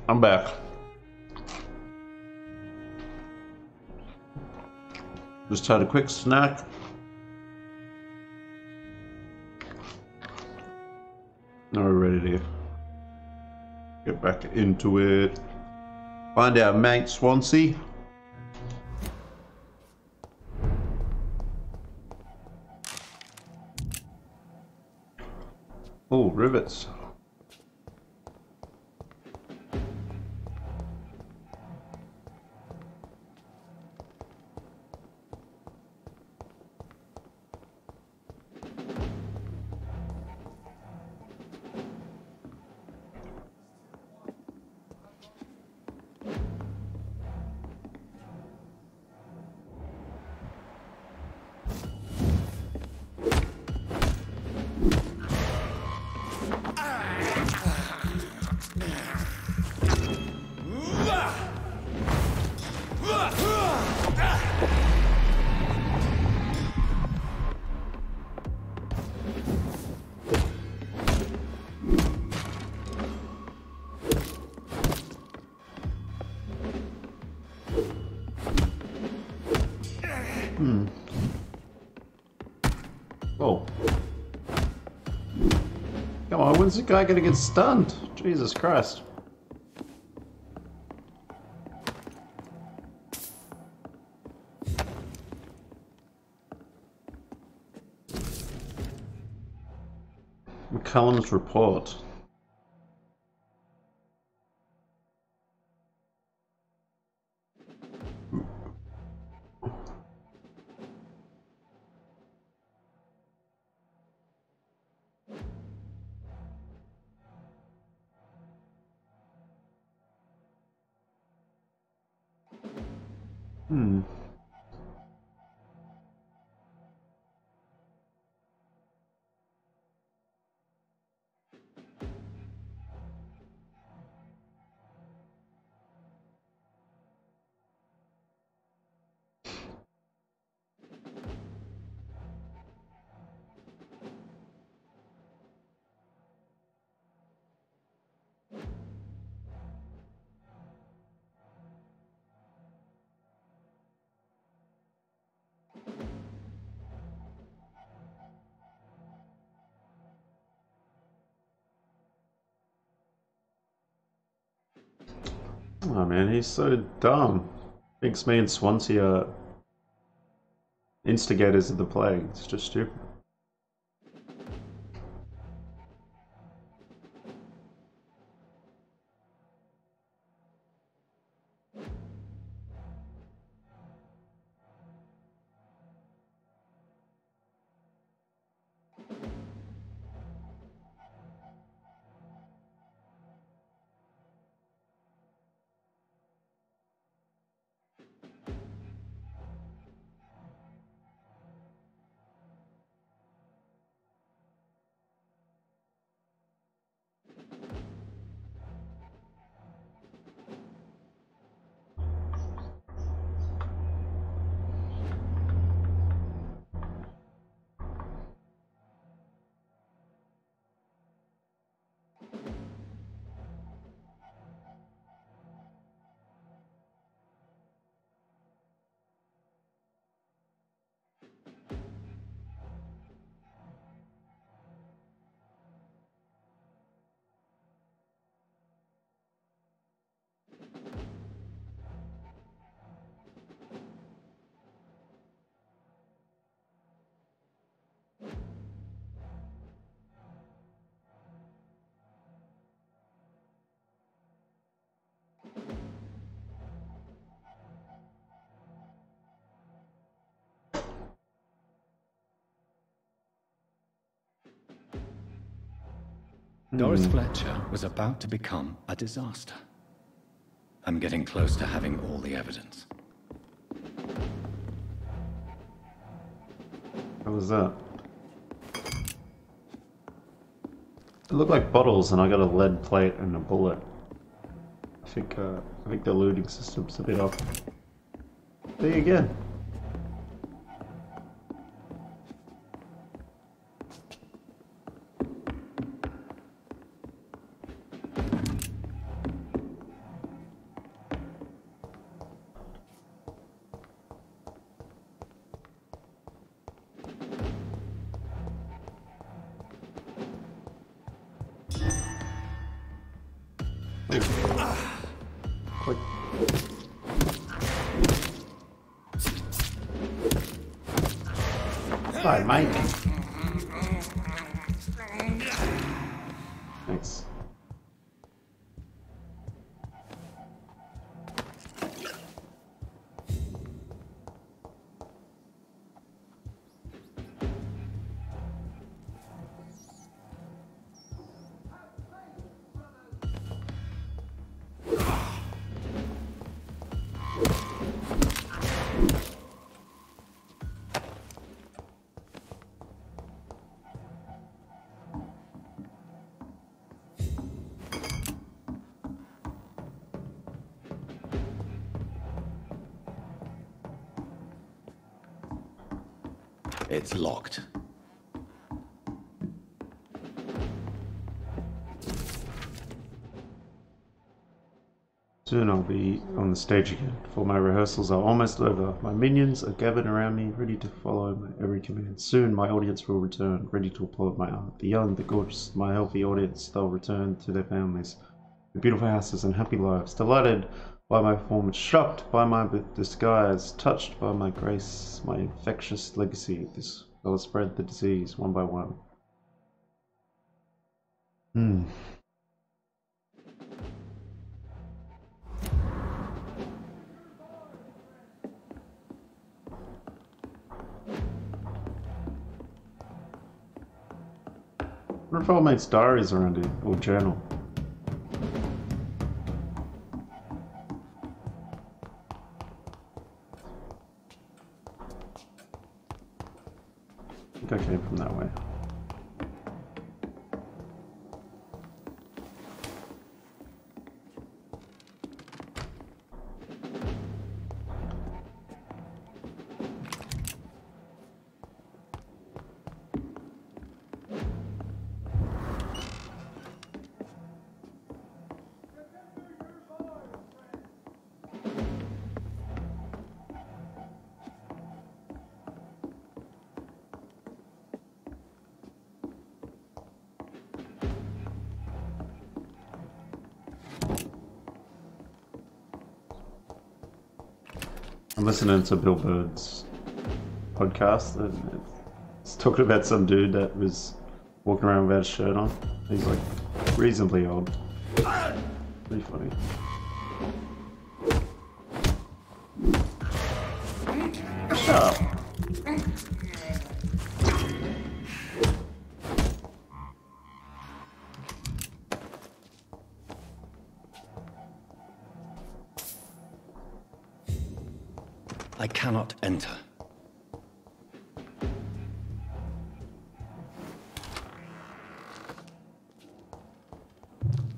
I'm back. Just had a quick snack. Now we're ready to get back into it. Find our mate Swansea. Oh, rivets. Oh. Come on, when's the guy gonna get stunned? Jesus Christ. McCullum's report. Oh man, he's so dumb. Thinks me and Swansea are instigators of the plague. It's just stupid. Doris Fletcher was about to become a disaster. I'm getting close to having all the evidence. What was that? It looked like bottles, and I got a lead plate and a bullet. I think the looting system's a bit off. There you go. Click. Sorry, mate. Thanks. It's locked. Soon I'll be on the stage again, for my rehearsals are almost over. My minions are gathered around me, ready to follow my every command. Soon my audience will return, ready to applaud my art. The young, the gorgeous, my healthy audience, they'll return to their families, their beautiful houses and happy lives, delighted by my performance, shocked by my disguise, touched by my grace, my infectious legacy. This will spread the disease one by one. What if old mate's diaries around here, or journal? I think I came from that way. I'm listening to Bill Bird's podcast, and it's talking about some dude that was walking around without a shirt on. He's like reasonably old. Pretty funny. Shut up. I cannot enter.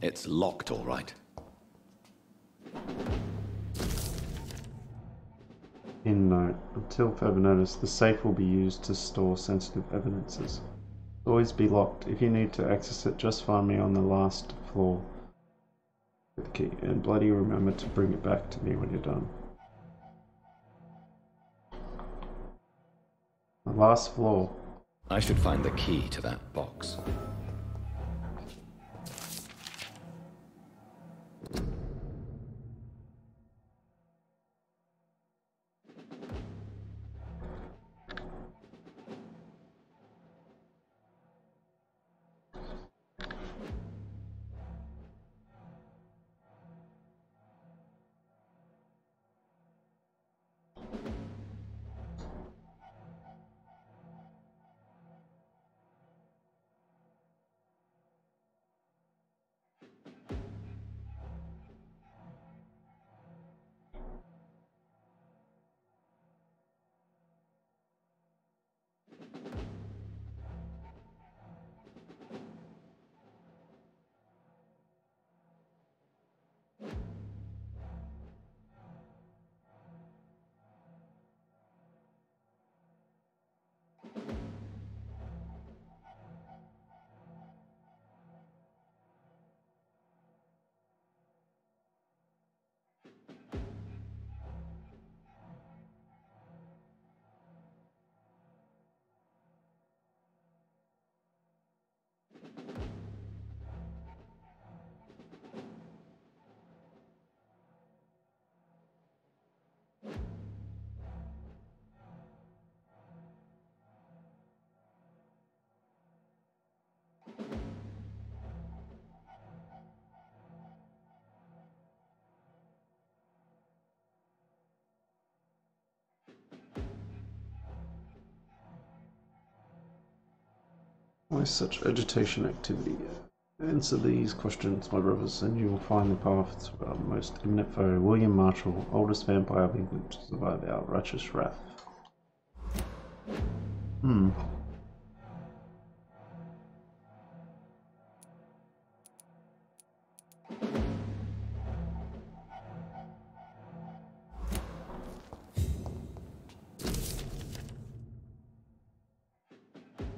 It's locked, all right. In note, until further notice, the safe will be used to store sensitive evidences. Always be locked. If you need to access it, just find me on the last floor with the key, and bloody remember to bring it back to me when you're done. The last floor. I should find the key to that box. Why such agitation activity? Answer these questions, my brothers, and you will find the path to our most imminent foe, William Marshall, oldest vampire being to survive our righteous wrath.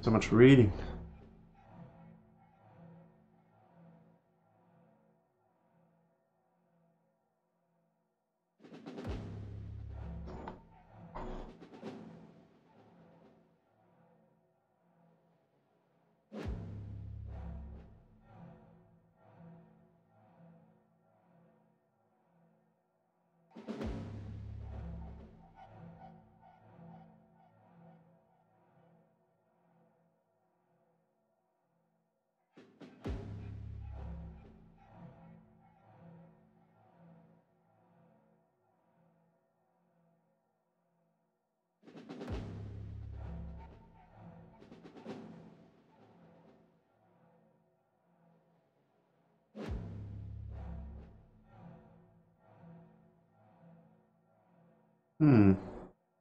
So much reading.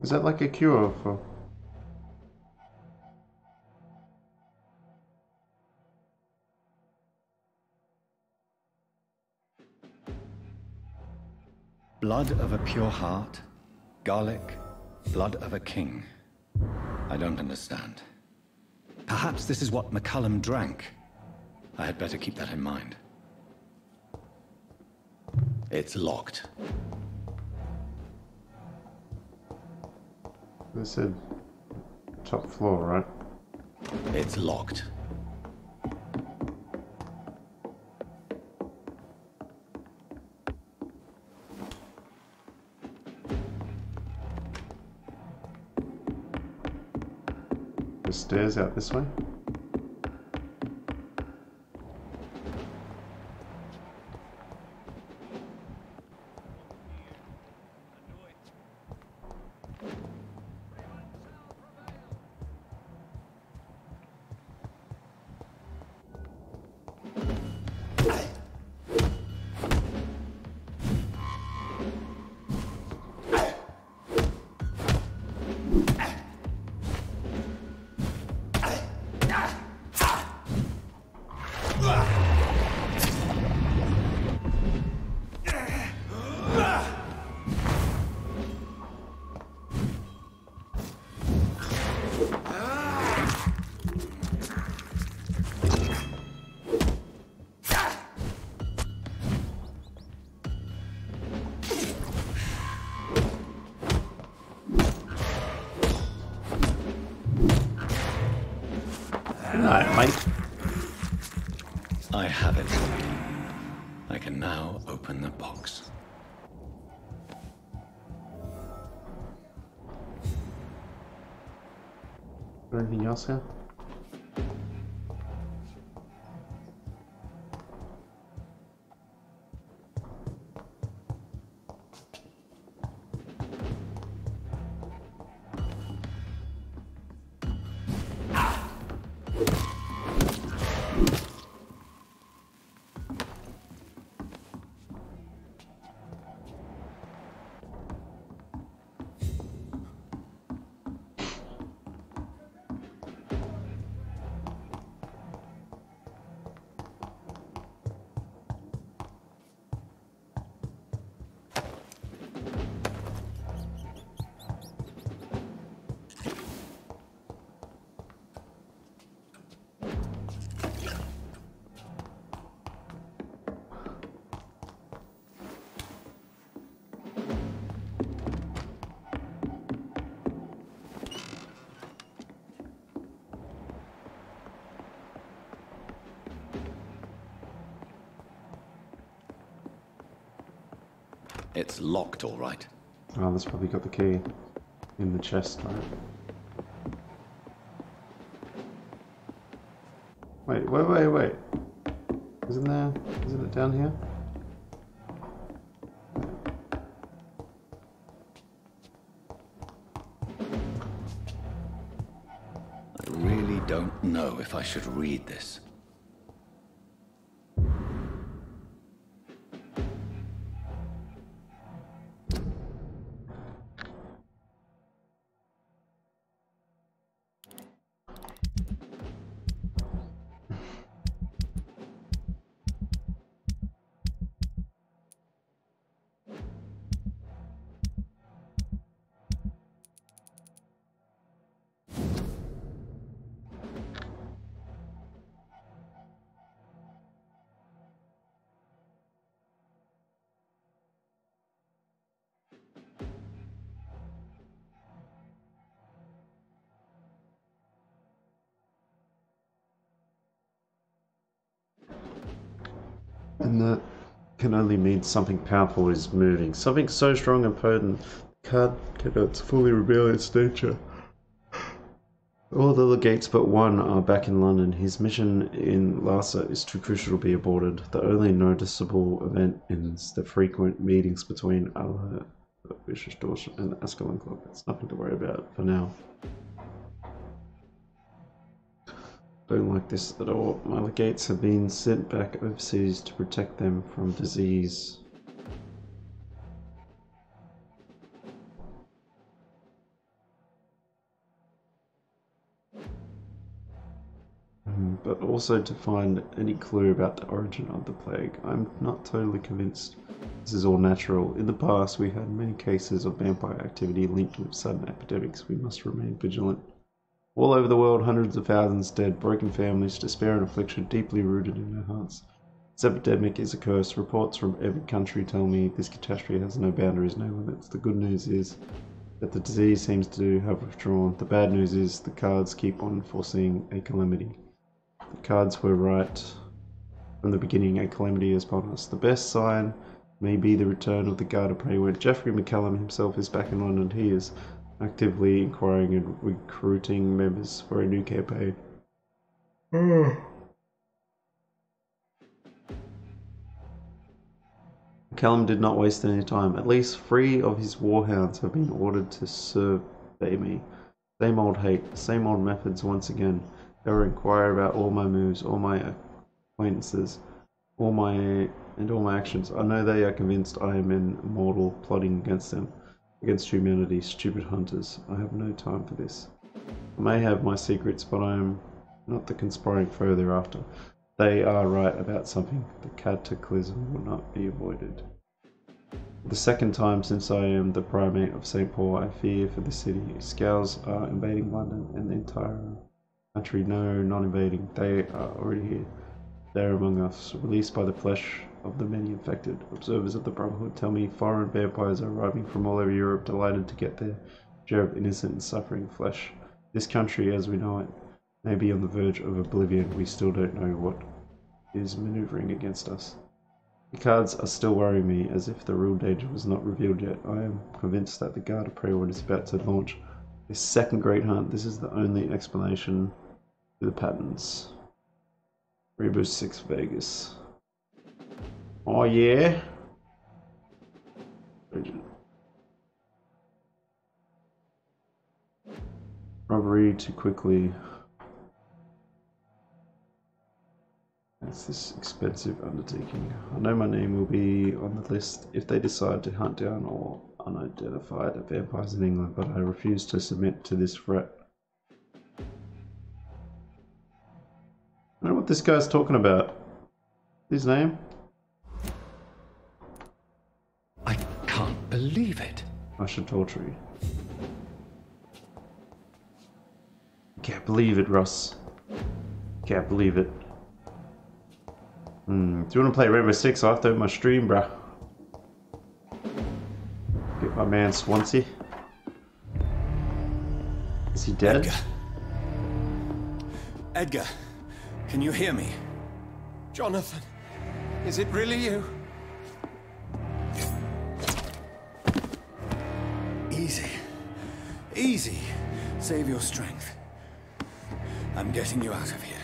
Is that like a cure for... Blood of a pure heart, garlic, blood of a king. I don't understand. Perhaps this is what McCullum drank. I had better keep that in mind. It's locked. They said top floor, right? It's locked. The stairs out this way? I have it. I can now open the box. Anything else here? It's locked, all right. Oh, that's probably got the key in the chest, right? Wait. Isn't it down here? I really don't know know if I should read this. And that can only mean something powerful is moving. Something so strong and potent, the card cannot fully reveal its nature. All the gates but one are back in London. His mission in Lhasa is too crucial to be aborted. The only noticeable event is the frequent meetings between Allah, Vicious Dawson, and the Ascalon Club. It's nothing to worry about for now. Don't like this at all. My legates have been sent back overseas to protect them from disease. But also to find any clue about the origin of the plague. I'm not totally convinced this is all natural. In the past, we had many cases of vampire activity linked with sudden epidemics. We must remain vigilant. All over the world, hundreds of thousands dead, broken families, despair and affliction deeply rooted in their hearts. This epidemic is a curse. Reports from every country tell me this catastrophe has no boundaries, no limits. The good news is that the disease seems to have withdrawn. The bad news is the cards keep on foreseeing a calamity. The cards were right from the beginning. A calamity is upon us. The best sign may be the return of the Guard of Prayer. Geoffrey McCallum himself is back in London. He is actively inquiring and recruiting members for a new campaign. McCallum did not waste any time. At least 3 of his warhounds have been ordered to survey me. Same old hate, same old methods once again. They will inquire about all my moves, all my acquaintances, all my actions. I know they are convinced I am an immortal, plotting against them, against humanity, stupid hunters. I have no time for this. I may have my secrets, but I am not the conspiring foe thereafter. They are right about something. The cataclysm will not be avoided. For the second time since I am the primate of St. Paul, I fear for the city. Scows are invading London and the entire country. No, not invading. They are already here. They are among us, released by the flesh of the many infected. Observers of the Brotherhood tell me foreign vampires are arriving from all over Europe, delighted to get their share of innocent and suffering flesh. This country, as we know it, may be on the verge of oblivion. We still don't know what is maneuvering against us. The cards are still worrying me, as if the real danger was not revealed yet. I am convinced that the Guard of Prayer is about to launch a second great hunt. This is the only explanation to the patterns. Rebus 6 Vegas. Oh yeah. Robbery too quickly. It's this expensive undertaking. I know my name will be on the list if they decide to hunt down all unidentified vampires in England, but I refuse to submit to this threat. I don't know what this guy's talking about. His name? I can't believe it. I should torture you. Can't believe it, Russ. Can't believe it. Do you want to play Rainbow Six after my stream, bruh? Get my man Swansea. Is he dead? Edgar, can you hear me? Jonathan, is it really you? Easy. Easy. Save your strength. I'm getting you out of here.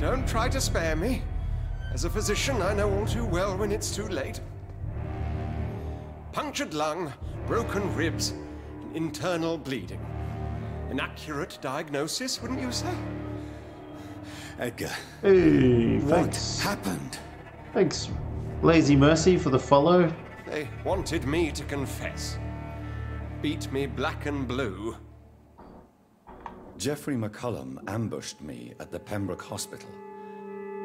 Don't try to spare me. As a physician, I know all too well when it's too late. Punctured lung, broken ribs, and internal bleeding. An accurate diagnosis, wouldn't you say? Edgar. Hey, what thanks. happened? Thanks, Lazy Mercy, for the follow. They wanted me to confess. Beat me black and blue. Jeffrey McCullum ambushed me at the Pembroke Hospital.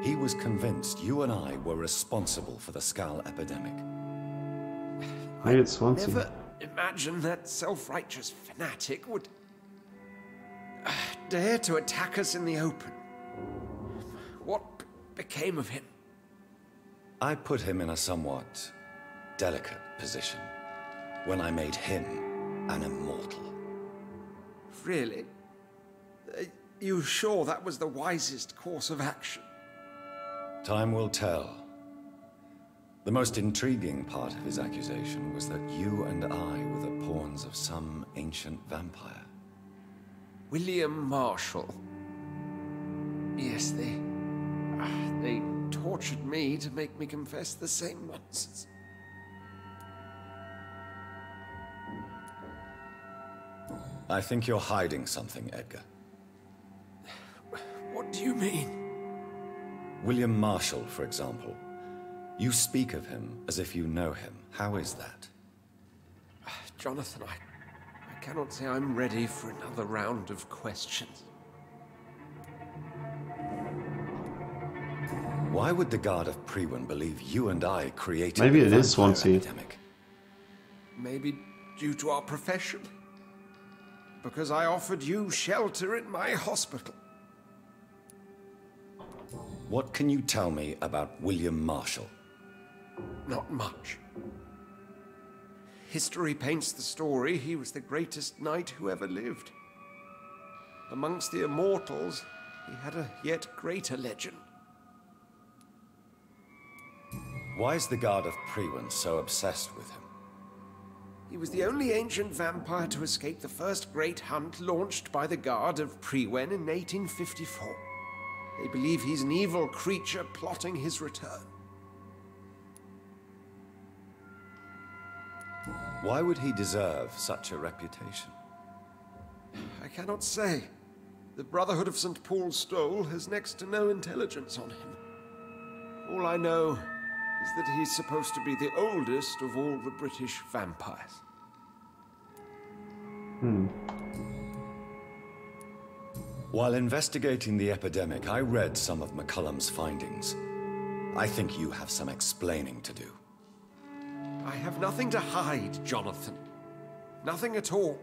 He was convinced you and I were responsible for the Skull epidemic. Maybe it's Swansea. Never imagined that self-righteous fanatic would dare to attack us in the open. What became of him? I put him in a somewhat delicate position when I made him an immortal. Really? You sure that was the wisest course of action? Time will tell. The most intriguing part of his accusation was that you and I were the pawns of some ancient vampire. William Marshall. Yes, they tortured me to make me confess the same nonsense. I think you're hiding something, Edgar. What do you mean? William Marshall, for example. You speak of him as if you know him. How is that? Jonathan, I cannot say I'm ready for another round of questions. Why would the Guard of Priwen believe you and I created Maybe the it is vampire Swansea. epidemic? Maybe due to our profession? Because I offered you shelter in my hospital. What can you tell me about William Marshall? Not much. History paints the story he was the greatest knight who ever lived. Amongst the immortals, he had a yet greater legend. Why is the Guard of Priwen so obsessed with him? He was the only ancient vampire to escape the first great hunt launched by the Guard of Priwen in 1854. They believe he's an evil creature plotting his return. Why would he deserve such a reputation? I cannot say. The Brotherhood of St. Paul's Stole has next to no intelligence on him. All I know is that he's supposed to be the oldest of all the British vampires. While investigating the epidemic, I read some of McCullum's findings. I think you have some explaining to do. I have nothing to hide, Jonathan. Nothing at all.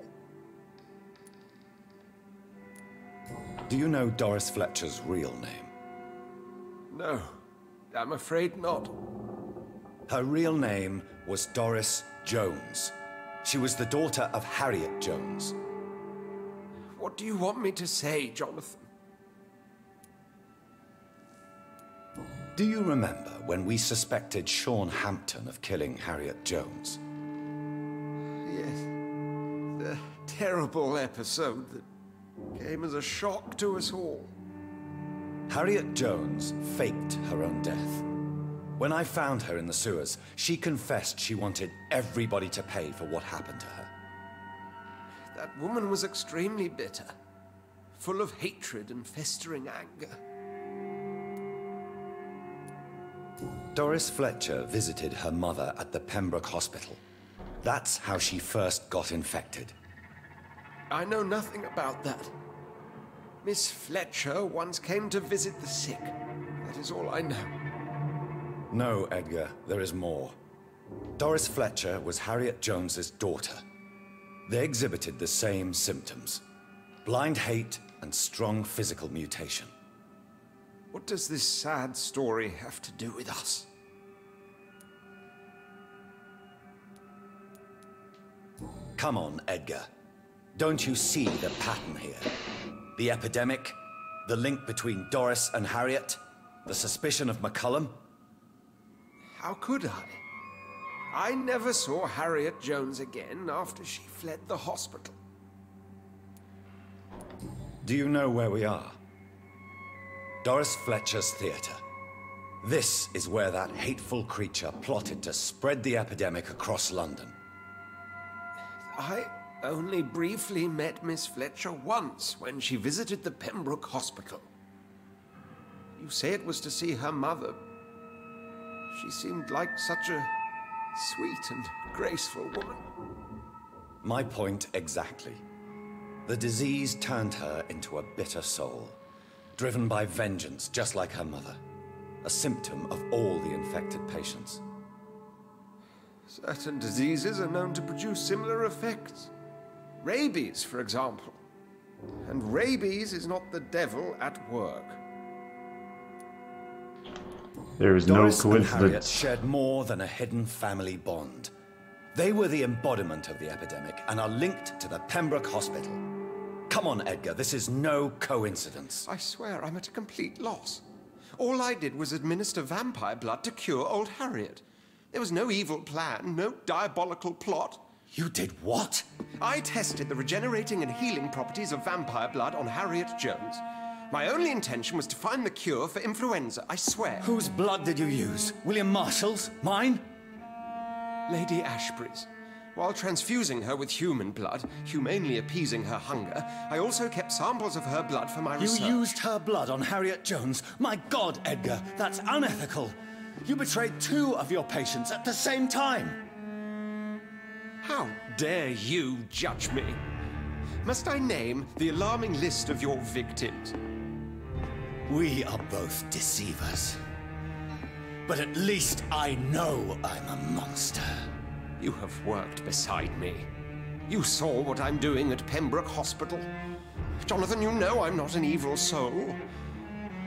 Do you know Doris Fletcher's real name? No, I'm afraid not. Her real name was Doris Jones. She was the daughter of Harriet Jones. What do you want me to say, Jonathan? Do you remember when we suspected Sean Hampton of killing Harriet Jones? Yes. The terrible episode that came as a shock to us all. Harriet Jones faked her own death. When I found her in the sewers, she confessed she wanted everybody to pay for what happened to her. That woman was extremely bitter, full of hatred and festering anger. Doris Fletcher visited her mother at the Pembroke Hospital. That's how she first got infected. I know nothing about that. Miss Fletcher once came to visit the sick. That is all I know. No, Edgar, there is more. Doris Fletcher was Harriet Jones's daughter. They exhibited the same symptoms: blind hate and strong physical mutation. What does this sad story have to do with us? Come on, Edgar. Don't you see the pattern here? The epidemic, the link between Doris and Harriet, the suspicion of McCullum. How could I? I never saw Harriet Jones again after she fled the hospital. Do you know where we are? Doris Fletcher's theater. This is where that hateful creature plotted to spread the epidemic across London. I only briefly met Miss Fletcher once when she visited the Pembroke Hospital. You say it was to see her mother. She seemed like such a sweet and graceful woman. My point exactly. The disease turned her into a bitter soul, driven by vengeance just like her mother. A symptom of all the infected patients. Certain diseases are known to produce similar effects. Rabies, for example. And rabies is not the devil at work. There is Doris no and Harriet coincidence. shared more than a hidden family bond. They were the embodiment of the epidemic and are linked to the Pembroke Hospital. Come on, Edgar, this is no coincidence. I swear I'm at a complete loss. All I did was administer vampire blood to cure old Harriet. There was no evil plan, no diabolical plot. You did what? I tested the regenerating and healing properties of vampire blood on Harriet Jones. My only intention was to find the cure for influenza, I swear. Whose blood did you use? William Marshall's? Mine? Lady Ashbury's. While transfusing her with human blood, humanely appeasing her hunger, I also kept samples of her blood for my research. You used her blood on Harriet Jones? My God, Edgar, that's unethical. You betrayed 2 of your patients at the same time. How dare you judge me? Must I name the alarming list of your victims? We are both deceivers. But at least I know I'm a monster. You have worked beside me. You saw what I'm doing at Pembroke Hospital. Jonathan, you know I'm not an evil soul.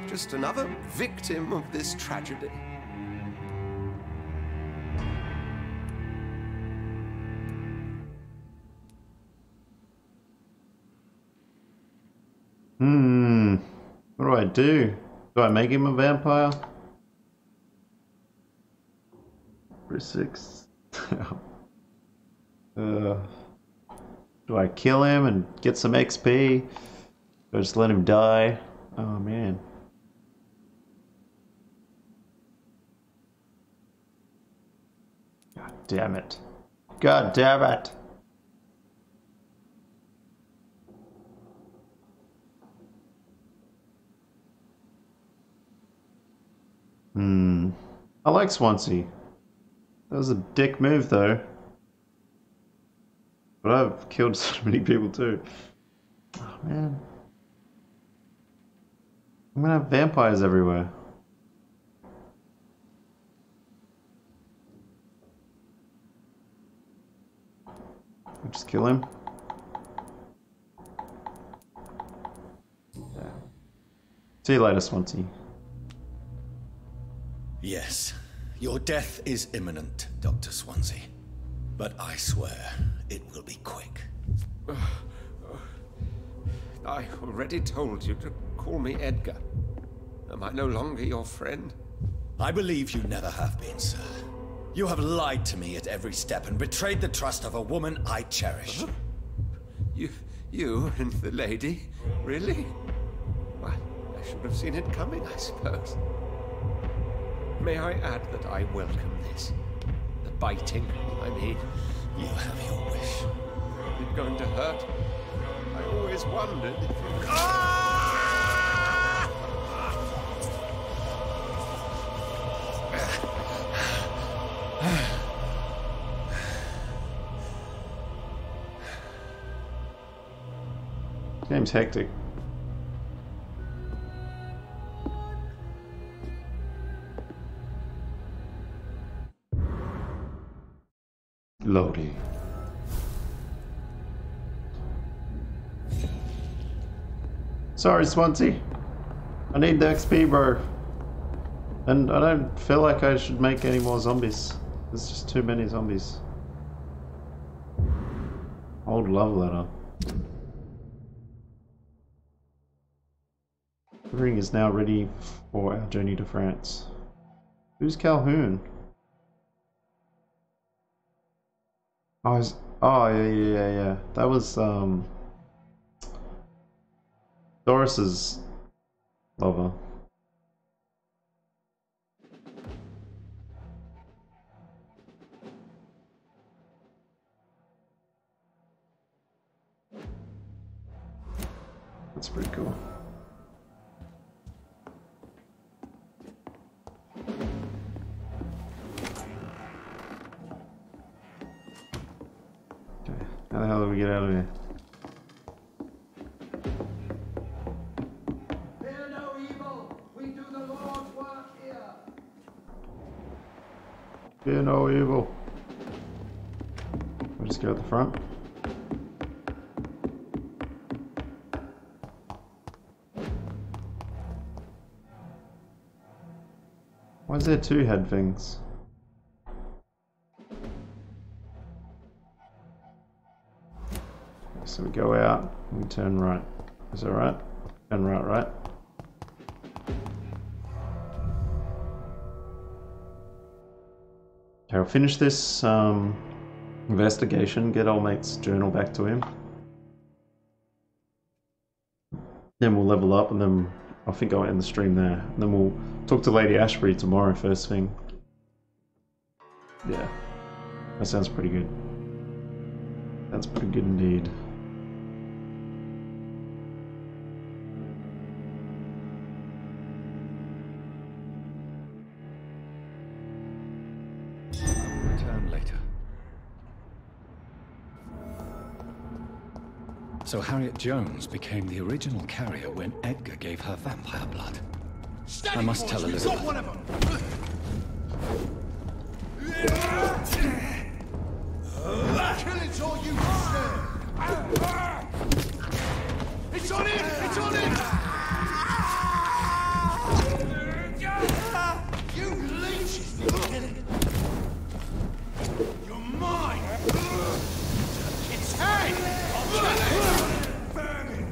Just another victim of this tragedy. What do I do? Do I make him a vampire? For 6. Do I kill him and get some XP? Or just let him die? Oh man. God damn it. God damn it. I like Swansea. That was a dick move though. But I've killed so many people too. Oh man. I'm gonna have vampires everywhere. I'll just kill him. Yeah. See you later, Swansea. Yes, your death is imminent, Dr. Swansea. But I swear, it will be quick. I already told you to call me Edgar. Am I no longer your friend? I believe you never have been, sir. You have lied to me at every step and betrayed the trust of a woman I cherish. Huh? You and the lady? Really? Well, I should have seen it coming, I suppose. May I add that I welcome this? The biting, I mean. You have your wish. Is it going to hurt? I always wondered if it... Game's hectic. Loading. Sorry, Swansea. I need the XP, bro. And I don't feel like I should make any more zombies. There's just too many zombies. Old love letter. The ring is now ready for our journey to France. Who's Calhoun? Oh, yeah. That was, Doris's lover. That's pretty cool. Okay, how the hell do we get out of here? Fear no evil. We do the Lord's work here. Fear no evil. We'll just go at the front. Why is there two head things? So we go out and we turn right. Is that right? Turn right, right? Okay, I'll finish this investigation, get old mate's journal back to him. Then we'll level up and then I think I'll end the stream there. And then we'll talk to Lady Ashbury tomorrow first thing. Yeah, that sounds pretty good. That's pretty good indeed. Return later. So Harriet Jones became the original carrier when Edgar gave her vampire blood. I must tell Elizabeth. One of them. Kill it or you stand. It's on him! It's on him! You leeches! You're mine! It's head! I'll kill it! Burn it!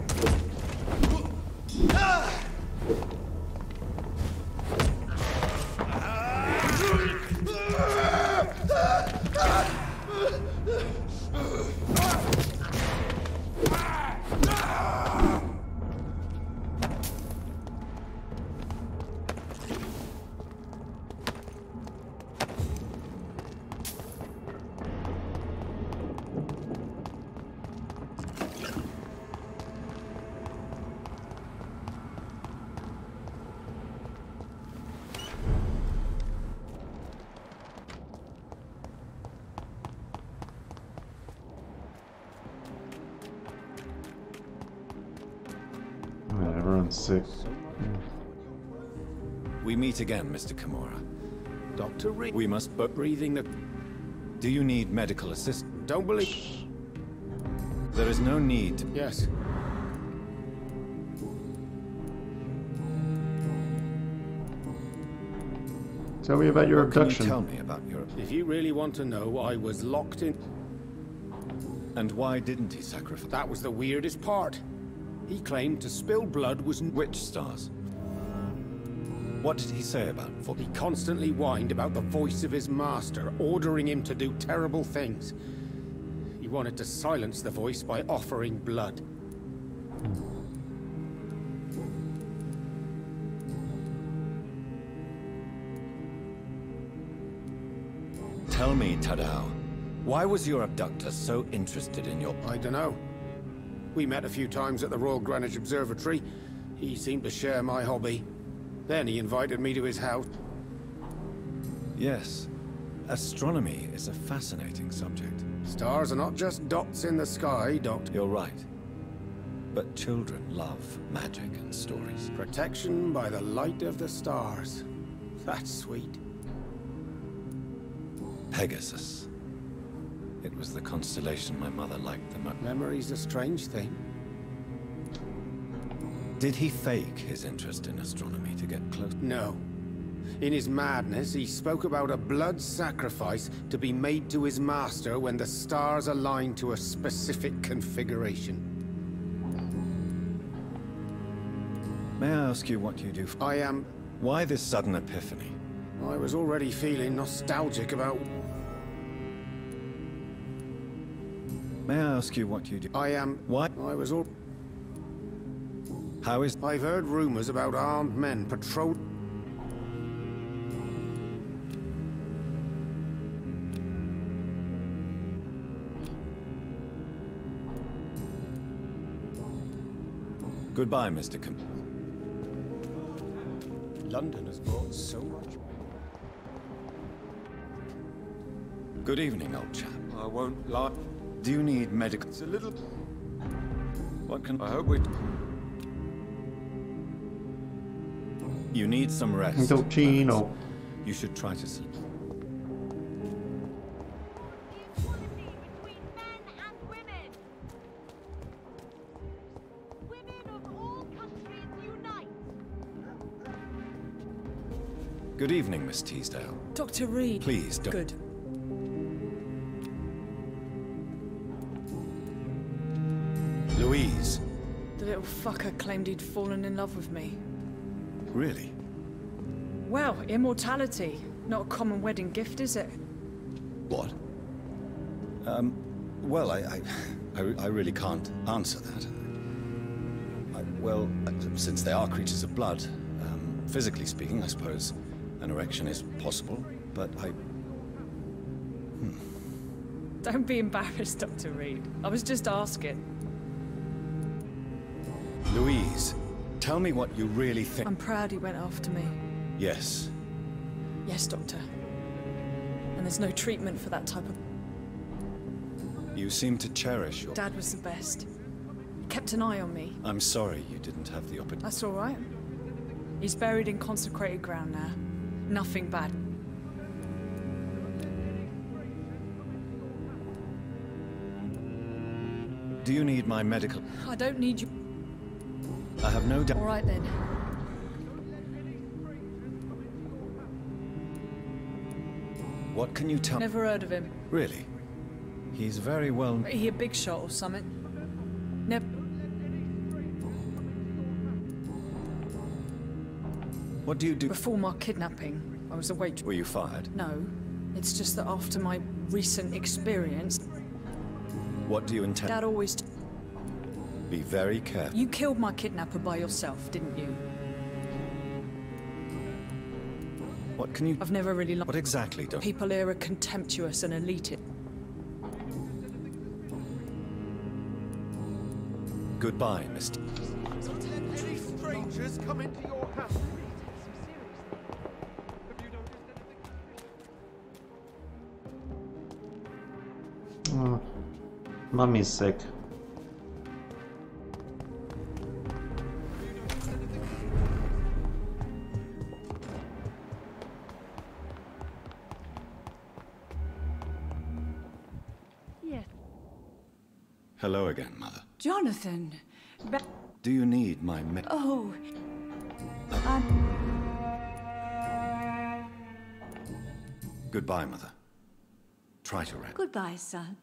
Everyone's sick. We meet again, Mr. Kimura. Dr. Reed. We must but breathing the... Do you need medical assistance? Don't believe... There is no need to... Yes. Tell me about your abduction. Tell me about your... If you really want to know, I was locked in... And why didn't he sacrifice? That was the weirdest part. He claimed to spill blood was... Which stars? What did he say about it? He constantly whined about the voice of his master, ordering him to do terrible things. He wanted to silence the voice by offering blood. Tell me, Tadao, why was your abductor so interested in your... I don't know. We met a few times at the Royal Greenwich Observatory. He seemed to share my hobby. Then he invited me to his house. Yes. Astronomy is a fascinating subject. Stars are not just dots in the sky, Doctor. You're right. But children love magic and stories. Protection by the light of the stars. That's sweet. Pegasus. It was the constellation my mother liked the most. Memory's a strange thing. Did he fake his interest in astronomy to get close? No. In his madness, he spoke about a blood sacrifice to be made to his master when the stars aligned to a specific configuration. May I ask you what you do? I am... Why this sudden epiphany? I was already feeling nostalgic about... May I ask you what you do? I am... Why? I was all... How is... I've heard rumors about armed men patrol... Goodbye, Mr. London has brought so much. Good evening, old chap. I won't lie. Do you need medical? It's a little... What can... I hope we... You need some rest. Dolcino. You should try to sleep. Good evening, Miss Teasdale. Dr. Reed. Please don't... Good. Louise. The little fucker claimed he'd fallen in love with me. Really? Well, immortality. Not a common wedding gift, is it? What? Well, I really can't answer that. Well, since they are creatures of blood, physically speaking, I suppose an erection is possible, but Don't be embarrassed, Dr. Reed. I was just asking. Louise, tell me what you really think. I'm proud he went after me. Yes. Yes, Doctor. And there's no treatment for that type of... You seem to cherish your... Dad was the best. He kept an eye on me. I'm sorry you didn't have the opportunity. That's all right. He's buried in consecrated ground now. Nothing bad. Do you need my medical... I don't need you... I have no doubt... All right, then. What can you tell... Never heard of him. Really? He's very well... He a big shot or something? Never... What do you do... Before my kidnapping, I was a waitress. Were you fired? No. It's just that after my recent experience... What do you intend... Dad always... Be very careful. You killed my kidnapper by yourself, didn't you? What can you... I've never really liked... What exactly do... People here are contemptuous and elitist. Goodbye, Mr. Any strangers come into your house? Oh, Mummy's sick. Yes. Hello again, Mother. Jonathan. Do you need my med... Oh. Goodbye, Mother. Try to rest. Goodbye, son.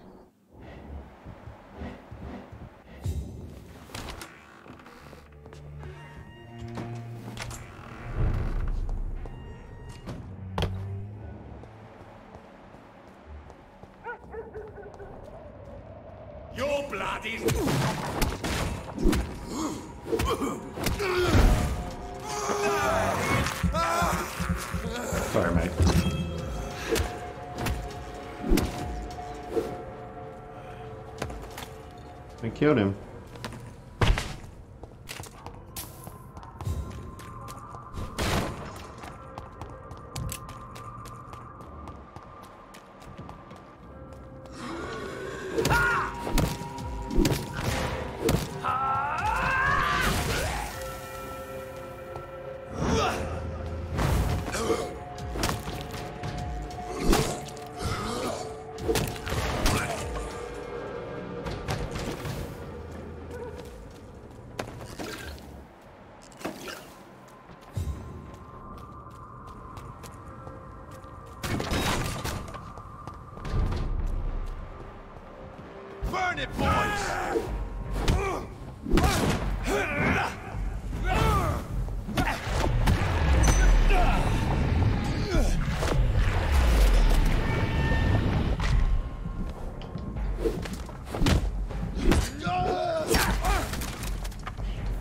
Your blood is... Sorry, mate. I killed him. Burn it, boys!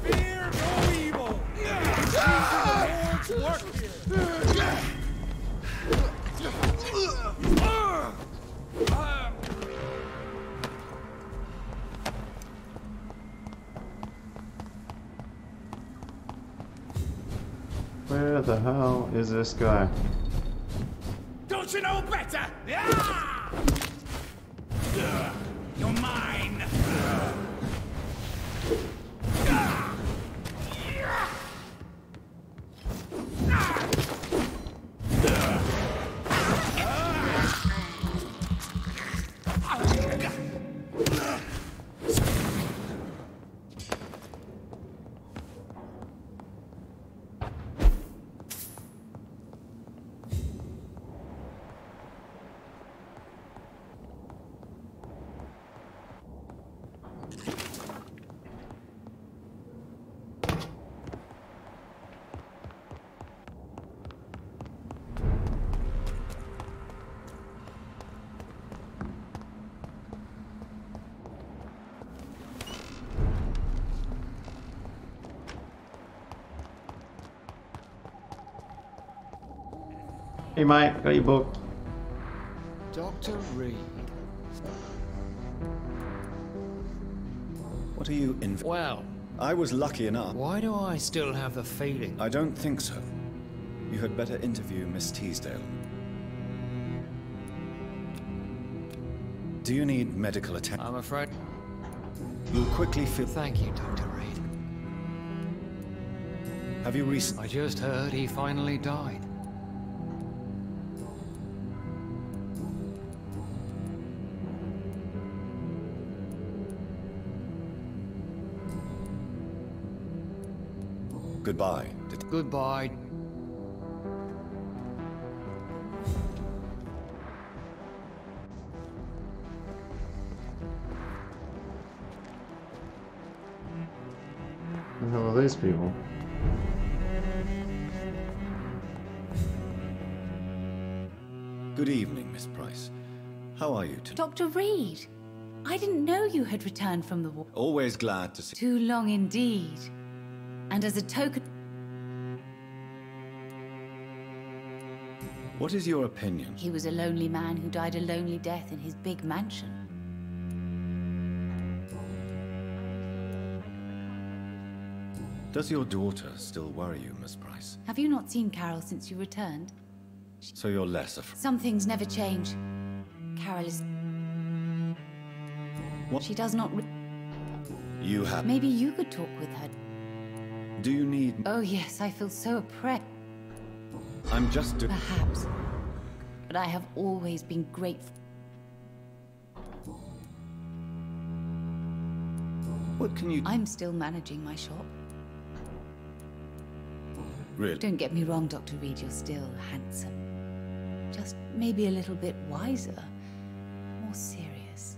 Fear no evil! The Lord's work here! Where the hell is this guy? Don't you know better? Yeah! You're mine! Hey mate, got your book. Dr. Reed. What are you in? Well, I was lucky enough. why do I still have the feeling? I don't think so. You had better interview Miss Teasdale. Do you need medical attention? I'm afraid. You'll quickly feel. Thank you, Dr. Reed. Have you recently? I just heard he finally died. Goodbye. Goodbye. Who the hell are these people? Good evening, Miss Price. How are you tonight? Dr. Reed, I didn't know you had returned from the war. Always glad to see. Too long indeed. And as a token... What is your opinion? He was a lonely man who died a lonely death in his big mansion. Does your daughter still worry you, Miss Price? Have you not seen Carol since you returned? So you're less afraid. Some things never change. Carol is... What? She does not... You have... Maybe you could talk with her. Do you need... Oh yes, I feel so oppressed. I'm just... Perhaps. But I have always been grateful. What can you... I'm still managing my shop. Really? Don't get me wrong, Dr. Reed, you're still handsome. Just maybe a little bit wiser. More serious.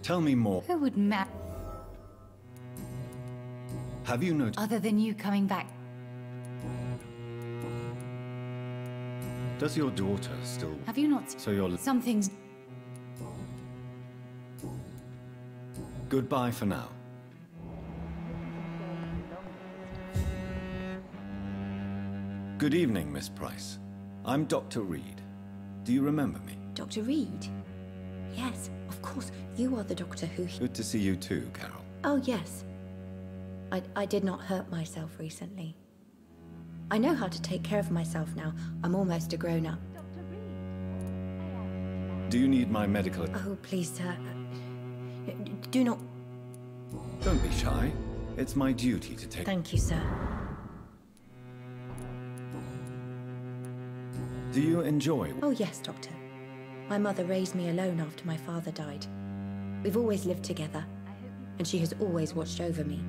Tell me more. Who would marry... Have you noticed... Other than you coming back? Does your daughter still... Have you not... So you're... Some things... Goodbye for now. Good evening, Miss Price. I'm Dr. Reed. Do you remember me? Dr. Reed? Yes, of course. You are the doctor who... Good to see you too, Carol. Oh, yes. I did not hurt myself recently. I know how to take care of myself now. I'm almost a grown-up. Do you need my medical... Oh, please, sir. Do not... Don't be shy. It's my duty to take... Thank you, sir. Do you enjoy... Oh, yes, Doctor. My mother raised me alone after my father died. We've always lived together, and she has always watched over me.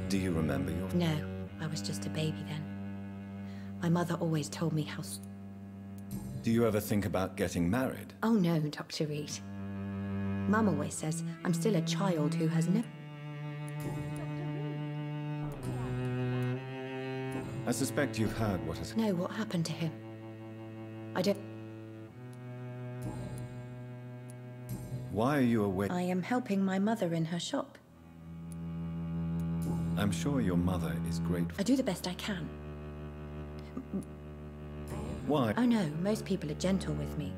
Do you remember your... No, I was just a baby then. My mother always told me how... Do you ever think about getting married? Oh, no, Dr. Reed. Mum always says I'm still a child who has no... I suspect you've heard what has... No, what happened to him? I don't... Why are you away? I am helping my mother in her shop. I'm sure your mother is grateful. I do the best I can. Why? Oh no, most people are gentle with me.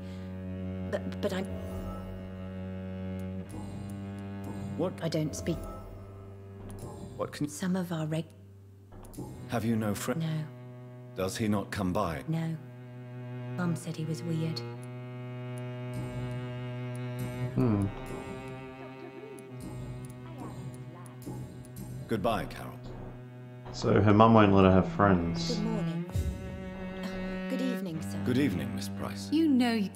But I'm... What? I don't speak... What can... Some of our Have you no friend? No, Does he not come by? no. Mum said he was weird. Hmm. Goodbye, Carol. So her mum won't let her have friends. Good morning. Good evening, sir. Good evening, Miss Price. You know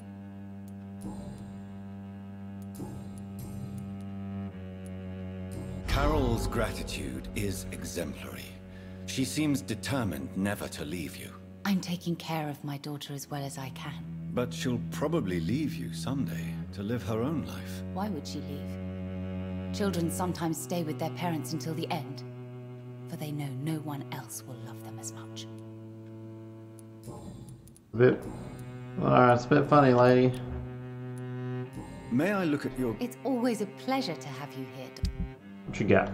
Carol's gratitude is exemplary. She seems determined never to leave you. I'm taking care of my daughter as well as I can. But she'll probably leave you someday to live her own life. Why would she leave? Children sometimes stay with their parents until the end, for they know no one else will love them as much. It's a bit funny, lady. May I look at your... It's always a pleasure to have you here. What you got?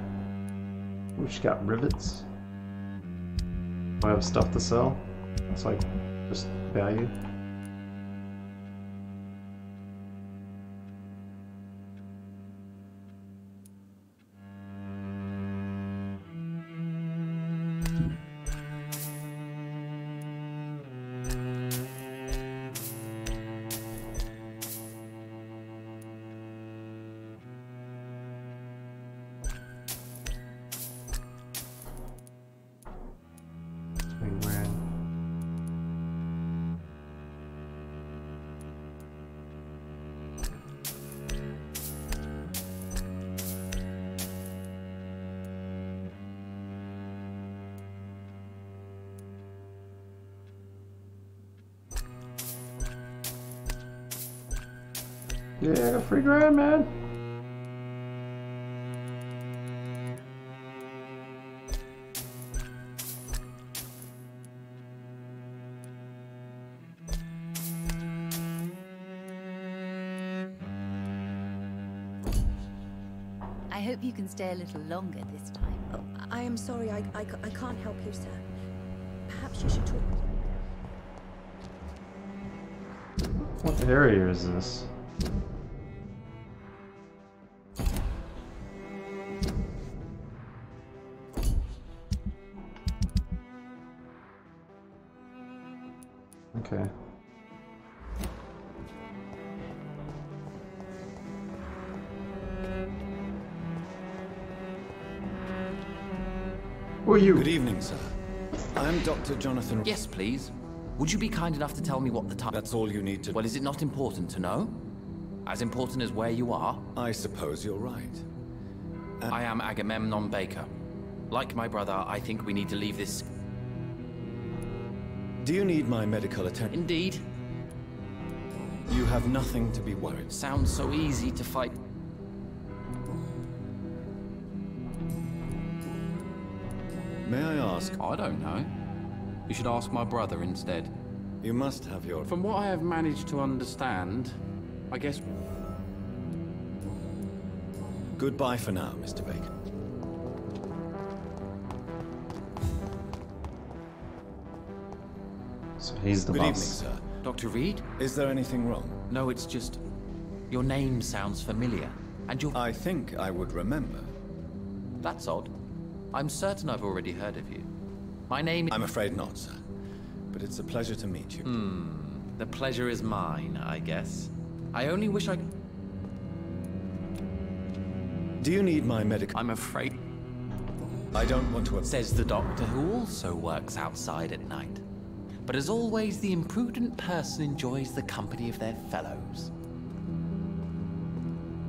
What you got? Rivets? Do I have stuff to sell? It's like just value. Yeah, I got $3,000, man. I hope you can stay a little longer this time. Oh, I am sorry, I can't help you, sir. Perhaps you should talk. What area is this? Okay. Who are you? Good evening, sir. I'm Dr. Jonathan... Yes, please. Would you be kind enough to tell me what the time... That's all you need to... Well, is it not important to know? As important as where you are? I suppose you're right. I am Agamemnon Baker. Like my brother, I think we need to leave this... Do you need my medical attention? Indeed. You have nothing to be worried. Sounds so easy to fight. May I ask? I don't know. You should ask my brother instead. You must have your... From what I have managed to understand, I guess... Goodbye for now, Mr. Baker. So he's the Good boss. evening, sir. Dr. Reed? Is there anything wrong? No, it's just... Your name sounds familiar. And your... I think I would remember. That's odd. I'm certain I've already heard of you. My name... I'm afraid not, sir. But it's a pleasure to meet you. The pleasure is mine, I guess. I only wish I... Do you need my medical... I'm afraid... I don't want to... Says the doctor who also works outside at night. But as always, the imprudent person enjoys the company of their fellows.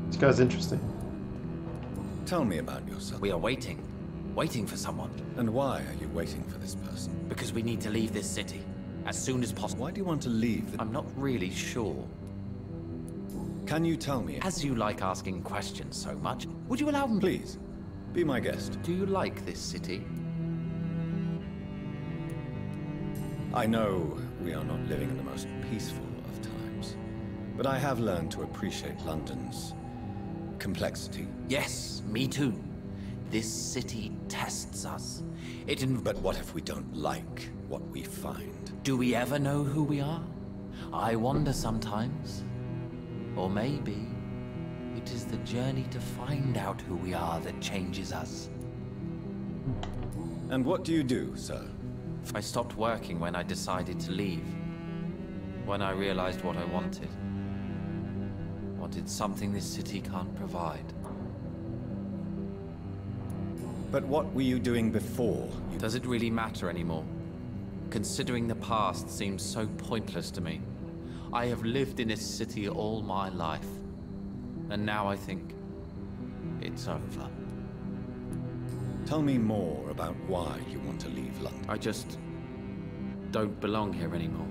This guy's interesting. Tell me about yourself. We are waiting. Waiting for someone. And why are you waiting for this person? Because we need to leave this city. As soon as possible. Why do you want to leave? I'm not really sure. Can you tell me? As you like asking questions so much, would you allow me? Please, be my guest. Do you like this city? I know we are not living in the most peaceful of times, but I have learned to appreciate London's complexity. Yes, me too. This city tests us. But what if we don't like what we find? Do we ever know who we are? I wonder sometimes. Or maybe it is the journey to find out who we are that changes us. And what do you do, sir? I stopped working when I decided to leave. When I realized what I wanted. Wanted something this city can't provide. But what were you doing before? Does it really matter anymore? Considering the past seems so pointless to me. I have lived in this city all my life. And now I think it's over. Tell me more about why you want to leave London. I just don't belong here anymore.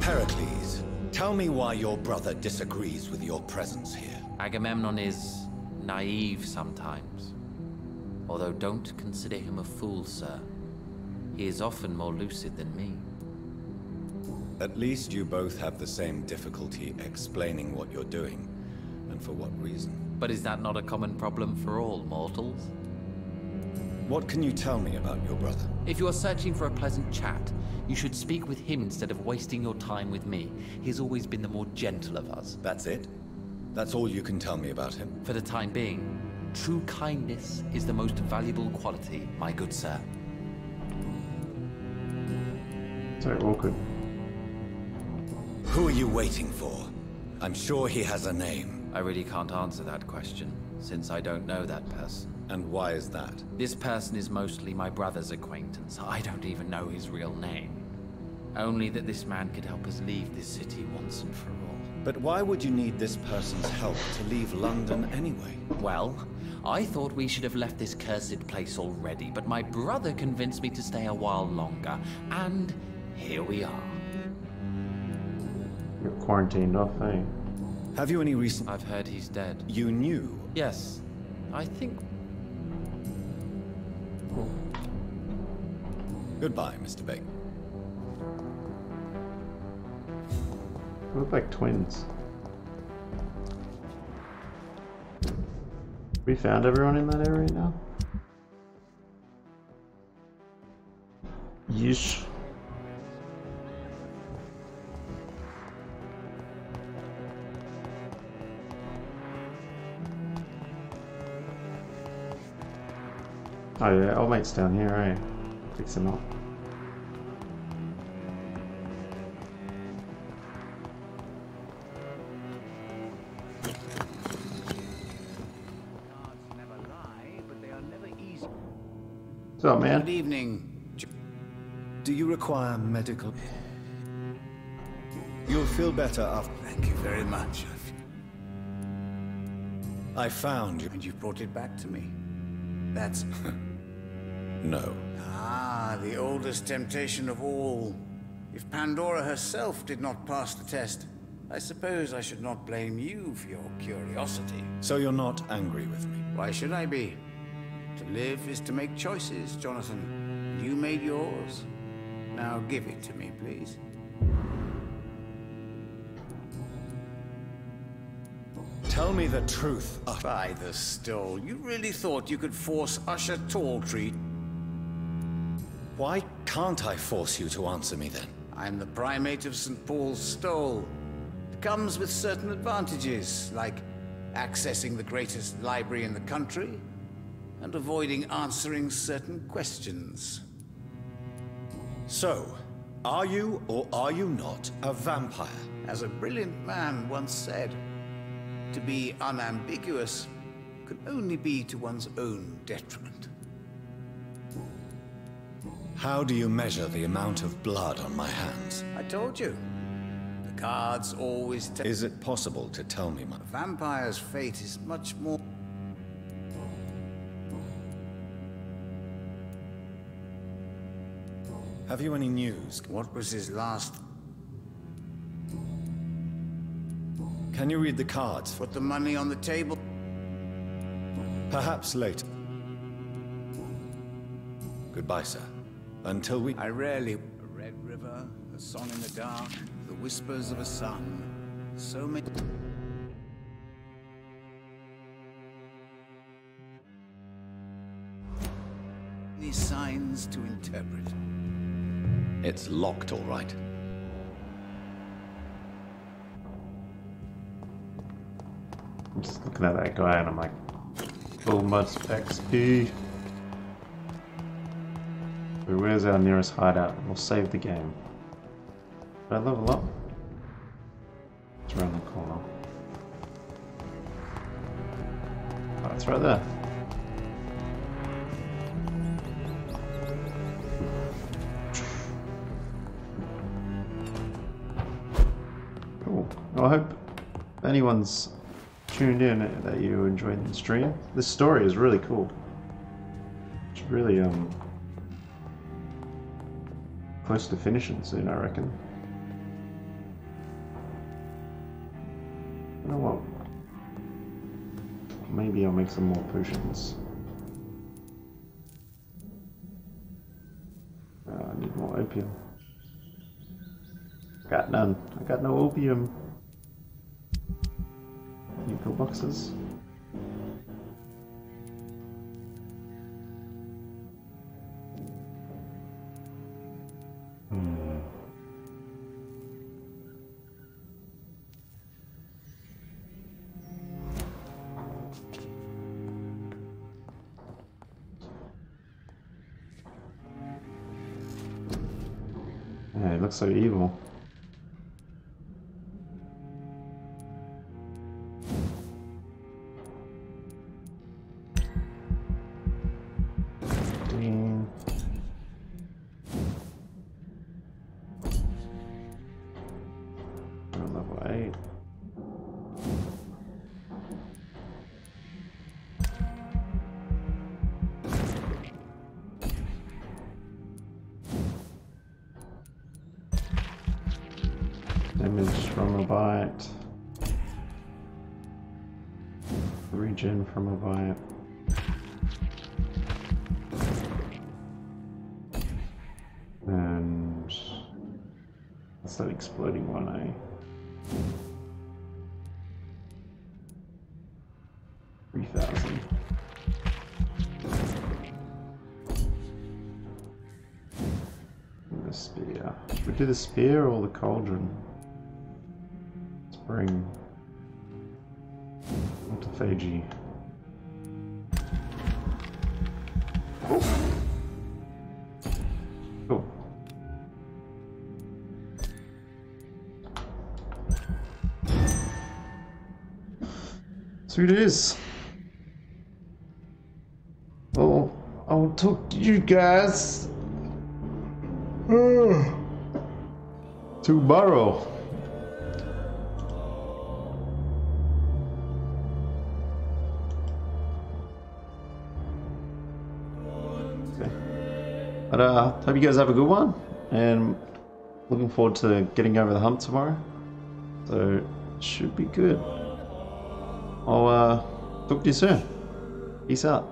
Pericles, tell me why your brother disagrees with your presence here. Agamemnon is naive sometimes. Although don't consider him a fool, sir. He is often more lucid than me. At least you both have the same difficulty explaining what you're doing, and for what reason. But is that not a common problem for all mortals? What can you tell me about your brother? If you are searching for a pleasant chat, you should speak with him instead of wasting your time with me. He's always been the more gentle of us. That's it? That's all you can tell me about him? For the time being, true kindness is the most valuable quality, my good sir. So awkward. Who are you waiting for? I'm sure he has a name. I really can't answer that question, since I don't know that person. And why is that? This person is mostly my brother's acquaintance. I don't even know his real name. Only that this man could help us leave this city once and for all. But why would you need this person's help to leave London anyway? Well, I thought we should have left this cursed place already, but my brother convinced me to stay a while longer, and here we are. You're quarantined off, eh? Have you any recent... I've heard he's dead. You knew? Yes. I think... Goodbye, Mr. Bacon. They look like twins. We found everyone in that area now? Yeesh. Oh yeah, old mate's down here, eh? Fix him up. What's up, man? Good evening. Do you require medical... You'll feel better after... Thank you very much. I found you. And you brought it back to me. That's... No. Ah, the oldest temptation of all. If Pandora herself did not pass the test, I suppose I should not blame you for your curiosity. So you're not angry with me? Why should I be? To live is to make choices, Jonathan. You made yours. Now give it to me, please. Tell me the truth. By the stole, you really thought you could force Usher Talltree? Why can't I force you to answer me then? I'm the primate of St. Paul's Stole. It comes with certain advantages, like accessing the greatest library in the country, and avoiding answering certain questions. So, are you or are you not a vampire? As a brilliant man once said, to be unambiguous can only be to one's own detriment. How do you measure the amount of blood on my hands? I told you. The cards always tell... Is it possible to tell me A vampire's fate is much more... Have you any news? What was his last... Can you read the cards? Put the money on the table. Perhaps later. Goodbye, sir. Until we... I rarely... A red river, a song in the dark, the whispers of a sun. So many... These signs to interpret. It's locked, all right. I'm just looking at that guy and I'm like, Full much XP. So where's our nearest hideout? We'll save the game. Did I level up? It's around the corner. Oh, it's right there. Cool. Well, I hope if anyone's tuned in that you enjoyed the stream. This story is really cool. It's really close to finishing soon, I reckon. You know what? Maybe I'll make some more potions. I need more opium. Got none. I got no opium. Any pillboxes? Yeah, it looks so evil. Level 8. Damage from a bite. Regen from a bite. And that's that exploding one, eh? $3,000. The spear. Should we do the spear or the cauldron? Let's bring autophagy. Cool. Sweet it is. Well, I'll talk to you guys tomorrow. Okay. But hope you guys have a good one, and looking forward to getting over the hump tomorrow. So it should be good. I'll talk to you soon. Peace out.